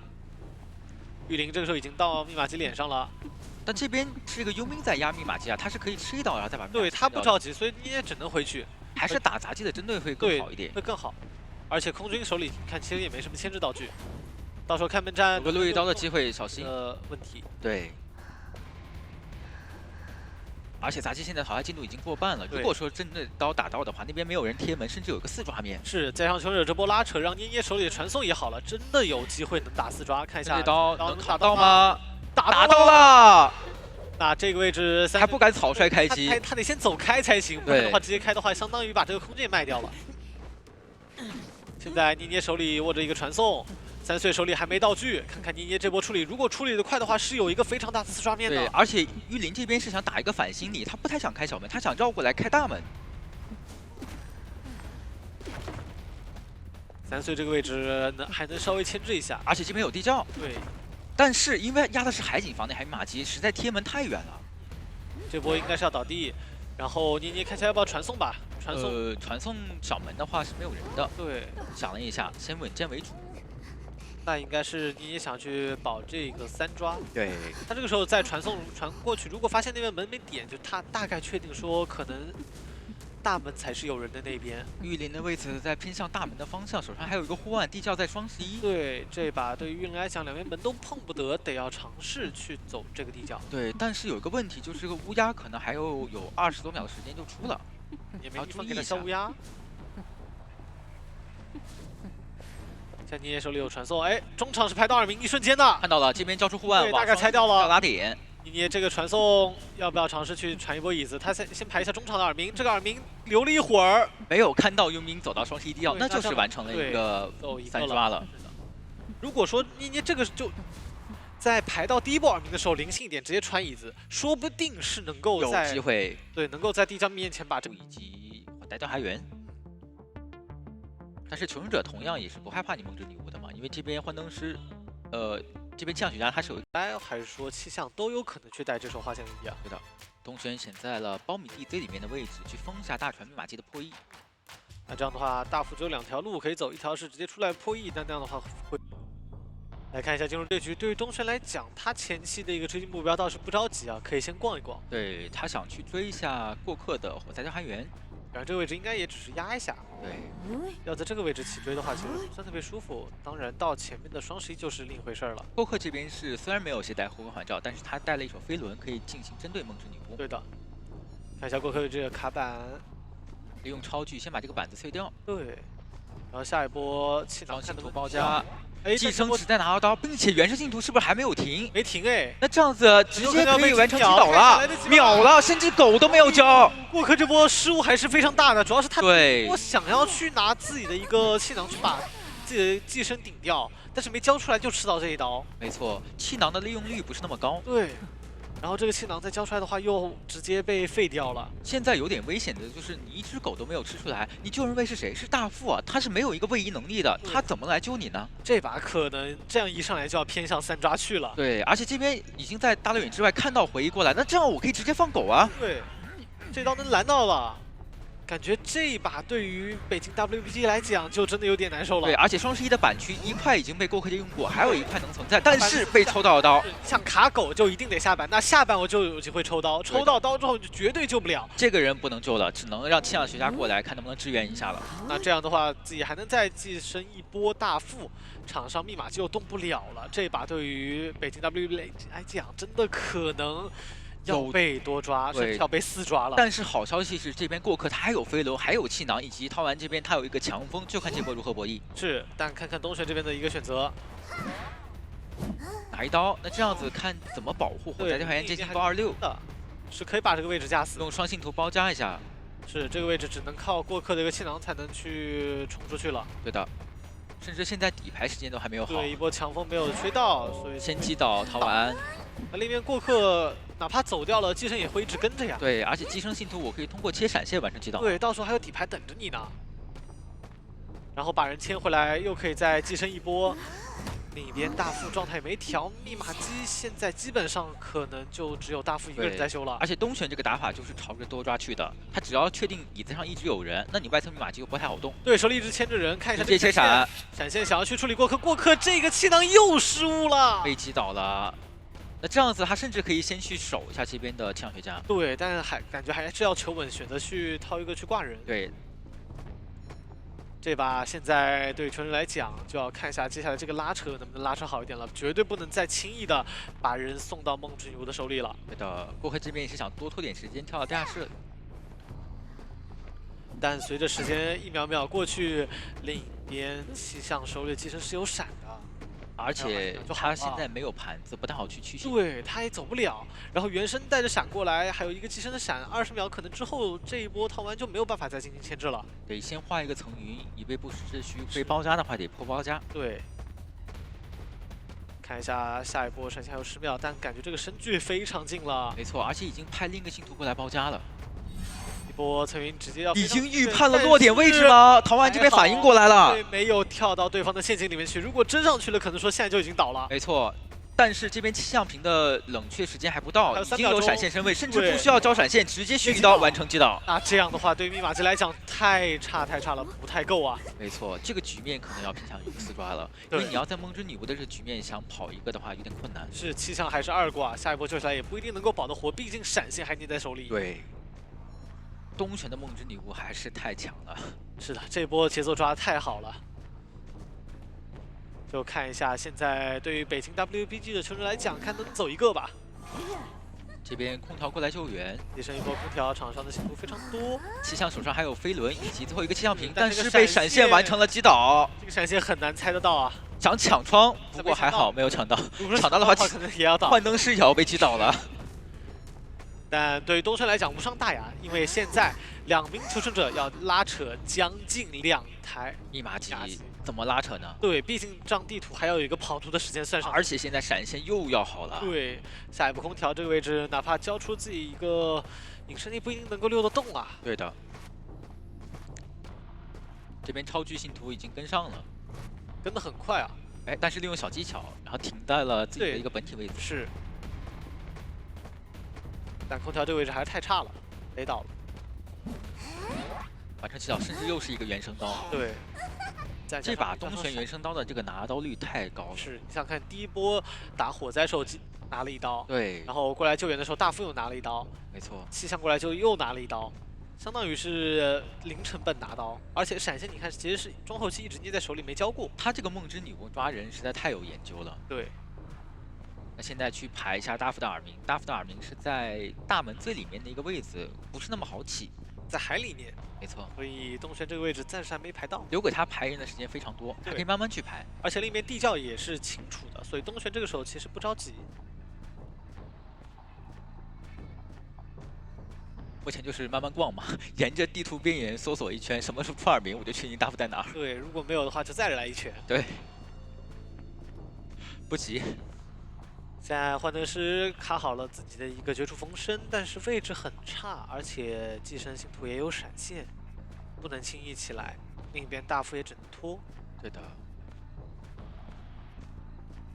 玉林这个时候已经到密码机脸上了，但这边是一个佣兵在压密码机啊，他是可以吃一刀然后再把密码机对他不着急，所以捏捏只能回去。还是打杂技的针对会更好一点，会更好。而且空军手里看其实也没什么牵制道具，到时候开门战有个落一刀的机会，小心。问题。对。而且杂技现在淘汰进度已经过半了，如果说真的刀打到的话，那边没有人贴门，甚至有个4抓面。是，加上穷者这波拉扯，让捏捏手里的传送也好了，真的有机会能打4抓。看一下这刀能打到吗？打到了。那这个位置还不敢草率开机，他得先走开才行，不然的话直接开的话，相当于把这个空间卖掉了。现在捏捏手里握着一个传送。3岁手里还没道具，看看捏捏这波处理，如果处理的快的话，是有一个非常大的4抓面的。对，而且玉林这边是想打一个反心理，他不太想开小门，他想绕过来开大门。3岁这个位置还能稍微牵制一下，而且这边有地窖。对，但是因为压的是海景房那台密码机，实在贴门太远了。这波应该是要倒地，然后捏捏看起来要不要传送吧？传送小门的话是没有人的。对，想了一下，先稳健为主。那应该是捏捏想去保这个3抓，对他这个时候再传过去，如果发现那边门没点，就他大概确定说可能大门才是有人的那边。玉林的位置在偏向大门的方向，手上还有一个护腕地窖在双11。对，这把对于玉林来讲，2边门都碰不得，得要尝试去走这个地窖。对，但是有一个问题，就是这个乌鸦可能还有20多秒的时间就出了，也没地方给他消乌鸦。在捏捏手里有传送，哎，中场是拍到耳鸣，一瞬间的看到了，这边交出护腕，大概猜掉了，要打点。捏捏这个传送要不要尝试去传一波椅子？他先排一下中场的耳鸣，这个耳鸣留了一会儿，没有看到佣兵走到双11地窖，那就是完成了一个3抓了。如果说捏捏这个就在排到第一波耳鸣的时候灵性一点，直接传椅子，说不定是能够在有机会，对，能够在地窖面前把这个以及带掉海员。但是求生者同样也是不害怕你梦之礼物的嘛，因为这边幻灯师，这边气象学家他是有还是说气象都有可能去带这手花线衣啊？对的，东轩选在了苞米地最里面的位置去封下大船密码机的破译。那这样的话，大副只有2条路可以走，一条是直接出来破译，但那样的话会。来看一下进入这局，对于东轩来讲，他前期的一个追击目标倒是不着急啊，可以先逛一逛。对他想去追一下过客的火灾交寒员。然后这个位置应该也只是压一下，对，要在这个位置起追的话，其实不算特别舒服。当然，到前面的双11就是另一回事了。过客这边是虽然没有携带护光环罩，但是他带了一手飞轮，可以进行针对梦之女巫。对的，看一下过客这个卡板，利用超距先把这个板子碎掉。对，然后下一波气囊信徒包夹。哎，寄生时代拿到刀，并且原生信徒是不是还没有停？没停哎，那这样子直接可以完成击倒了，秒了，甚至狗都没有交。过客这波失误还是非常大的，主要是他对我想要去拿自己的一个气囊去把自己的寄生顶掉，但是没交出来就吃到这一刀。没错，气囊的利用率不是那么高。对，然后这个气囊再交出来的话，又直接被废掉了。现在有点危险的就是你一只狗都没有吃出来，你救人位是谁？是大副啊，他是没有一个位移能力的，他怎么来救你呢？这把可能这样一上来就要偏向3抓去了。对，而且这边已经在大老远之外看到回忆过来，那这样我可以直接放狗啊。对，这刀能拦到了。 感觉这一把对于北京 WPG 来讲就真的有点难受了。对，而且双11的板区一块已经被过客界用过，还有一块能存在，但是被抽到了刀。像卡狗就一定得下板，那下板我就有机会抽刀，抽到刀之后就绝对救不了。这个人不能救了，只能让气象学家过来看能不能支援一下了。那这样的话，自己还能再寄生一波大副，场上密码机又动不了了。这把对于北京 WPG 来讲，真的可能。 要被多抓，甚至要被4抓了。但是好消息是，这边过客他还有飞轮，还有气囊，以及涛丸这边他有一个强风，就看这波如何博弈。是，但看看东玄这边的一个选择，拿一刀，那这样子看怎么保护火灾调研接近高26的，是可以把这个位置架死，用双信徒包夹一下。是这个位置只能靠过客的一个气囊才能去冲出去了。对的，甚至现在底牌时间都还没有好。对，一波强风没有吹到，所以先击倒涛丸。 那另一边过客哪怕走掉了，寄生也会一直跟着呀。对，而且寄生信徒我可以通过切闪现完成击倒。对，到时候还有底牌等着你呢。然后把人牵回来，又可以再寄生一波。另一边大副状态也没调，密码机现在基本上可能就只有大副一个人在修了。而且东玄这个打法就是朝着多抓去的，他只要确定椅子上一直有人，那你外侧密码机又不太好动。对手里一直牵着人，看一下这切闪，闪现想要去处理过客，过客这个气囊又失误了，被击倒了。 那这样子，他甚至可以先去守一下这边的气象学家。对，但是感觉还是要求稳，选择去掏一个去挂人。对，这把现在对纯人来讲，就要看一下接下来这个拉扯能不能拉扯好一点了，绝对不能再轻易的把人送到梦之女巫的手里了。对的，过客这边也是想多拖点时间跳到地下室。但随着时间一秒秒过去，另一边气象手里其实是有闪的。 而且他现在没有盘子，不太好去驱行。对，他也走不了。然后原生带着闪过来，还有一个寄生的闪，20秒可能之后这一波套完就没有办法再进行牵制了。得先画一个层云，以备不时之需。被包夹的话得破包夹。对。看一下下一波闪现还有10秒，但感觉这个身距非常近了。没错，而且已经派另一个信徒过来包夹了。 一波层云直接要已经预判了落点位置吗？陶丸这边反应过来了，对，没有跳到对方的陷阱里面去。如果真上去了，可能说现在就已经倒了。没错，但是这边气象瓶的冷却时间还不到，已经有闪现身位，甚至不需要招闪现，直接续一刀完成击倒。那这样的话，对于密码机来讲太差了，不太够啊。没错，这个局面可能要偏向于4抓了，因为你要在梦之女巫的这个局面想跑一个的话有点困难。是气象还是2挂，下一波救下来也不一定能够保得活，毕竟闪现还捏在手里。对。 东玄的梦之女巫还是太强了。是的，这波节奏抓得太好了。就看一下现在对于北京 WPG 的球员来讲，看能走一个吧。这边空调过来救援，提升一波空调，场上的信徒非常多。气象手上还有飞轮以及最后一个气象瓶，但是被闪现完成了击倒。这个闪现很难猜得到啊！想抢窗，不过还好没有抢到。抢到的话可能也要倒。幻灯师也要被击倒了。 但对于东升来讲无伤大雅，因为现在2名求生者要拉扯将近2台密码机，怎么拉扯呢？对，毕竟这张地图还要有一个跑图的时间算上，而且现在闪现又要好了。对，下一步空调这个位置，哪怕交出自己一个隐身力，不一定能够溜得动啊。对的，这边超巨信徒已经跟上了，跟得很快啊。哎，但是利用小技巧，然后停在了自己的一个本体位置。是。 但空调这个位置还是太差了，雷倒了。完成击倒，甚至又是一个原声刀。对，这把东玄原声刀的这个拿刀率太高了。是，你想看第一波打火灾时候拿了一刀，对，然后过来救援的时候大副又拿了一刀，没错，气象过来就又拿了一刀，相当于是零成本拿刀，而且闪现你看其实是中后期一直捏在手里没交过。他这个梦之女巫抓人实在太有研究了。对。 那现在去排一下大副的耳鸣，大副的耳鸣是在大门最里面的一个位置，不是那么好起，在海里面。没错，所以东玄这个位置暂时还没排到，留给他排人的时间非常多，还可以慢慢去排。而且另一边地窖也是清楚的，所以东玄这个时候其实不着急。目前就是慢慢逛嘛，沿着地图边缘搜索一圈，什么时候出耳鸣我就确定大副在哪儿。对，如果没有的话就再来一圈。对，不急。现在幻灯师卡好了自己的一个绝处逢生，但是位置很差，而且寄生信徒也有闪现，不能轻易起来。另一边大夫也只能拖。对的。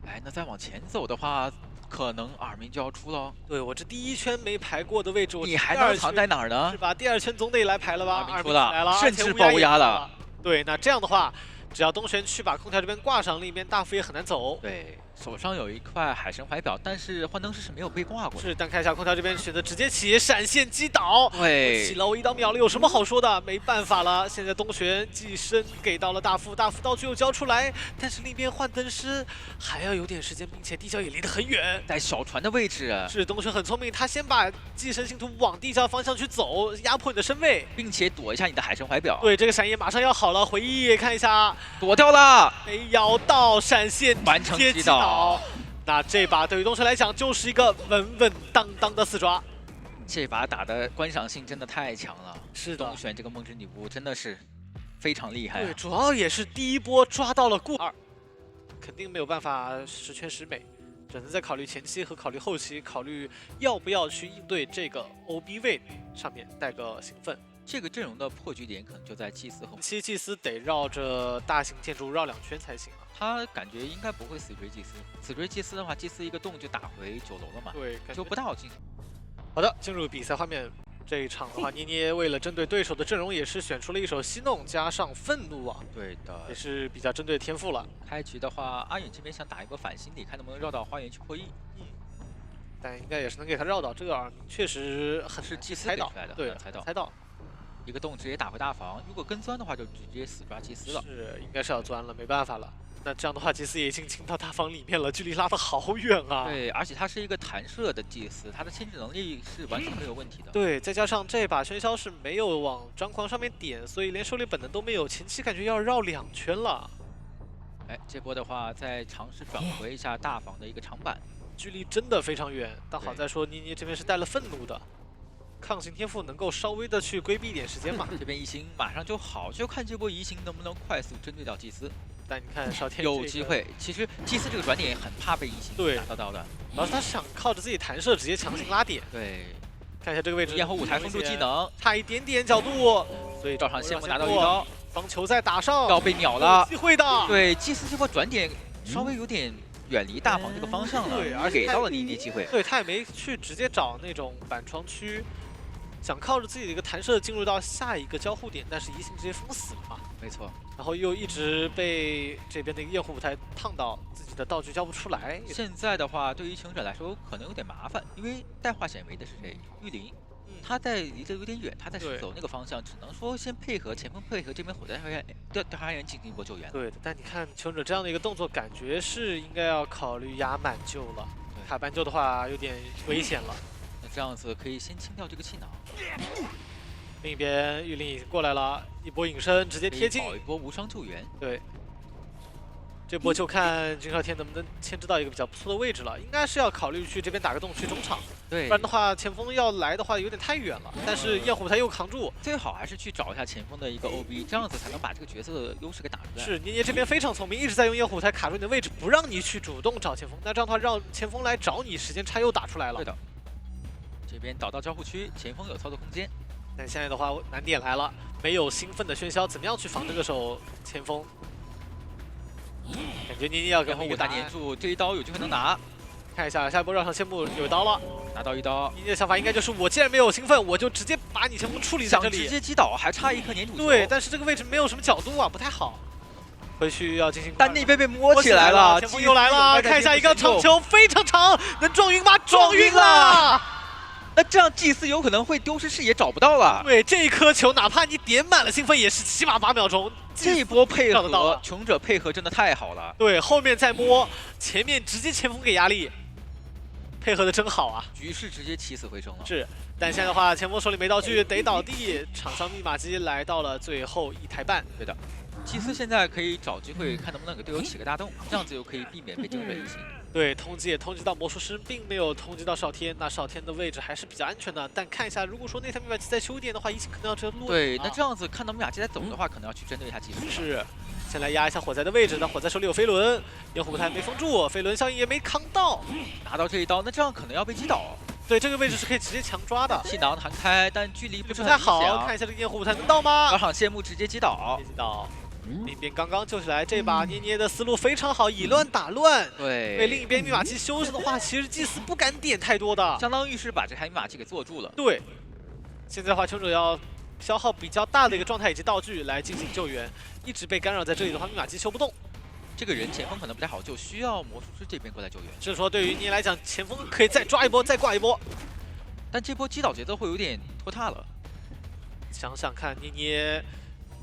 哎，那再往前走的话，可能耳鸣就要出了。对我这第一圈没排过的位置，你还能藏在哪儿呢？是吧？第二圈总得来排了吧？耳鸣出了，来了，甚至爆乌鸦了。对，那这样的话，只要东玄去把空调这边挂上，另一边大夫也很难走。对。 手上有一块海神怀表，但是幻灯师是没有被挂过的。是，但看一下空调这边选择直接起闪现击倒，对，起了我1刀秒了，有什么好说的？没办法了，现在东玄寄生给到了大夫，大夫道具又交出来，但是另一边幻灯师还要有点时间，并且地窖也离得很远，在小船的位置。是东玄很聪明，他先把寄生信徒往地窖方向去走，压迫你的身位，并且躲一下你的海神怀表。对，这个闪焰马上要好了，回忆看一下，躲掉了，没咬到闪现，完成击倒。 那这把对于东玄来讲就是一个稳稳当当的4抓，这把打的观赏性真的太强了。是的，东玄这个梦之女巫真的是非常厉害、啊。对，主要也是第一波抓到了过2，肯定没有办法十全十美，只能在考虑前期和考虑后期，考虑要不要去应对这个 OB 位上面带个兴奋。这个阵容的破局点可能就在祭司和祭司得绕着大型建筑绕2圈才行啊。 他感觉应该不会死追祭司，死追祭司的话，祭司一个洞就打回9楼了嘛，对，就不大好进。好的，进入比赛画面。这一场的话，捏捏为了针对对手的阵容，也是选出了一手息弄加上愤怒啊。对的，也是比较针对天赋了。开局的话，阿远这边想打一波反心理，看能不能绕到花园去破 E。但应该也是能给他绕到。这个耳鸣确实很是祭司猜到出来的，对，猜到。 一个洞直接打回大房，如果跟钻的话，就直接死抓祭司了。是，应该是要钻了，没办法了。那这样的话，祭司也已经进到大房里面了，距离拉得好远啊。对，而且他是一个弹射的祭司，他的牵制能力是完全没有问题的。对，再加上这把喧嚣是没有往张狂上面点，所以连狩猎本能都没有，前期感觉要绕2圈了。哎，这波的话再尝试转回一下大房的一个长板，距离真的非常远。但好在说妮妮这边是带了愤怒的。 抗性天赋能够稍微的去规避一点时间嘛？这边移形马上就好，就看这波移形能不能快速针对到祭司。但你看少天有机会，其实祭司这个转点很怕被移形打到的，主要是他想靠着自己弹射直接强行拉点。对，看一下这个位置，焰火舞台封住技能，差一点点角度，所以照常先锋拿到1刀，方球再打上，要被秒了，机会的。对，祭司这波转点稍微有点远离大房这个方向了，对，而给到了妮妮机会。对他也没去直接找那种板窗区。 想靠着自己的一个弹射进入到下一个交互点，但是移形直接封死了嘛？没错。然后又一直被这边的一个焰火舞台烫到，自己的道具交不出来。现在的话，对于行者来说可能有点麻烦，因为带化显微的是谁？玉林，他在离得有点远，他在走那个方向，只能说先配合前锋配合这边火灾调查员进行一波救援。对的，但你看求者这样的一个动作，感觉是应该要考虑压满救了。卡半救的话有点危险了。 这样子可以先清掉这个气囊。另一边玉林已经过来了，一波隐身直接贴近，搞一波无伤救援。对，这波就看君少天能不能牵制到一个比较不错的位置了。应该是要考虑去这边打个洞去中场，对，不然的话前锋要来的话有点太远了。但是焰火台又扛住，最好还是去找一下前锋的一个 OB， 这样子才能把这个角色的优势给打出来。是捏捏这边非常聪明，一直在用焰火台卡住你的位置，不让你去主动找前锋。那这样的话让前锋来找你，时间差又打出来了。对的。 这边导到交互区，前锋有操作空间。但现在的话，难点来了，没有兴奋的喧嚣，怎么样去防这个手前锋？感觉妮妮要跟我打黏住，这一刀有机会能拿。看一下下一波绕上线木有刀了，拿到1刀。妮妮的想法应该就是我既然没有兴奋，我就直接把你前锋处理在这里，直接击倒，还差一颗黏土球。对，但是这个位置没有什么角度啊，不太好。回去要进行，但那边被摸起来了，前锋又来了，看一下一个长球非常长，能撞晕吗？撞晕了。 那这样祭司有可能会丢失视野，找不到了。对，这一颗球哪怕你点满了兴奋，也是起码8秒钟。这一波配合，穷者配合真的太好了。对，后面再摸，前面直接前锋给压力，配合的真好啊！局势直接起死回生了。是，但现在的话，前锋手里没道具，得倒地。场上密码机来到了最后1台半。对的，祭司现在可以找机会看能不能给队友起个大洞，这样子就可以避免被惊人移形。 对，通缉也通缉到魔术师，并没有通缉到少天。那少天的位置还是比较安全的。但看一下，如果说那台密码机再修一点的话，移形可能要直接落。对，那这样子看到密码机在走的话，可能要去针对一下祭司。是，先来压一下火灾的位置，但火灾手里有飞轮，烟火步台没封住，飞轮效应也没扛到，拿到这一刀，那这样可能要被击倒。对，这个位置是可以直接强抓的。气囊弹开，但距离不是不太好，很明显啊。看一下这个烟火步台能到吗？高场谢幕直接击倒。击倒。另一边刚刚救起来，这把捏捏的思路非常好，以乱打乱。对。对，另一边密码机修着的话，其实祭司不敢点太多的，相当于是把这台密码机给做住了。对。现在的话，求者要消耗比较大的一个状态以及道具来进行救援，一直被干扰在这里的话，密码机修不动。这个人前锋可能不太好救，需要魔术师这边过来救援。是说对于捏来讲，前锋可以再抓一波，再挂一波。但这波击倒节奏会有点拖沓了。想想看，捏捏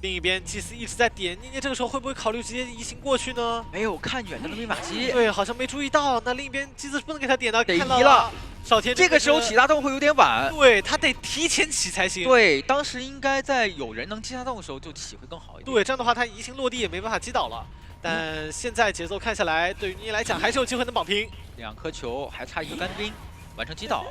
另一边祭司一直在点，捏捏这个时候会不会考虑直接移行过去呢？没有看远的密码机，对，好像没注意到。那另一边祭司不能给他点的，得看到移了。少天这个时候起大动会有点晚，对他得提前起才行。对，当时应该在有人能击大动的时候就起会更好一点。对，这样的话他移行落地也没办法击倒了。但现在节奏看下来，对于捏来讲还是有机会能保平。2颗球，还差1个干冰，完成击倒。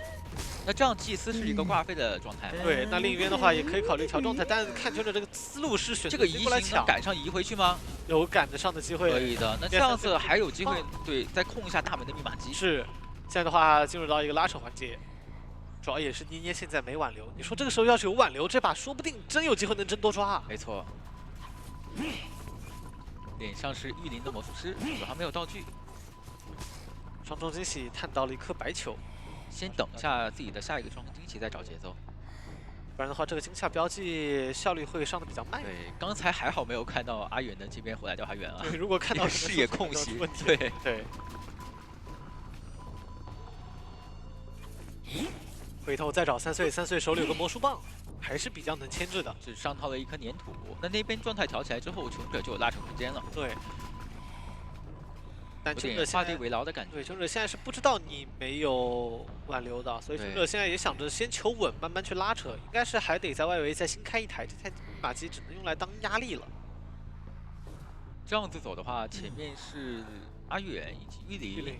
那这样祭司是一个挂飞的状态。对，那另一边的话也可以考虑调状态，但看球者这个思路是选择这个移行能赶上移回去吗？有赶得上的机会。可以的，那这样子还有机会，对，再控一下大门的密码机。是，现在的话进入到一个拉扯环节，主要也是捏捏现在没挽留。你说这个时候要是有挽留，这把说不定真有机会能真多抓。没错。脸上是玉林的魔术师，手上没有道具。双重惊喜探到了一颗白球。先等一下自己的下一个双重惊喜，再找节奏，不然的话，这个惊吓标记效率会上的比较慢。对，刚才还好没有看到阿远的这边火来调查员啊。对，如果看到视野空隙，对对。回头再找3岁，3岁手里有个魔术棒，还是比较能牵制的。只上套了一颗粘土，那边状态调起来之后，穷者就有拉扯空间了。对。但穷者画地为牢的感觉。对，穷者现在是不知道你没有挽留的，所以穷者现在也想着先求稳，慢慢去拉扯。应该是还得在外围再新开一台，这台密码机只能用来当压力了。这样子走的话，前面是阿远以及玉林。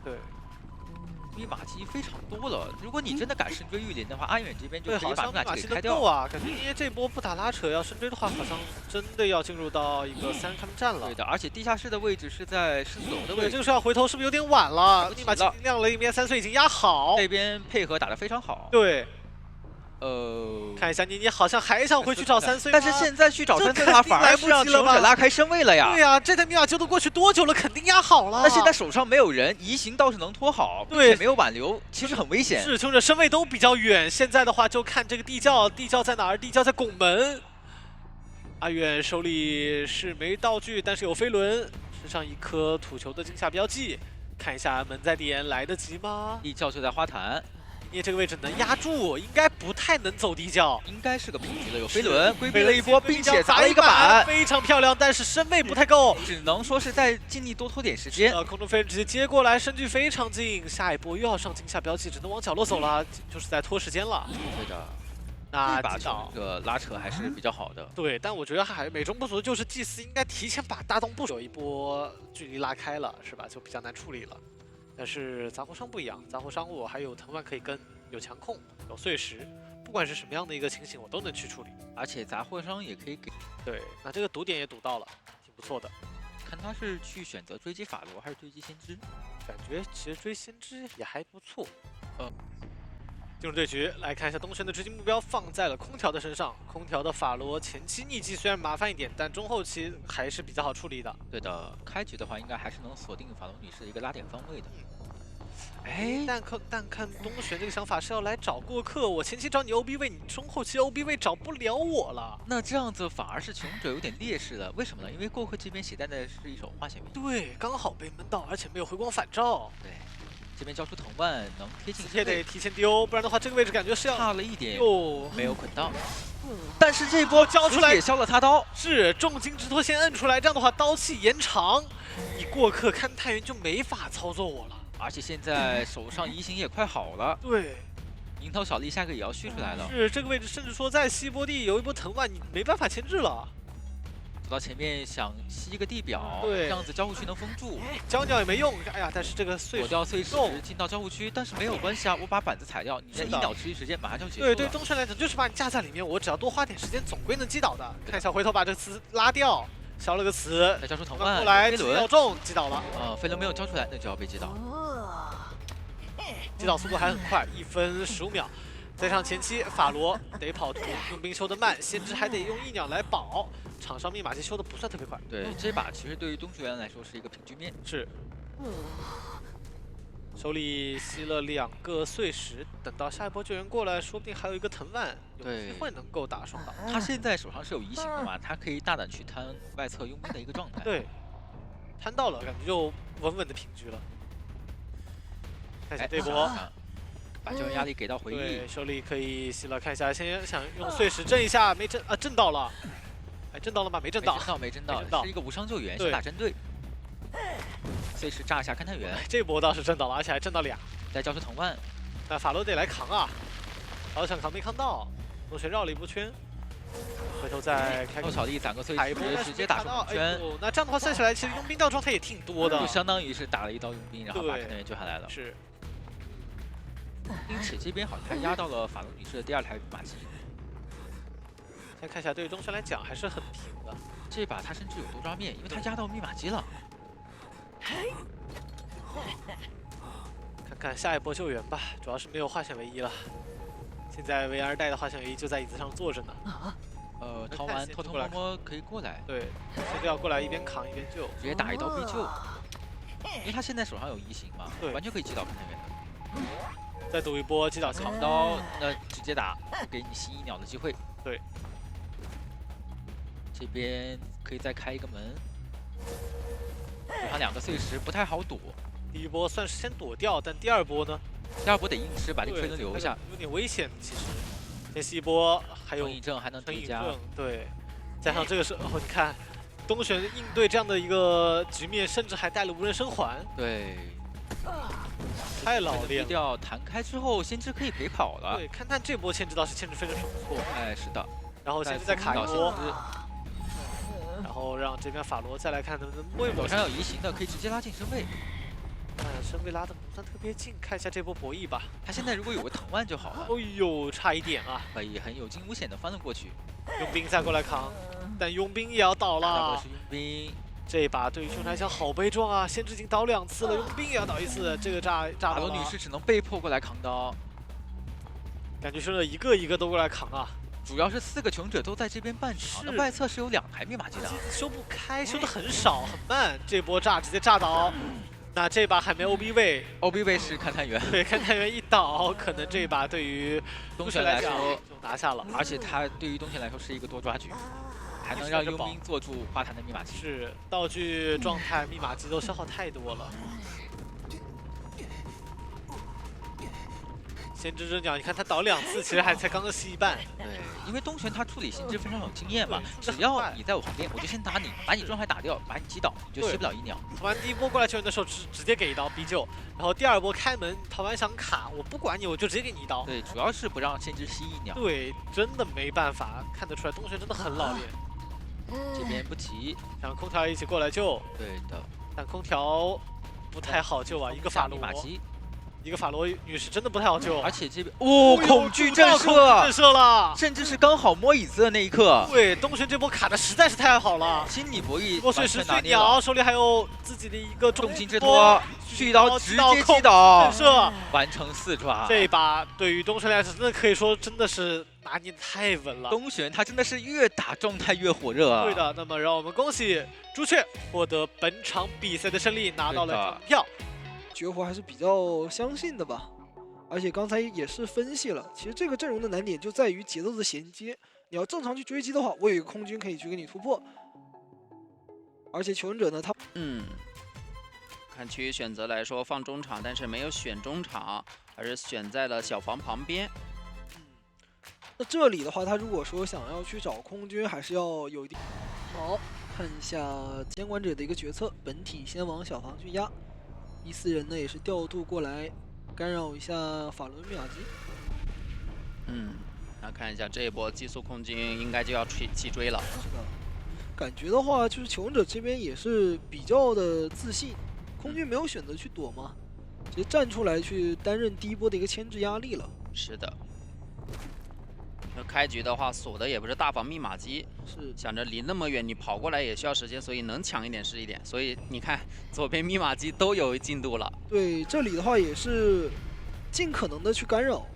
对。密码机非常多了，如果你真的敢深追玉林的话，阿远这边就可以把密码机给开掉啊！感觉因为这波不打拉扯，要深追的话，好像真的要进入到一个3人他们战了。对的，而且地下室的位置是在狮子楼的位置。对，这个时候要回头是不是有点晚了？密码机亮了，一边3岁已经压好，这边配合打得非常好。对。看一下你好像还想回去找3岁，但是现在去找3岁的话，反而是让穷者拉开身位了呀。对呀，这台密码机都过去多久了？肯定压好了。那现在手上没有人，移行倒是能拖好，对，没有挽留，其实很危险。是，穷者身位都比较远，现在的话就看这个地窖在哪儿？地窖在拱门。阿远手里是没道具，但是有飞轮，身上一颗土球的惊吓标记。看一下门在点，来得及吗？地窖就在花坛。因为这个位置能压住，应该不太能走地窖，应该是个平局的，有飞轮规避了一波，并且砸了一个板，非常漂亮，但是身位不太够，只能说是在尽力多拖点时间。空中飞人直接接过来，身距非常近，下一波又要上惊吓标记，只能往角落走了，就是在拖时间了。对的，那把这个拉扯还是比较好的。对，但我觉得还美中不足的就是祭司应该提前把大洞部署一波距离拉开了，是吧？就比较难处理了。但是杂货商不一样，杂货商我还有藤蔓可以跟，有强控，有碎石，不管是什么样的一个情形，我都能去处理。而且杂货商也可以给。对，那这个毒点也堵到了，挺不错的。看他是去选择追击法罗还是追击先知，感觉其实追先知也还不错。进入对局，来看一下东玄的追击目标放在了空调的身上。空调的法罗前期逆击虽然麻烦一点，但中后期还是比较好处理的。对的，开局的话应该还是能锁定法罗女士的一个拉点方位的。但看东玄这个想法是要来找过客，我前期找你 OB 位，你中后期 OB 位找不了我了。那这样子反而是穷者有点劣势了，为什么呢？因为过客这边携带的是一手化险为夷。对，刚好被闷到，而且没有回光返照。对。这边交出藤蔓能贴近，也得提前丢，不然的话这个位置感觉是要差了一点，没有捆到。但是这波交出来也消了他刀，是重金之托先摁出来，这样的话刀气延长，你过客看探员就没法操作我了。而且现在手上移形也快好了，对，樱桃小丽下个也要续出来了。是这个位置，甚至说在吸波地有一波藤蔓，你没办法牵制了。走到前面想吸一个地表，对，这样子交互区能封住，交鸟也没用。哎呀，但是这个碎躲掉碎石进到交互区，但是没有关系啊，我把板子踩掉，你的1秒持续时间马上就结束了。对，东玄来讲就是把你架在里面，我只要多花点时间，总归能击倒的。看一下回头把这个词拉掉，消了个词，再交出藤过蔓，来飞轮要中，击倒了。飞轮没有交出来，那就要被击倒。击倒速度还很快，1分15秒。再上前期，法罗得跑图，佣兵修得慢，先知还得用1鸟来保。场上密码机修的不算特别快。对，这把其实对于东学园来说是一个平局面。是。手里吸了2个碎石，等到下一波救援过来，说不定还有一个藤蔓，有机会能够打双打。他现在手上是有移形的嘛，他可以大胆去摊外侧佣兵的一个状态。对，摊到了，感觉就稳稳的平局了。看一下这波，把救援压力给到回忆。对，手里可以吸了，看一下，先想用碎石震一下，没震啊，震到了。哎，震到了吗？没震到，没震到，是一个无伤救援，先打针对。碎石炸一下勘探员，这波倒是震到了，而且还震到2。再交出藤蔓，那法罗得来扛啊！法罗想扛没扛到，东学绕了一波圈，回头再开后草地攒个碎石，直接打出红圈。那这样的话算下来，其实佣兵掉状态也挺多的，就相当于是打了一刀佣兵，然后把勘探员救下来了。是。并且这边好像还压到了法罗女士的第2台密码机。先看一下，对于东学来讲还是很平的。这把他甚至有多抓面，因为他压到密码机了。看看下一波救援吧，主要是没有化险为夷了。现在唯2代的化险为夷就在椅子上坐着呢。逃完偷偷摸摸可以过来。对，现在要过来一边扛一边救，直接打一刀必救。因为他现在手上有移形嘛，对，完全可以击倒勘探员的。再赌一波击倒扛刀，那直接打，不给你吸1鸟的机会。对。这边可以再开一个门。手上2个碎石不太好躲，第一波算是先躲掉，但第2波呢？第2波得硬吃，把这个飞轮留下，有点危险。其实，先吸一波，还有成瘾症还能叠加，对，加上这个时候你看，东玄应对这样的一个局面，甚至还带了无人生还，对，太老练了。掉弹开之后，先知可以陪跑了。对，勘探这波牵制倒是牵制非常不错。哎，是的。然后先知再卡一波。然后让这边法罗再来看能不能摸一摸。手上有移形的，可以直接拉近身位。身位拉的不算特别近，看一下这波博弈吧。他现在如果有个藤蔓就好了。哎呦，差一点啊！可以很有惊无险的翻了过去。佣兵再过来扛，但佣兵也要倒了。是佣兵。这把对于凶来讲好悲壮啊！先知已经倒2次了，佣兵也要倒1次，这个炸法罗女士只能被迫过来扛刀。感觉是一个一个都过来扛啊！主要是4个穷者都在这边办场，外侧是有2台密码机的，修不开，修的很少很慢。这波炸直接炸倒，那这把还没 OB 位，OB 位是勘探员，对，勘探员一倒，可能这把对于东玄来说就拿下了，而且他对于东玄来说是一个多抓局，还能让佣兵坐住花坛的密码机。是道具状态、密码机都消耗太多了。先知真鸟，你看他倒2次，其实才刚刚吸一半。对，因为东玄他处理先知非常有经验嘛，只要你在我旁边，我就先打你，把你状态打掉，把你击倒，你就吸不了1鸟。逃完第1波过来救援的时候，直接给1刀逼救，然后第2波开门，逃完想卡，我不管你，我就直接给你1刀。对，主要是不让先知吸1鸟。对，真的没办法，看得出来东玄真的很老练。这边不急，想空调一起过来救。对的，但空调不太好救啊，一个法罗。一个法罗女士真的不太好救，而且这边恐惧震慑了，甚至是刚好摸椅子的那一刻。对，东玄这波卡的实在是太好了，心理博弈，波碎石碎鸟，手里还有自己的一个重金之托，续刀直接击倒，震慑，完成4抓。这把对于东玄来说，真的可以说真的是拿捏太稳了。东玄他真的是越打状态越火热啊。对的，那么让我们恭喜朱雀获得本场比赛的胜利，拿到了奖票。绝活还是比较相信的吧，而且刚才也是分析了，其实这个阵容的难点就在于节奏的衔接。你要正常去追击的话，我有一个空军可以去给你突破，而且求生者呢，他看区域选择来说放中场，但是没有选中场，而是选在了小房旁边。那这里的话，他如果说想要去找空军，还是要有一定。好，看一下监管者的一个决策，本体先往小房去压。14人呢也是调度过来，干扰一下法伦密码机。那看一下这一波激素空军应该就要弃追了。是的，感觉的话就是求生者这边也是比较的自信，空军没有选择去躲嘛，直接站出来去担任第1波的一个牵制压力了。是的，求开局的话锁的也不是大防密码机，是想着离那么远，你跑过来也需要时间，所以能抢一点是一点。所以你看左边密码机都有进度了。对，这里的话也是尽可能的去干扰。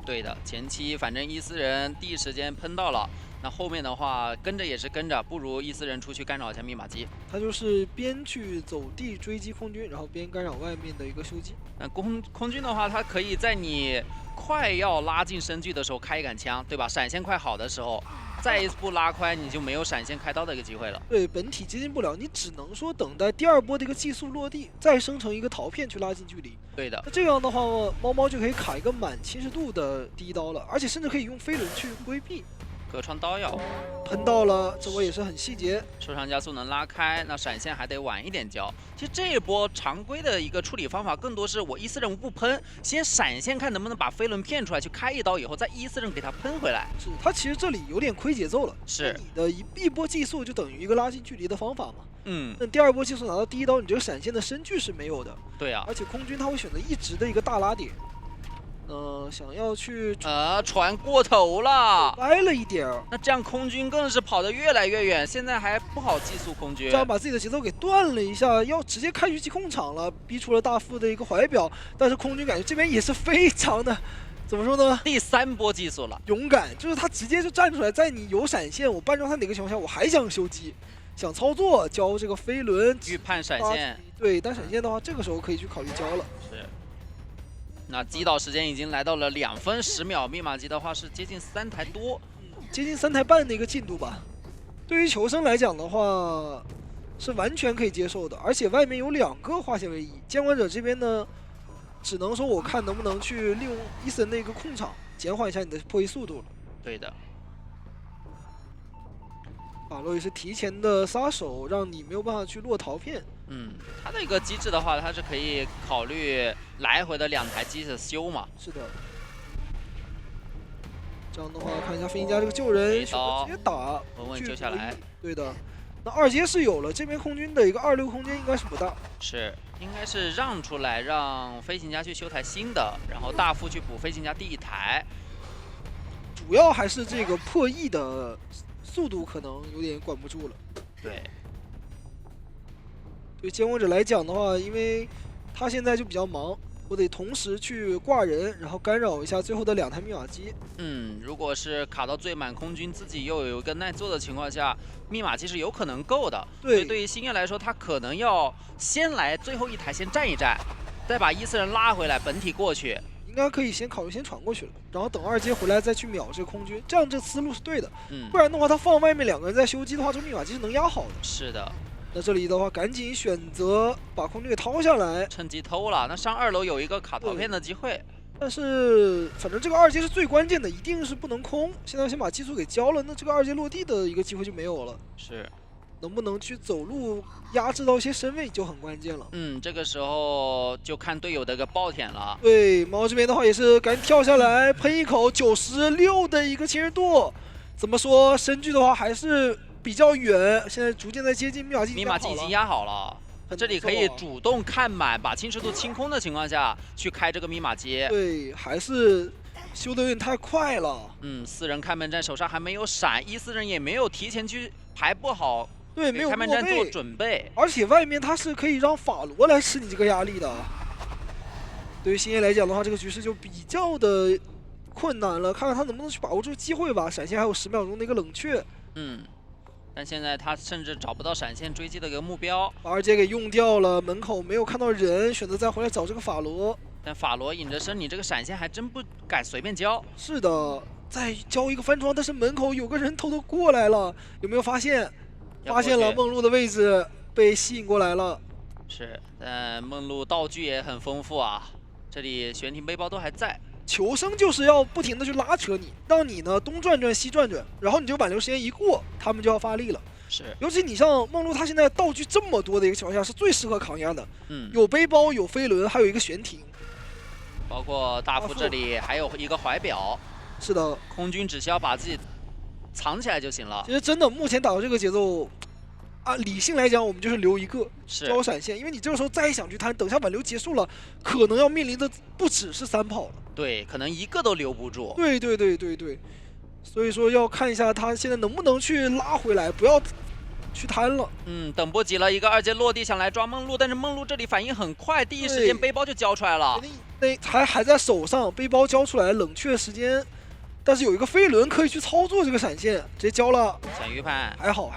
对的，前期反正伊斯人第一时间喷到了，那后面的话跟着也是跟着，不如伊斯人出去干扰一下密码机。他就是边去走地追击空军，然后边干扰外面的一个修机。那空军的话，它可以在你快要拉近身距的时候开一杆枪，对吧？闪现快好的时候，再一步拉开，你就没有闪现开刀的一个机会了。对，本体接近不了，你只能说等待第二波的一个技术落地，再生成一个陶片去拉近距离。对的。那这样的话，猫猫就可以卡一个满70度的第一刀了，而且甚至可以用飞轮去规避。隔窗刀药喷到了，这波也是很细节。受伤加速能拉开，那闪现还得晚一点交。其实这一波常规的一个处理方法，更多是我伊斯人不喷，先闪现看能不能把飞轮骗出来，去开一刀以后，再伊斯人给他喷回来。是他其实这里有点亏节奏了，是你的一波技术就等于一个拉近距离的方法嘛。嗯，那第二波技术拿到第一刀，你这个闪现的身距是没有的。对啊，而且空军他会选择一直的一个大拉点。想要去传过头了，歪了一点儿。那这样空军更是跑得越来越远，现在还不好寄宿空军。这样把自己的节奏给断了一下，要直接开局击控场了，逼出了大副的一个怀表。但是空军感觉这边也是非常的，怎么说呢？第3波技术了，勇敢，就是他直接就站出来，在你有闪现，我半状态哪个情况下，我还想修机，想操作交这个飞轮预判闪现。对，但闪现的话，这个时候可以去考虑交了。是。那击倒时间已经来到了2分10秒，密码机的话是接近3台多，接近3台半的一个进度吧。对于求生来讲的话，是完全可以接受的。而且外面有2个化险为夷，监管者这边呢，只能说我看能不能去利用伊森的一个控场，减缓一下你的破译速度了。对的。法洛也是提前的撒手，让你没有办法去落陶片。它的一个机制的话，它是可以考虑来回的2台机子修嘛。是的。这样的话，看一下飞行家这个救人，选择直接打，稳稳救下来。对的。那2阶是有了，这边空军的一个26空间应该是不大。是，应该是让出来，让飞行家去修台新的，然后大副去补飞行家第1台。主要还是这个破译的速度可能有点管不住了。对。对监管者来讲的话，因为他现在就比较忙，我得同时去挂人，然后干扰一下最后的2台密码机。如果是卡到最满，空军自己又有一个耐做的情况下，密码机是有可能够的。对，所以对于星月来说，他可能要先来最后1台先站一站，再把伊斯人拉回来，本体过去。应该可以先考虑先传过去了，然后等2阶回来再去秒这个空军，这样这个思路是对的。不然的话，他放外面2个人在修机的话，这个密码机是能压好的。是的。那这里的话，赶紧选择把空军给掏下来，趁机偷了。那上2楼有一个卡陶片的机会，但是反正这个2阶是最关键的，一定是不能空。现在先把技术给交了，那这个2阶落地的一个机会就没有了。是，能不能去走路压制到一些身位就很关键了。这个时候就看队友的一个爆舔了。对，猫这边的话也是赶紧跳下来喷一口，96的一个侵蚀度。怎么说，身距的话还是比较远，现在逐渐在接近密码机。密码机已经压好了，这里可以主动看满，把侵蚀度清空的情况下去开这个密码机。对，还是修的有点太快了。 4人开门战手上还没有闪，伊斯人也没有提前去排布好，对，没有开门战做准备。而且外面他是可以让法罗来吃你这个压力的。对于星爷来讲的话，这个局势就比较的困难了，看看他能不能去把握住机会吧。闪现还有10秒钟的一个冷却。但现在他甚至找不到闪现追击的一个目标，把2阶给用掉了，门口没有看到人，选择再回来找这个法罗。但法罗隐着身，你这个闪现还真不敢随便交。是的，再交一个翻窗，但是门口有个人偷偷过来了，有没有发现？发现了，梦露的位置被吸引过来了。是，但梦露道具也很丰富啊，这里悬停背包都还在。 求生就是要不停的去拉扯你，让你呢东转转西转转，然后你这个挽留时间一过，他们就要发力了。是，尤其你像梦露，他现在道具这么多的一个情况下，是最适合扛压的。有背包，有飞轮，还有一个悬停，包括大副这里还有一个怀表。是的，空军只需要把自己藏起来就行了。其实真的，目前打到这个节奏，啊，理性来讲，我们就是留一个交闪现，因为你这个时候再想去摊，等下挽留结束了，可能要面临的不只是3炮了。 对，可能一个都留不住。对，所以说要看一下他现在能不能去拉回来，不要去贪了。等不及了，一个2阶落地想来抓梦露，但是梦露这里反应很快，第一时间背包就交出来了。那还在手上，背包交出来，冷却时间，但是有一个飞轮可以去操作这个闪现，直接交了。想预判，还好，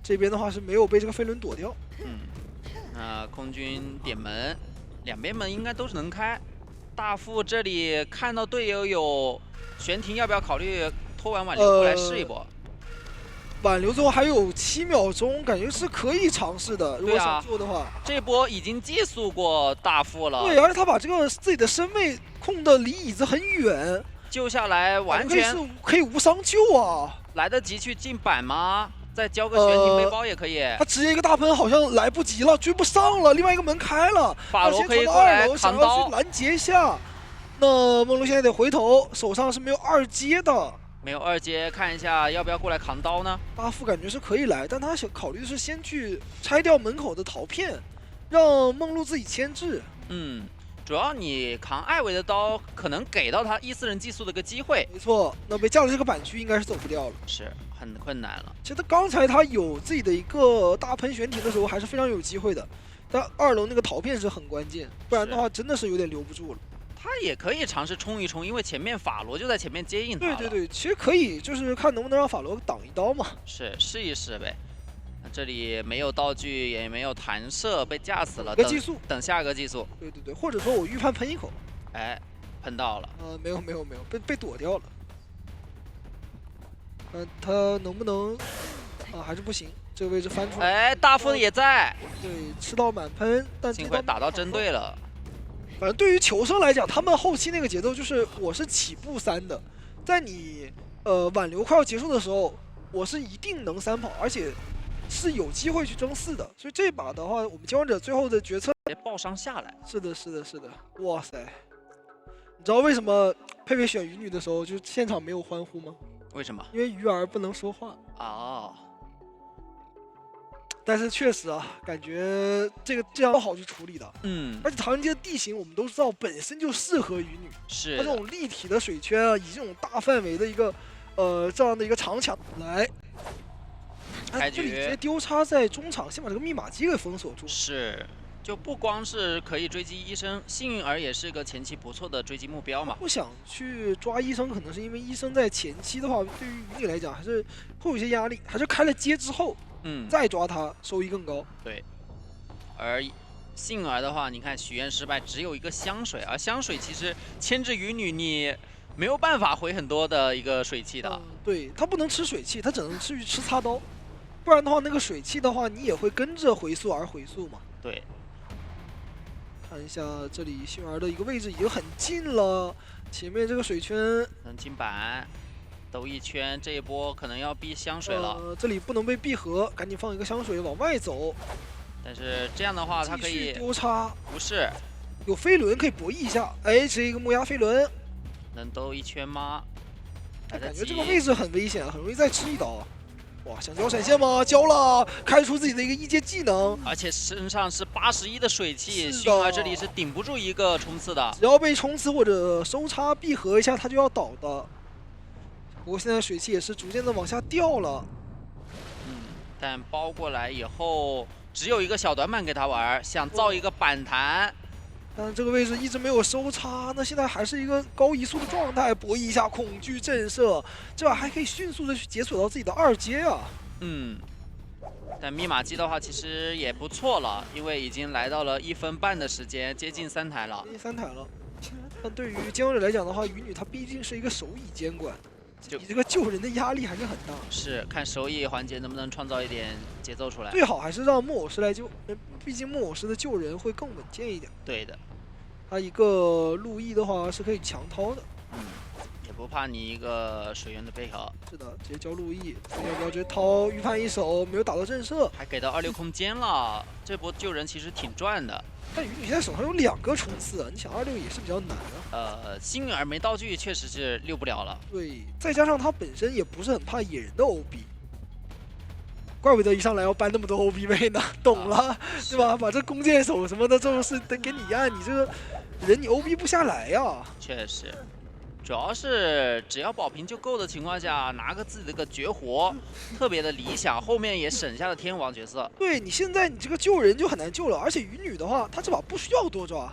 这边的话是没有被这个飞轮躲掉。空军点门，两边门应该都是能开。大副这里看到队友有悬停，要不要考虑拖完挽留过来试一波？挽留之后还有7秒钟，感觉是可以尝试的。如果想做的话，这波已经寄宿过大副了。对，而且他把这个自己的身位控的离椅子很远，救下来完全可以无伤救啊！来得及去进板吗？再交个悬停背包也可以。他直接一个大喷好像来不及了，追不上了。另外一个门开了，法罗可以过来想要去拦截一下。那梦露现在得回头，手上是没有2阶的。没有2阶，看一下要不要过来扛刀呢？大副感觉是可以来，但他想考虑的是先去拆掉门口的陶片，让梦露自己牵制。主要你扛艾维的刀，可能给到他1-4人寄宿的一个机会。没错，那被架了这个板区应该是走不掉了，是很困难了。其实他刚才他有自己的一个大喷悬停的时候，还是非常有机会的，但2楼那个陶片是很关键，不然的话真的是有点留不住了。他也可以尝试冲一冲，因为前面法罗就在前面接应他。对，其实可以，就是看能不能让法罗挡一刀嘛。是，试一试呗。这里没有道具，也没有弹射，被架死了。等下一个寄宿。对，或者说我预判喷一口。哎，喷到了。没有，被躲掉了。他能不能？还是不行。这个位置翻出来。哎，大副也在。对，吃到满喷，但幸亏打到针对了。反正对于求生来讲，他们后期那个节奏就是我是起步3的，在你挽留快要结束的时候，我是一定能3跑，而且是有机会去争4的。所以这把的话，我们交换者最后的决策爆伤下来。是的，哇塞！你知道为什么佩佩选鱼女的时候，就现场没有欢呼吗？为什么？因为鱼儿不能说话。哦。但是确实啊，感觉这样不好去处理的。而且唐人街的地形我们都知道本身就适合鱼女，是它这种立体的水圈啊，以这种大范围的一个这样的一个长墙来，这里直接丢叉在中场，先把这个密码机给封锁住。是，就不光是可以追击医生，幸运儿也是个前期不错的追击目标嘛。不想去抓医生，可能是因为医生在前期的话，对于鱼女来讲还是会有一些压力，还是开了街之后。再抓他收益更高。对，而幸儿的话，你看许愿失败，只有一个香水，而香水其实牵制鱼女，你没有办法回很多的一个水汽的。对，他不能吃水汽，他只能去吃擦刀，不然的话，那个水汽的话，你也会跟着回速而回速嘛。对。看一下这里幸儿的一个位置已经很近了，前面这个水圈能进板。兜一圈，这一波可能要避香水了。这里不能被闭合，赶紧放一个香水往外走。但是这样的话，他可以丢叉。不是，有飞轮可以博弈一下。哎，这一个木鸭飞轮，能兜一圈吗？感觉这个位置很危险，很容易再吃一刀。哇，想交闪现吗？交了，开出自己的一个1阶技能，而且身上是81的水汽，幸儿这里是顶不住一个冲刺的。只要被冲刺或者收叉闭合一下，他就要倒的。不过现在水汽也是逐渐的往下掉了，但包过来以后只有一个小短板给他玩，想造一个反弹，但是这个位置一直没有收叉，那现在还是一个高移速的状态，博弈一下恐惧震慑，这把还可以迅速的去解锁到自己的2阶啊。但密码机的话其实也不错了，因为已经来到了1分半的时间，接近3台了。但对于监管者来讲的话，鱼女她毕竟是一个手椅监管。你这个救人的压力还是很大，是看手椅环节能不能创造一点节奏出来。最好还是让木偶师来救，毕竟木偶师的救人会更稳健一点。对的，他一个路易的话是可以强掏的，也不怕你一个水源的配合。是的，直接交路易，要不要直接掏？预判一手没有打到震慑，还给到26空间了，这波救人其实挺赚的。但鱼女现在手上有2个冲刺啊，你想26也是比较难啊。幸运儿没道具确实是溜不了了。对，再加上他本身也不是很怕野人的 OB， 怪不得一上来要搬那么多 OB 位呢，懂了，对吧？把这弓箭手什么的这种事得给你按，你这个人你 OB 不下来呀。确实。主要是只要保平就够的情况下，拿个自己的个绝活，特别的理想。后面也省下了天王角色。对你现在你这个救人就很难救了，而且鱼女的话，她这把不需要多抓。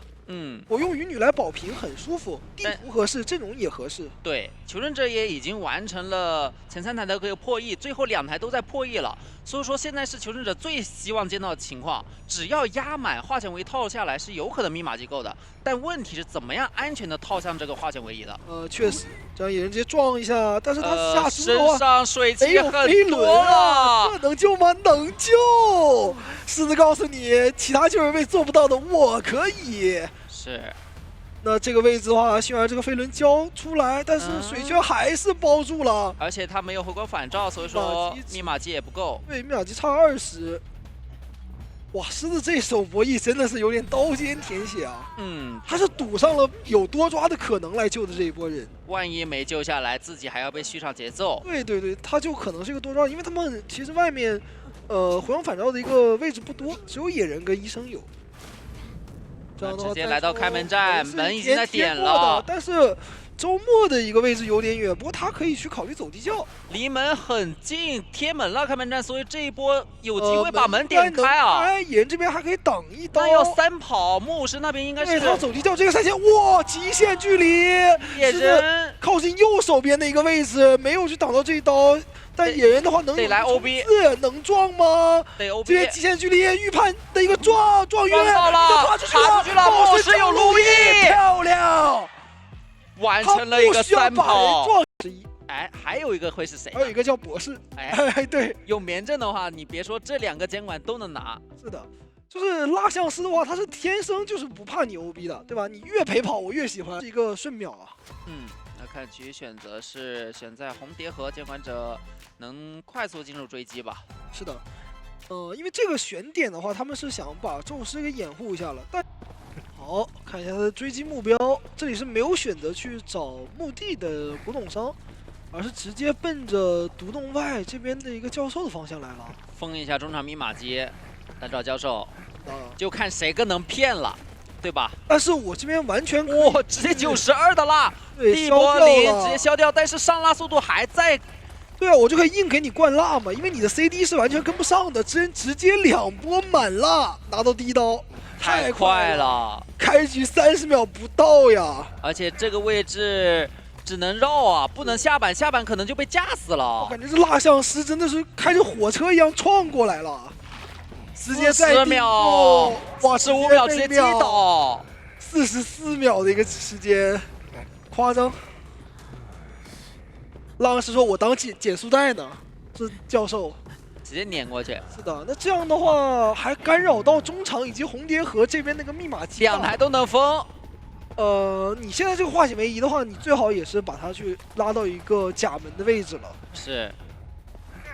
我用鱼女来保平很舒服，地图合适，阵容也合适。对，求生者也已经完成了前3台的个破亿，最后2台都在破亿了，所以说现在是求生者最希望见到的情况。只要压满化险为夷套下来是有可能密码机够的，但问题是怎么样安全的套向这个化险为夷的？确实，这样野人直接撞一下，但是他下出身上水汽很多了，这能救吗？能救！狮子告诉你，其他救人位做不到的，我可以。是，那这个位置的话，虽然这个飞轮交出来，但是水圈还是包住了，而且他没有回光返照，所以说密码机也不够。对，密码机差20。哇，狮子这手博弈真的是有点刀尖舔血啊！他是赌上了有多抓的可能来救的这一波人，万一没救下来，自己还要被续上节奏。对，他就可能是一个多抓，因为他们其实外面回光返照的一个位置不多，只有野人跟医生有。直接来到开门站，门已经在点了，但是周末的一个位置有点远，不过他可以去考虑走地窖，离门很近，贴门了开门站，所以这一波有机会把门点开啊！野人这边还可以挡一刀，但要3跑，木石那边应该是他走地窖这个3线，哇，极限距离，野人靠近右手边的一个位置，没有去挡到这一刀。但野人的话得来 OB， 能撞吗？得 OB， 这边极限距离预判的一个撞远到了，爬出去了，木石有路易，漂亮，完成了一个3跑。哎，还有一个会是谁？还有一个叫博士。对，有棉阵的话，你别说这2个监管都能拿。是的，就是蜡像师的话，他是天生就是不怕你 OB 的，对吧？你越陪跑，我越喜欢，是一个顺秒啊。那看局选择是选在红蝶和监管者能快速进入追击吧。是的，因为这个选点的话，他们是想把宙斯给掩护一下了。但好看一下他的追击目标，这里是没有选择去找墓地的古董商，而是直接奔着独洞外这边的一个教授的方向来了。封一下中场密码机，来找教授，就看谁更能骗了。对吧？但是我这边完全直接92的蜡，第一波直接消掉，但是上蜡速度还在。对啊，我就可以硬给你灌蜡嘛，因为你的 CD 是完全跟不上的，直接2波满蜡拿到第一刀，太快了！开局30秒不到呀！而且这个位置只能绕啊，不能下板，下板可能就被架死了。我感觉这蜡像师真的是开着火车一样撞过来了。直接在10秒，哇，15秒直接击倒，44秒的一个时间，夸张。浪是说我当减速带呢，这教授直接撵过去。是的，那这样的话还干扰到中场以及红蝶河这边那个密码机，2台都能封。你现在这个化险为夷的话，你最好也是把它去拉到一个假门的位置了。是。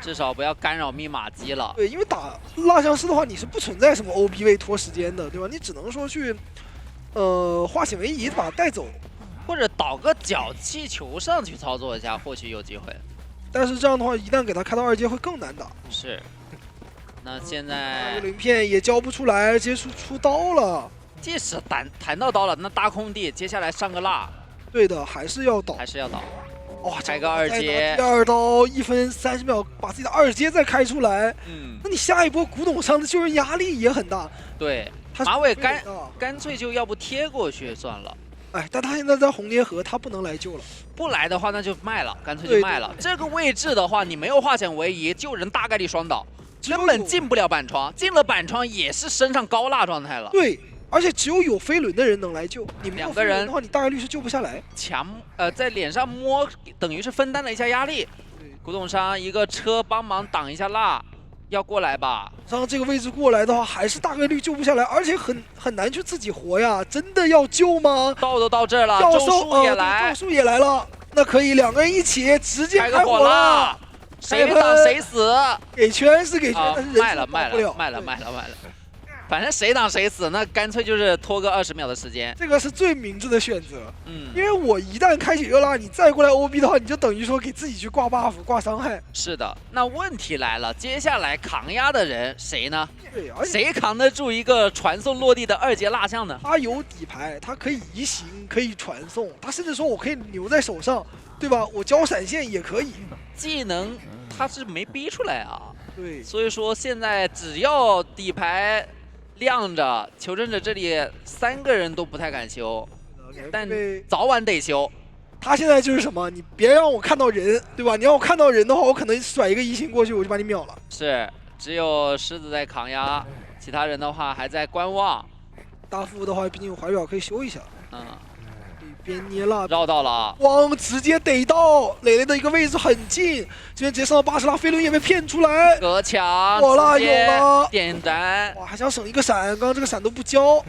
至少不要干扰密码机了。对，因为打蜡像师的话，你是不存在什么 OB 位拖时间的，对吧？你只能说去，化险为夷把它带走，或者倒个脚气球上去操作一下，或许有机会。但是这样的话，一旦给他开到2阶会更难打。是。那现在鳞片也交不出来，直接出刀了。即使弹到刀了，那大空地接下来上个蜡。对的，还是要倒。还是要倒。哇，开个2阶，第2刀1分30秒把自己的2阶再开出来。那你下一波古董上的救人压力也很大。对，马尾干脆就要不贴过去算了。哎，但他现在在红蝶河，他不能来救了。不来的话，那就卖了，干脆就卖了。这个位置的话，你没有化险为夷，救人大概率双倒，根本进不了板窗，进了板窗也是身上高蜡状态了。对。而且只有飞轮的人能来救，你没有飞轮的话，你大概率是救不下来。在脸上摸，等于是分担了一下压力。古董商一个车帮忙挡一下蜡，要过来吧？上这个位置过来的话，还是大概率救不下来，而且很难去自己活呀。真的要救吗？道都到这儿了，咒术也来，咒术也来了，那可以2个人一起直接开火了，谁挡谁死。给圈是给圈，但是卖了。反正谁挡谁死，那干脆就是拖个20秒的时间。这个是最明智的选择。嗯，因为我一旦开启热拉，你再过来 OB 的话，你就等于说给自己去挂 buff、挂伤害。是的。那问题来了，接下来扛压的人谁呢？对，而且谁扛得住一个传送落地的2阶蜡像呢？他有底牌，他可以移形，可以传送，他甚至说我可以留在手上，对吧？我交闪现也可以。技能他是没逼出来啊。对，所以说现在只要底牌亮着，求生者这里3个人都不太敢修，但早晚得修。他现在就是什么？你别让我看到人，对吧？你让我看到人的话，我可能甩一个移形过去，我就把你秒了。是，只有狮子在扛压，其他人的话还在观望。大副的话，毕竟有怀表可以修一下。嗯。边捏蜡绕到了，光直接逮到磊磊的一个位置很近，这边直接上到80拉，飞轮也被骗出来，隔墙，有了有了，点燃，哇，还想省一个闪，刚刚这个闪都不交，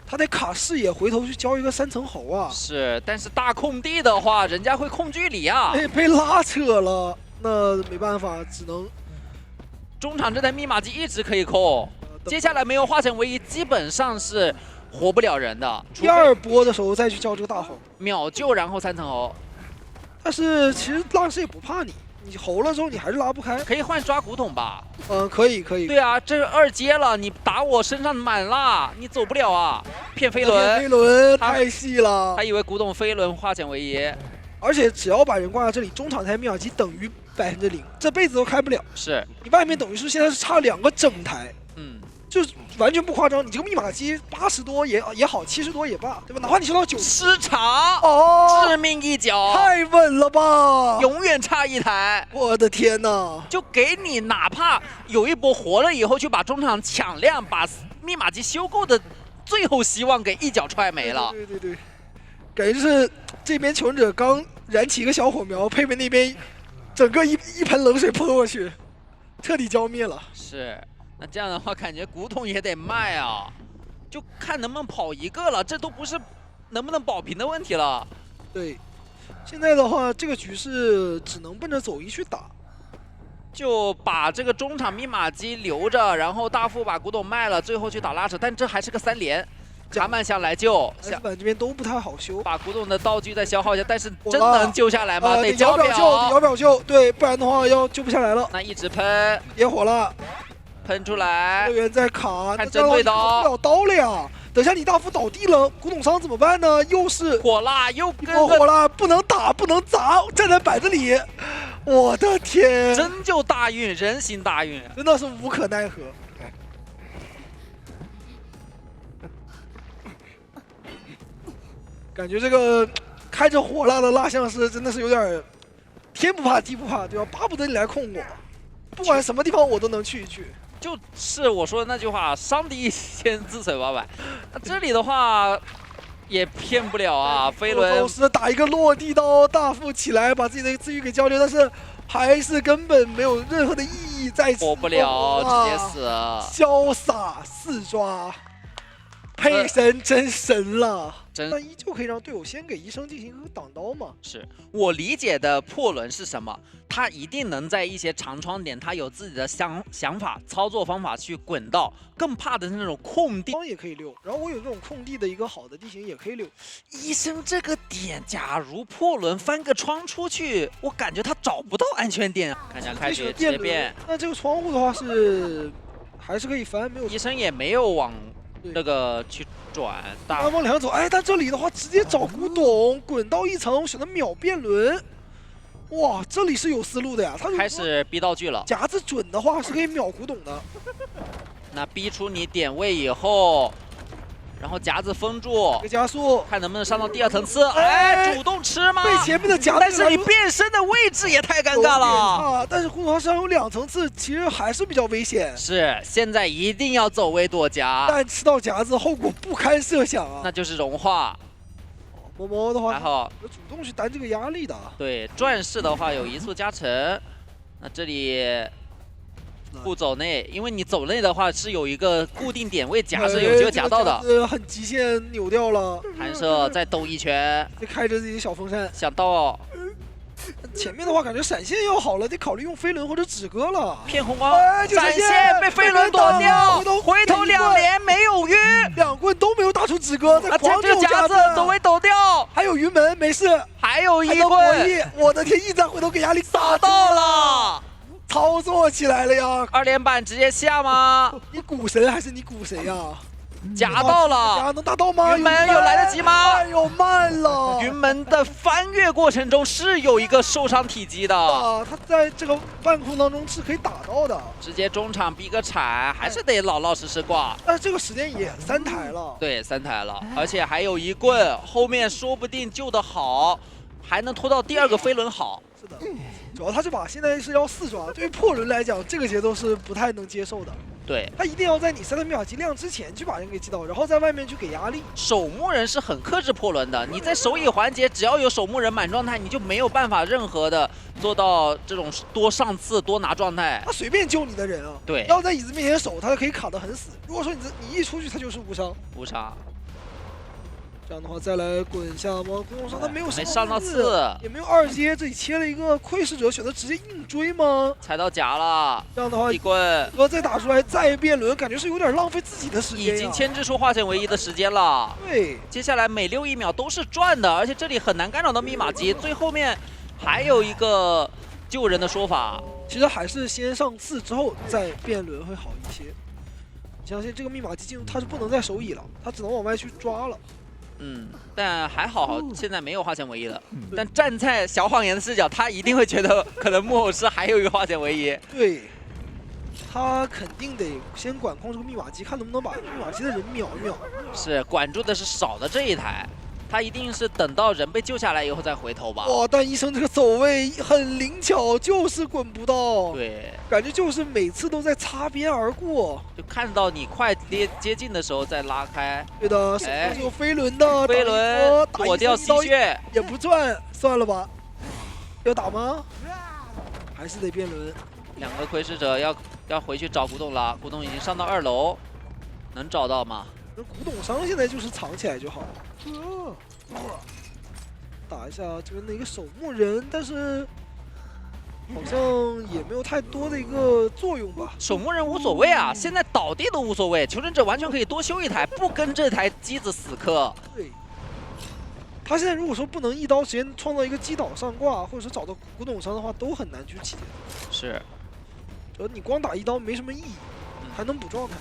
他得卡视野回头去交一个3层猴啊。是，但是大空地的话，人家会控距离啊，被拉扯了，那没办法，只能中场这台密码机一直可以控，接下来没有化成唯一，基本上是活不了人的。第2波的时候再去叫这个大猴，秒救，然后3层猴。但是其实浪士也不怕你，你猴了之后你还是拉不开。可以换抓古董吧？可以可以。对啊，这是2阶了，你打我身上满蜡，你走不了啊！骗飞轮，飞轮太细了。他以为古董飞轮化险为夷，而且只要把人挂在这里，中场台密码机等于0%，这辈子都开不了。是你外面等于是现在是差2个整台。嗯。就是完全不夸张，你这个密码机80多也好，70多也罢，对吧？哪怕你修到90，失常哦，致命一脚，太稳了吧！永远差1台，我的天哪！就给你哪怕有一波活了以后，就把中场抢亮，把密码机修够的最后希望给一脚踹没了。对对对，感觉就是这边求生者刚燃起一个小火苗，配备那边整个一盆冷水泼过去，彻底浇灭了。是。那这样的话，感觉古董也得卖啊，就看能不能跑一个了，这都不是能不能保平的问题了。对，现在的话，这个局势只能奔着走一去打，就把这个中场密码机留着，然后大副把古董卖了，最后去打拉扯，但这还是个3连。卡满想来救，S 版这边都不太好修，把古董的道具再消耗一下，但是真能救下来吗？得摇表救，得摇表救，对，不然的话要救不下来了。那一直喷，野火了。喷出来，队员在卡，看针对刀，不了刀了呀！等下你大副倒地了，古董伤怎么办呢？又是火辣，又跟火辣，不能打，不能砸，站在板子里，我的天！真就大运，人形大运，真的是无可奈何。感觉这个开着火辣的蜡像师真的是有点天不怕地不怕，对吧？巴不得你来控我，不管什么地方我都能去一去。就是我说的那句话，伤敌1000，自损800。那这里的话也骗不了啊，飞轮都是打一个落地刀，大副起来把自己的资源给交流，但是还是根本没有任何的意义在此。活不了，直接死。潇洒4抓，配神真神了。但依旧可以让队友先给医生进行一个挡刀嘛？是我理解的破轮是什么？他一定能在一些长窗点，他有自己的想法、操作方法去滚到。更怕的是那种空地，也可以溜。然后我有这种空地的一个好的地形也可以溜。医生这个点，假如破轮翻个窗出去，我感觉他找不到安全点。看一下开局直接变。那这个窗户的话是还是可以翻，没有。医生也没有往那个去转，大往两走。哎，但这里的话直接找古董，滚到1层，选择秒变轮。哇，这里是有思路的呀！他开始逼道具了。夹子准的话是可以秒古董的。那逼出你点位以后，然后夹子封住，加速，看能不能上到第2层次。哎，主动吃吗？被前面的夹子，但是你变身的位置也太尴尬了。但是古董身上有2层次，其实还是比较危险。是，现在一定要走位躲夹。但吃到夹子后果不堪设想啊！那就是融化。猫猫的话，还好有主动去担这个压力的。对，转世的话有移速加成。那这里不走内，因为你走内的话是有一个固定点位夹是有机会夹到的。很极限扭掉了。弹射再抖一拳，再开着自己的小风扇，想到前面的话感觉闪现要好了，得考虑用飞轮或者止戈了。骗红光，就闪现被飞轮躲掉，回头2连没有晕，2棍都没有打出止戈，在狂这个夹子走位抖掉，还有云门没事，还有1棍，我的天，一再回头给压力打到了，操作起来了呀！2连板直接下吗？你鼓神还是你鼓谁呀？夹到了，能打到吗？云门有来得及吗？哎呦，慢了！云门的翻越过程中是有一个受伤体积的啊，他在这个半空当中是可以打到的。直接中场逼个铲，还是得老老实实挂。但是这个时间也3台了。对，3台了，而且还有1棍，后面说不定救得好，还能拖到第2个飞轮好。是的，主要他这把现在是要4抓，对于破轮来讲，这个节奏是不太能接受的。对，他一定要在你3的密码机亮之前去把人给击倒，然后在外面去给压力。守墓人是很克制破轮的，你在守野环节只要有守墓人满状态，你就没有办法任何的做到这种多上刺、多拿状态。他随便救你的人啊，对，要在椅子面前守，他可以卡得很死。如果说你一出去，他就是无伤。无伤。这样的话，再来滚下吗？滚上他没有上到刺，也没有2阶，这里切了一个窥视者，选择直接硬追吗？踩到夹了。这样的话， 1棍，再打出来再变轮，感觉是有点浪费自己的时间。已经牵制出化险为夷的时间了。对，接下来每6、1秒都是赚的，而且这里很难干扰到密码机。最后面还有一个救人的说法，其实还是先上刺之后再变轮会好一些。相信这个密码机进入他是不能再守乙了，他只能往外去抓了。但还好现在没有化险为夷了。但站在小谎言的视角，他一定会觉得可能木偶师还有一个化险为夷。对，他肯定得先管控这个密码机，看能不能把密码机的人秒一秒。是管住的是少的这一台，他一定是等到人被救下来以后再回头吧。哇，但医生这个走位很灵巧，就是滚不到。对，感觉就是每次都在擦边而过。就看到你快接近的时候再拉开。对的，手上是有飞轮的，飞轮躲掉吸血也不赚，算了吧。要打吗？还是得变轮。2个窥视者要回去找古董了，古董已经上到2楼，能找到吗？古董商现在就是藏起来就好。打一下这边的一个守墓人，但是好像也没有太多的一个作用吧。守墓人无所谓啊，现在倒地都无所谓，求生者完全可以多修1台，不跟这台机子死磕。对，他现在如果说不能一刀直接创造一个击倒上挂，或者说找到古董商的话，都很难去解。是，主要你光打1刀没什么意义，还能补状态。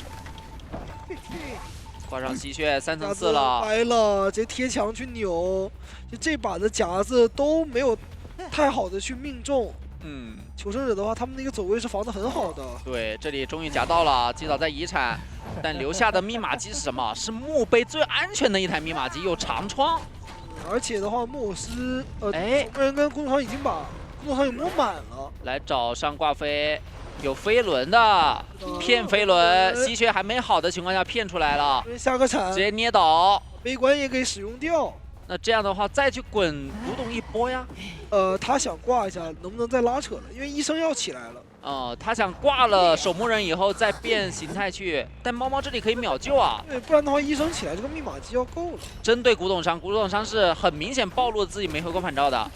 挂上吸血3层4了，歪了，直接贴墙去扭，就这把的夹子都没有太好的去命中。求生者的话，他们那个走位是防得很好的。对，这里终于夹到了，击倒在遗产，但留下的密码机是什么？是墓碑最安全的一台密码机，有长窗。而且的话，木偶师守墓人跟古董商已经把古董商也摸满了。来找上挂飞。有飞轮的，骗飞轮，吸血还没好的情况下骗出来了，下个铲，直接捏倒，悲观也给使用掉。那这样的话，再去滚古董一波呀。他想挂一下，能不能再拉扯了？因为医生要起来了。他想挂了守墓人以后再变形态去，但猫猫这里可以秒救啊。对，不然的话，医生起来这个密码机要够了。针对古董商，古董商是很明显暴露自己没回光返照的。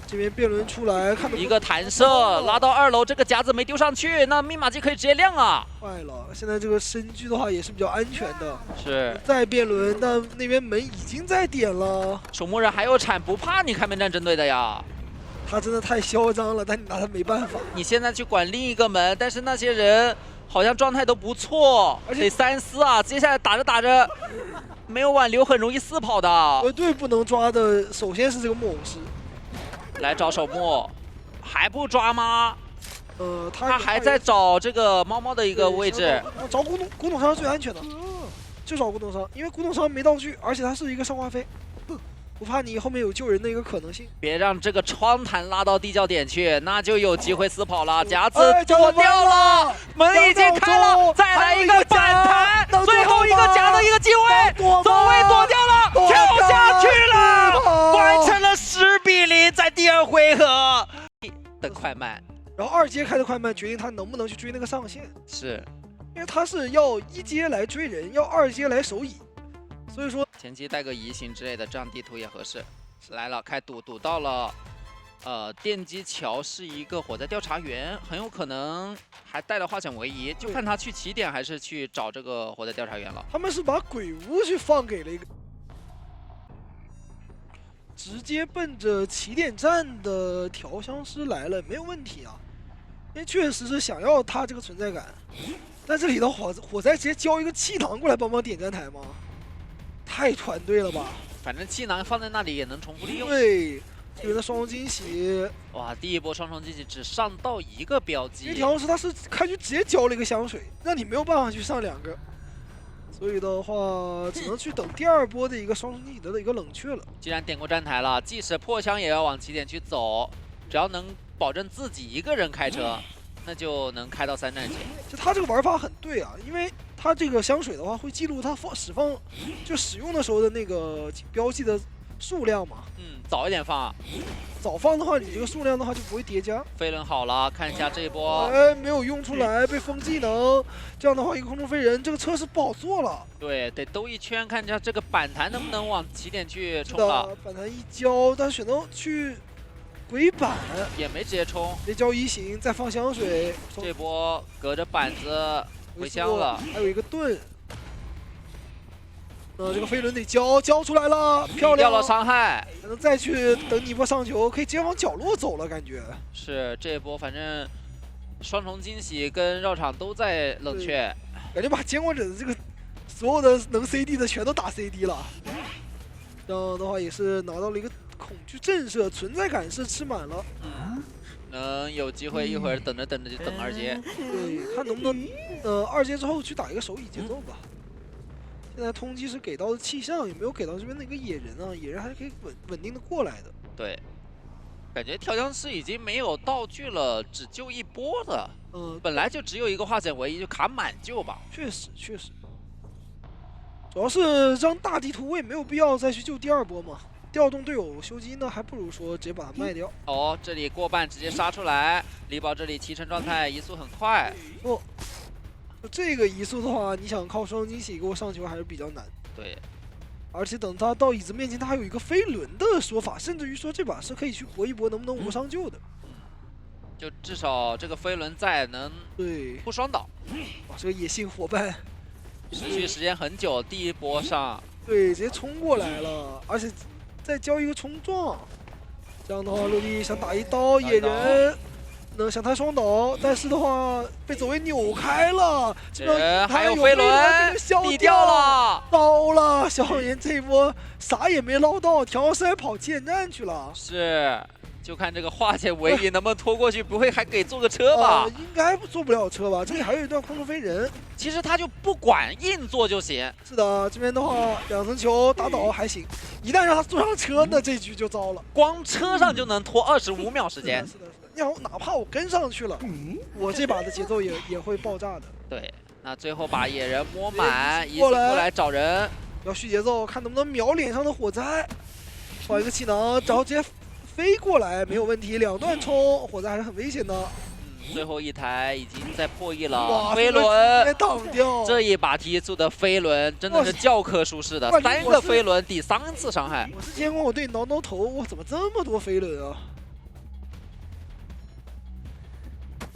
这边辩论出来，看一个弹射拉到2楼，这个夹子没丢上去，那密码机可以直接亮啊。坏了，现在这个身居的话也是比较安全的。是。再辩论，但那边门已经在点了。守墓人还有铲，不怕你开门战针对的呀。他真的太嚣张了，但你拿他没办法。你现在去管另一个门，但是那些人好像状态都不错，而且3丝啊，接下来打着打着没有挽留，很容易4跑的。绝对不能抓的，首先是这个木偶师。来找守墓，还不抓吗？他还在找这个猫猫的一个位置。找古董商是最安全的，就找古董商，因为古董商没道具，而且他是一个上挂飞，不怕你后面有救人的一个可能性。别让这个窗弹拉到地窖点去，那就有机会4跑了。夹子躲掉了，门已经开了，再来一个反弹，最后一个夹的一个机会，走位躲掉了，跳下去了，完成了10比0，在第2回合的快慢。然后2阶开的快慢决定他能不能去追那个上线，是因为他是要1阶来追人，要2阶来守乙，所以说前期带个移形之类的，这样地图也合适。来了，开堵到了电击桥是一个火灾调查员，很有可能还带了化险为夷，就看他去起点还是去找这个火灾调查员了。他们是把鬼屋去放给了一个，直接奔着起点站的调香师来了，没有问题啊。因为确实是想要他这个存在感，但这里的火灾直接交一个气囊过来帮忙点站台吗？太团队了吧！反正气囊放在那里也能重复利用。对，这边的双重惊喜，哇，第一波双重惊喜只上到一个标记。因为调香师他是开局直接交了一个香水，让你没有办法去上2个。所以的话，只能去等第2波的一个双重惊喜的一个冷却了。既然点过站台了，即使破枪也要往起点去走，只要能保证自己一个人开车，那就能开到3站线。就他这个玩法很对啊，因为他这个香水的话会记录他使用的时候的那个标记的数量嘛。早一点放。早放的话，你这个数量的话就不会叠加。飞轮好了，看一下这一波。哎，没有用出来，被封技能。这样的话，一个空中飞人，这个车是不好做了。对，得兜一圈，看一下这个板弹能不能往起点去冲了。板弹一交，但选择去鬼板，也没直接冲，别交移形，再放香水。这波隔着板子回香了，还有一个盾。这个飞轮得交出来了，漂亮，掉了伤害，可能再去等你一波上球，可以直接往角落走了，感觉。是这一波，反正双重惊喜跟绕场都在冷却，感觉把监管者的这个所有的能 CD 的全都打 CD 了。这样的话也是拿到了一个恐惧震慑，存在感是吃满了。能有机会一会儿等着就等2阶。对，看能不能2阶之后去打一个手椅节奏吧。现在通缉是给到的气象，也没有给到这边的一个野人啊，野人还是可以稳定的过来的。对，感觉调香师已经没有道具了，只救一波的。本来就只有一个化险为夷，就卡满救吧。确实，主要是这张大地图我也没有必要再去救第2波嘛。调动队友修机呢，还不如说直接把它卖掉。哦，这里过半直接杀出来，李宝这里提成状态，移速很快。这个移速的话，你想靠双惊喜给我上球还是比较难。对，而且等他到椅子面前，他还有一个飞轮的说法，甚至于说这把是可以去搏一搏能不能无伤救的。就至少这个飞轮在能不双倒。哇，这个野性伙伴持续时间很久，第一波上对直接冲过来了，而且再交一个冲撞，这样的话落地想打一刀野人。想他双倒，但是的话被走位扭开了，还有飞轮抵掉了，刀了。小野这一波啥也没捞到，调师还跑起点站去了。是，就看这个化险为夷能不能拖过去，不会还给坐个车吧？应该坐不了车吧？这里还有一段空中飞人，其实他就不管硬坐就行。是的，这边的话2层球打倒还行，一旦让他坐上车，那这局就糟了。光车上就能拖25秒时间。是的。哪怕我跟上去了，我这把的节奏也会爆炸的。对，那最后把野人摸满，一次过来找人，要续节奏，看能不能秒脸上的火灾。放一个气囊，然后直接飞过来，没有问题。2段冲，火灾还是很危险的。最后一台已经在破亿了，哇，飞轮挡掉。这一把提速的飞轮真的是教科书式的，3个飞轮抵3次伤害。我是监管我队挠头，我怎么这么多飞轮啊？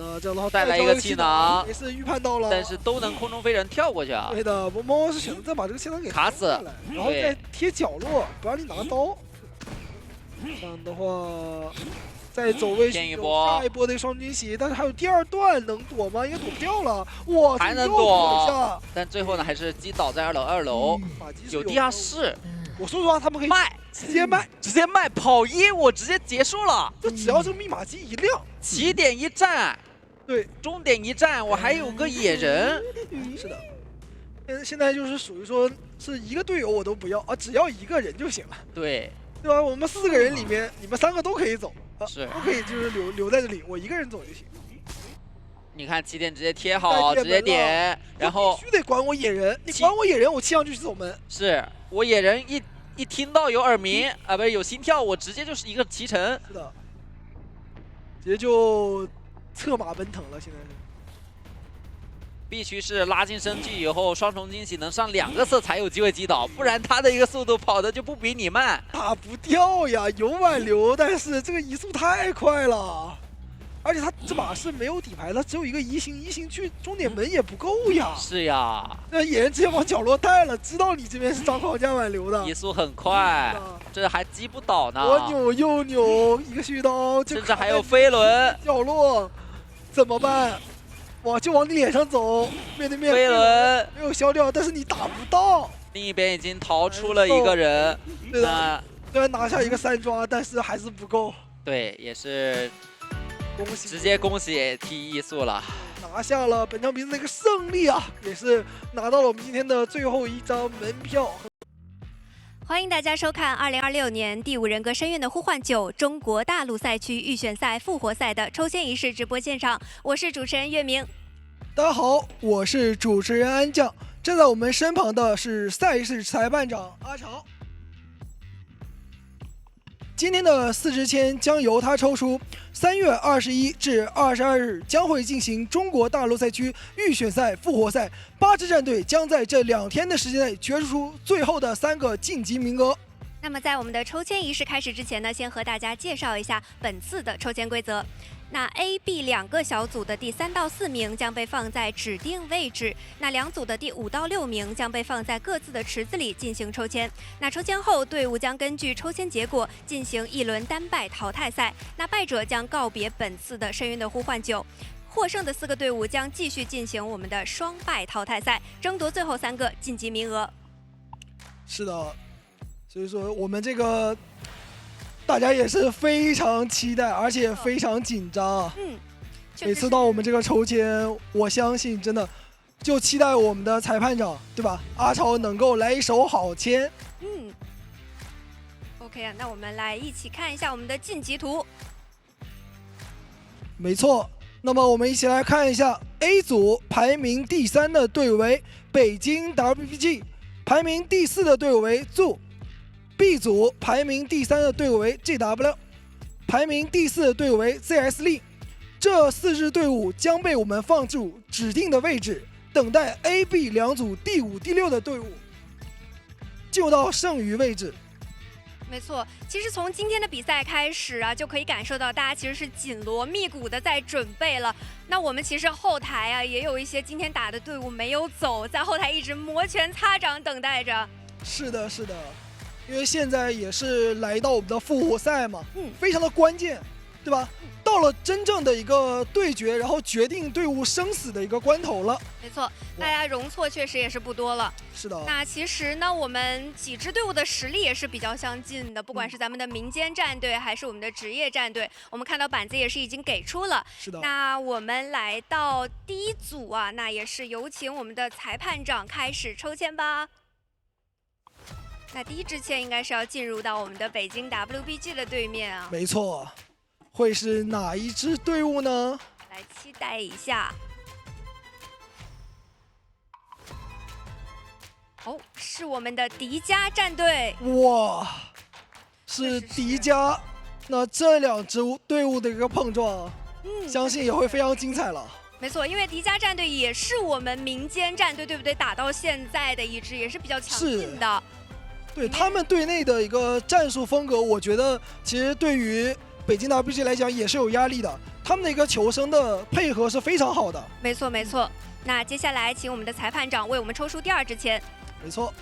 那这样的话带来一个气囊，也是预判到了，但是都能空中飞人跳过去啊。对的，猫是选择再把这个气囊给卡死，然后再贴角落，不让你拿刀。这样的话，再走位骗一波，下一波的双惊喜，但是还有第2段能躲吗？应该躲不掉了。哇，还能躲，但最后呢还是击倒在2楼，有地下室。我说实话，他们可以卖，直接卖，跑1我直接结束了。就只要这个密码机一亮，起点一站。对，终点一站，我还有个野人。是的，现在就是属于说是一个队友我都不要啊，只要一个人就行了。对吧？我们4个人里面，你们3个都可以走，是都可以就是留在这里，我一个人走就行。你看起点直接贴好，直接点，然后必须得管我野人，你管我野人，我气上去走门。是我野人一听到有耳鸣啊，不是有心跳，我直接就是一个骑乘。是的，直接就策马奔腾了，现在是。必须是拉进生计以后，双重惊喜能上2个色才有机会击倒，不然他的一个速度跑的就不比你慢。打不掉呀，有挽留，但是这个移速太快了。而且他这把是没有底牌的，只有一个移形去终点门也不够呀。是呀，那野人直接往角落带了，知道你这边是张狂加挽留的，移速很快，这还击不倒呢。左扭右扭，一个虚刀，甚至还有飞轮角落，怎么办？就往你脸上走，面对面。飞轮没有消掉，但是你打不到。另一边已经逃出了一个人，对的，虽然拿下一个3抓，但是还是不够。对，也是。恭喜！直接恭喜 T1速了，拿下了本场比赛的一个胜利啊，也是拿到了我们今天的最后一张门票。欢迎大家收看2026年第5人格深渊的呼唤9中国大陆赛区预选赛复活赛的抽签仪式直播现场，我是主持人月明。大家好，我是主持人安酱，站在我们身旁的是赛事裁判长阿潮。今天的4支签将由他抽出，3月21至22日将会进行中国大陆赛区预选赛复活赛，8支战队将在这2天的时间内决出最后的3个晋级名额。那么在我们的抽签仪式开始之前呢，先和大家介绍一下本次的抽签规则。那 A、B 2个小组的第3到4名将被放在指定位置，那2组的第5到6名将被放在各自的池子里进行抽签。那抽签后，队伍将根据抽签结果进行1轮单败淘汰赛，那败者将告别本次的深渊的呼唤9。获胜的4个队伍将继续进行我们的双败淘汰赛，争夺最后3个晋级名额。是的，所以说我们这个大家也是非常期待，而且非常紧张啊。每次到我们这个抽签，我相信真的就期待我们的裁判长，对吧？阿超能够来一手好签。OK 啊，那我们来一起看一下我们的晋级图。没错，那么我们一起来看一下 A 组排名第3的队伍为北京 WPG， 排名第4的队伍为 Zoo。B 组排名第3的队伍为 GW， 排名第4的队伍为 ZS Lee。这4支队伍将被我们放入指定的位置，等待 A、B 2组第5、第6的队伍进入到剩余位置。没错，其实从今天的比赛开始啊，就可以感受到大家其实是紧锣密鼓的在准备了。那我们其实后台啊，也有一些今天打的队伍没有走，在后台一直摩拳擦掌等待着。是的，是的。因为现在也是来到我们的复活赛嘛，非常的关键，对吧？到了真正的一个对决，然后决定队伍生死的一个关头了。没错，大家容错确实也是不多了。是的。那其实呢，我们几支队伍的实力也是比较相近的，不管是咱们的民间战队，还是我们的职业战队，我们看到板子也是已经给出了。是的。那我们来到第1组啊，那也是有请我们的裁判长开始抽签吧。那第1支签应该是要进入到我们的北京 WBG 的对面啊。没错，会是哪一支队伍呢？来期待一下。哦，是我们的迪迦战队。哇，是迪迦。那这2支队伍的一个碰撞，相信也会非常精彩了。没错，因为迪迦战队也是我们民间战队，对不对？打到现在的一支也是比较强劲的。对他们队内的一个战术风格，我觉得其实对于北京 WBG 来讲也是有压力的。他们的一个求生的配合是非常好的。没错，没错。那接下来请我们的裁判长为我们抽出第2支签。没错。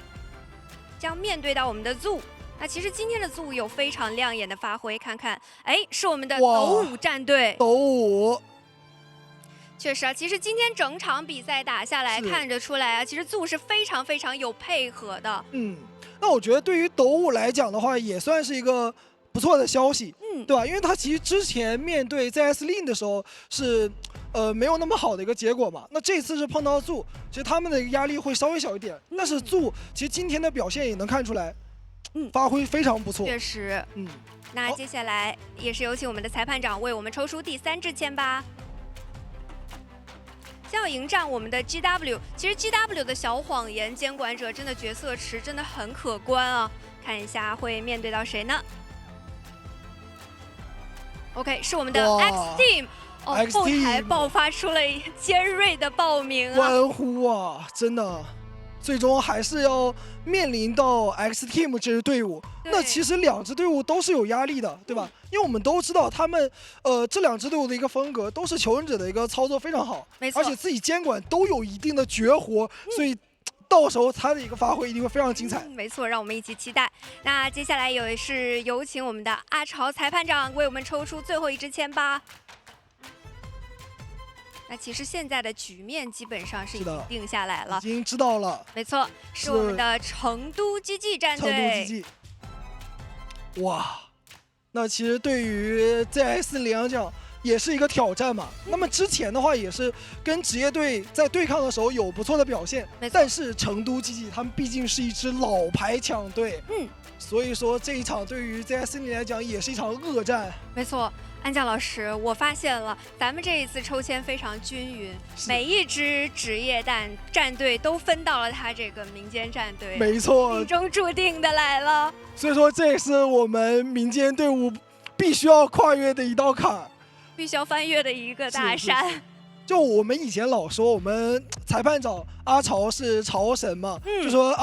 将面对到我们的 Zoo。那其实今天的 Zoo 有非常亮眼的发挥，看看，哎，是我们的斗舞战队。斗舞。确实啊，其实今天整场比赛打下来，看得出来啊，其实 Zoo 是非常非常有配合的。那我觉得对于斗舞来讲的话，也算是一个不错的消息，对吧？因为他其实之前面对 ZS Lee 的时候是，没有那么好的一个结果嘛。那这次是碰到 Zoo， 其实他们的压力会稍微小一点。但是 Zoo 其实今天的表现也能看出来，发挥非常不错。确实，那接下来也是有请我们的裁判长为我们抽出第3支签吧。将要迎战我们的 GW， 其实 GW 的小谎言监管者真的角色池真的很可观啊，看一下会面对到谁呢 ？OK， 是我们的 X Team， ，XT 后台爆发出了尖锐的爆鸣啊！欢呼啊！真的，最终还是要面临到 X Team 这支队伍。那其实两支队伍都是有压力的，对吧？因为我们都知道他们，这两支队伍的一个风格都是求生者的一个操作非常好，没错，而且自己监管都有一定的绝活，所以到时候他的一个发挥一定会非常精彩。没错，让我们一起期待。那接下来有请我们的阿潮裁判长为我们抽出最后一支签吧。那其实现在的局面基本上是已经定下来了，已经知道了。没错，是我们的成都 GG 战队。成都 GG。哇，那其实对于 ZS 来讲也是一个挑战嘛。那么之前的话也是跟职业队在对抗的时候有不错的表现，但是成都 GG 他们毕竟是一支老牌强队，所以说这一场对于 ZS 来讲也是一场恶战。没错。安将老师，我发现了，咱们这一次抽签非常均匀，每一支职业战队都分到了他这个民间战队，没错，命中注定的来了。所以说，这也是我们民间队伍必须要跨越的一道坎，必须要翻越的一个大山。就我们以前老说，我们裁判长阿潮是潮神嘛，就说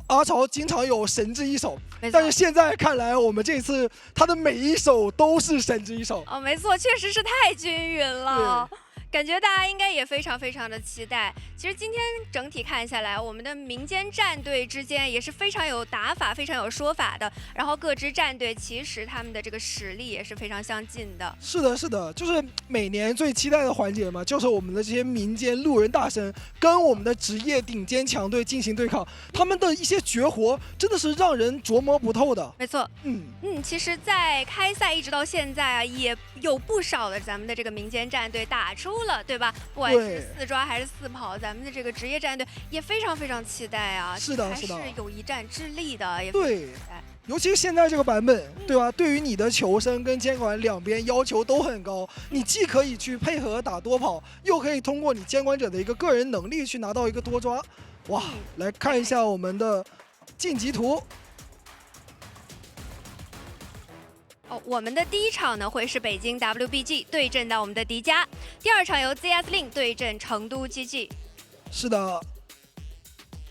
阿潮经常有神之一手，但是现在看来，我们这次他的每一手都是神之一手。哦，没错，确实是太均匀了。感觉大家应该也非常非常的期待。其实今天整体看下来，我们的民间战队之间也是非常有打法、非常有说法的。然后各支战队其实他们的这个实力也是非常相近的。是的，是的，就是每年最期待的环节嘛，就是我们的这些民间路人大神跟我们的职业顶尖强队进行对抗，他们的一些绝活真的是让人琢磨不透的。没错，其实，在开赛一直到现在啊，也有不少的咱们的这个民间战队打出了，对吧？不管是4抓还是4跑，咱们的这个职业战队也非常非常期待啊！是的，是的，还是有一战之力的，也对。尤其是现在这个版本，对吧？对于你的求生跟监管两边要求都很高，你既可以去配合打多跑，又可以通过你监管者的一个个人能力去拿到一个多抓。哇，来看一下我们的晋级图。我们的第一场呢会是北京 WBG 对阵到我们的迪迦，第二场由 ZS Link 对阵成都 GG。是的。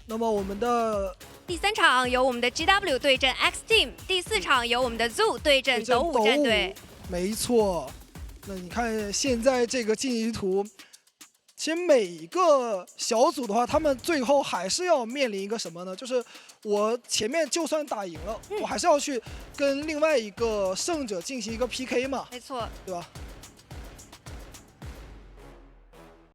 那么我们的第3场由我们的 GW 对阵 X Team， 第4场由我们的 Zoo 对阵斗舞战队。没错。那你看现在这个晋级图，其实每一个小组的话，他们最后还是要面临一个什么呢？就是我前面就算打赢了，我还是要去跟另外一个胜者进行一个 PK 嘛。没错，对吧？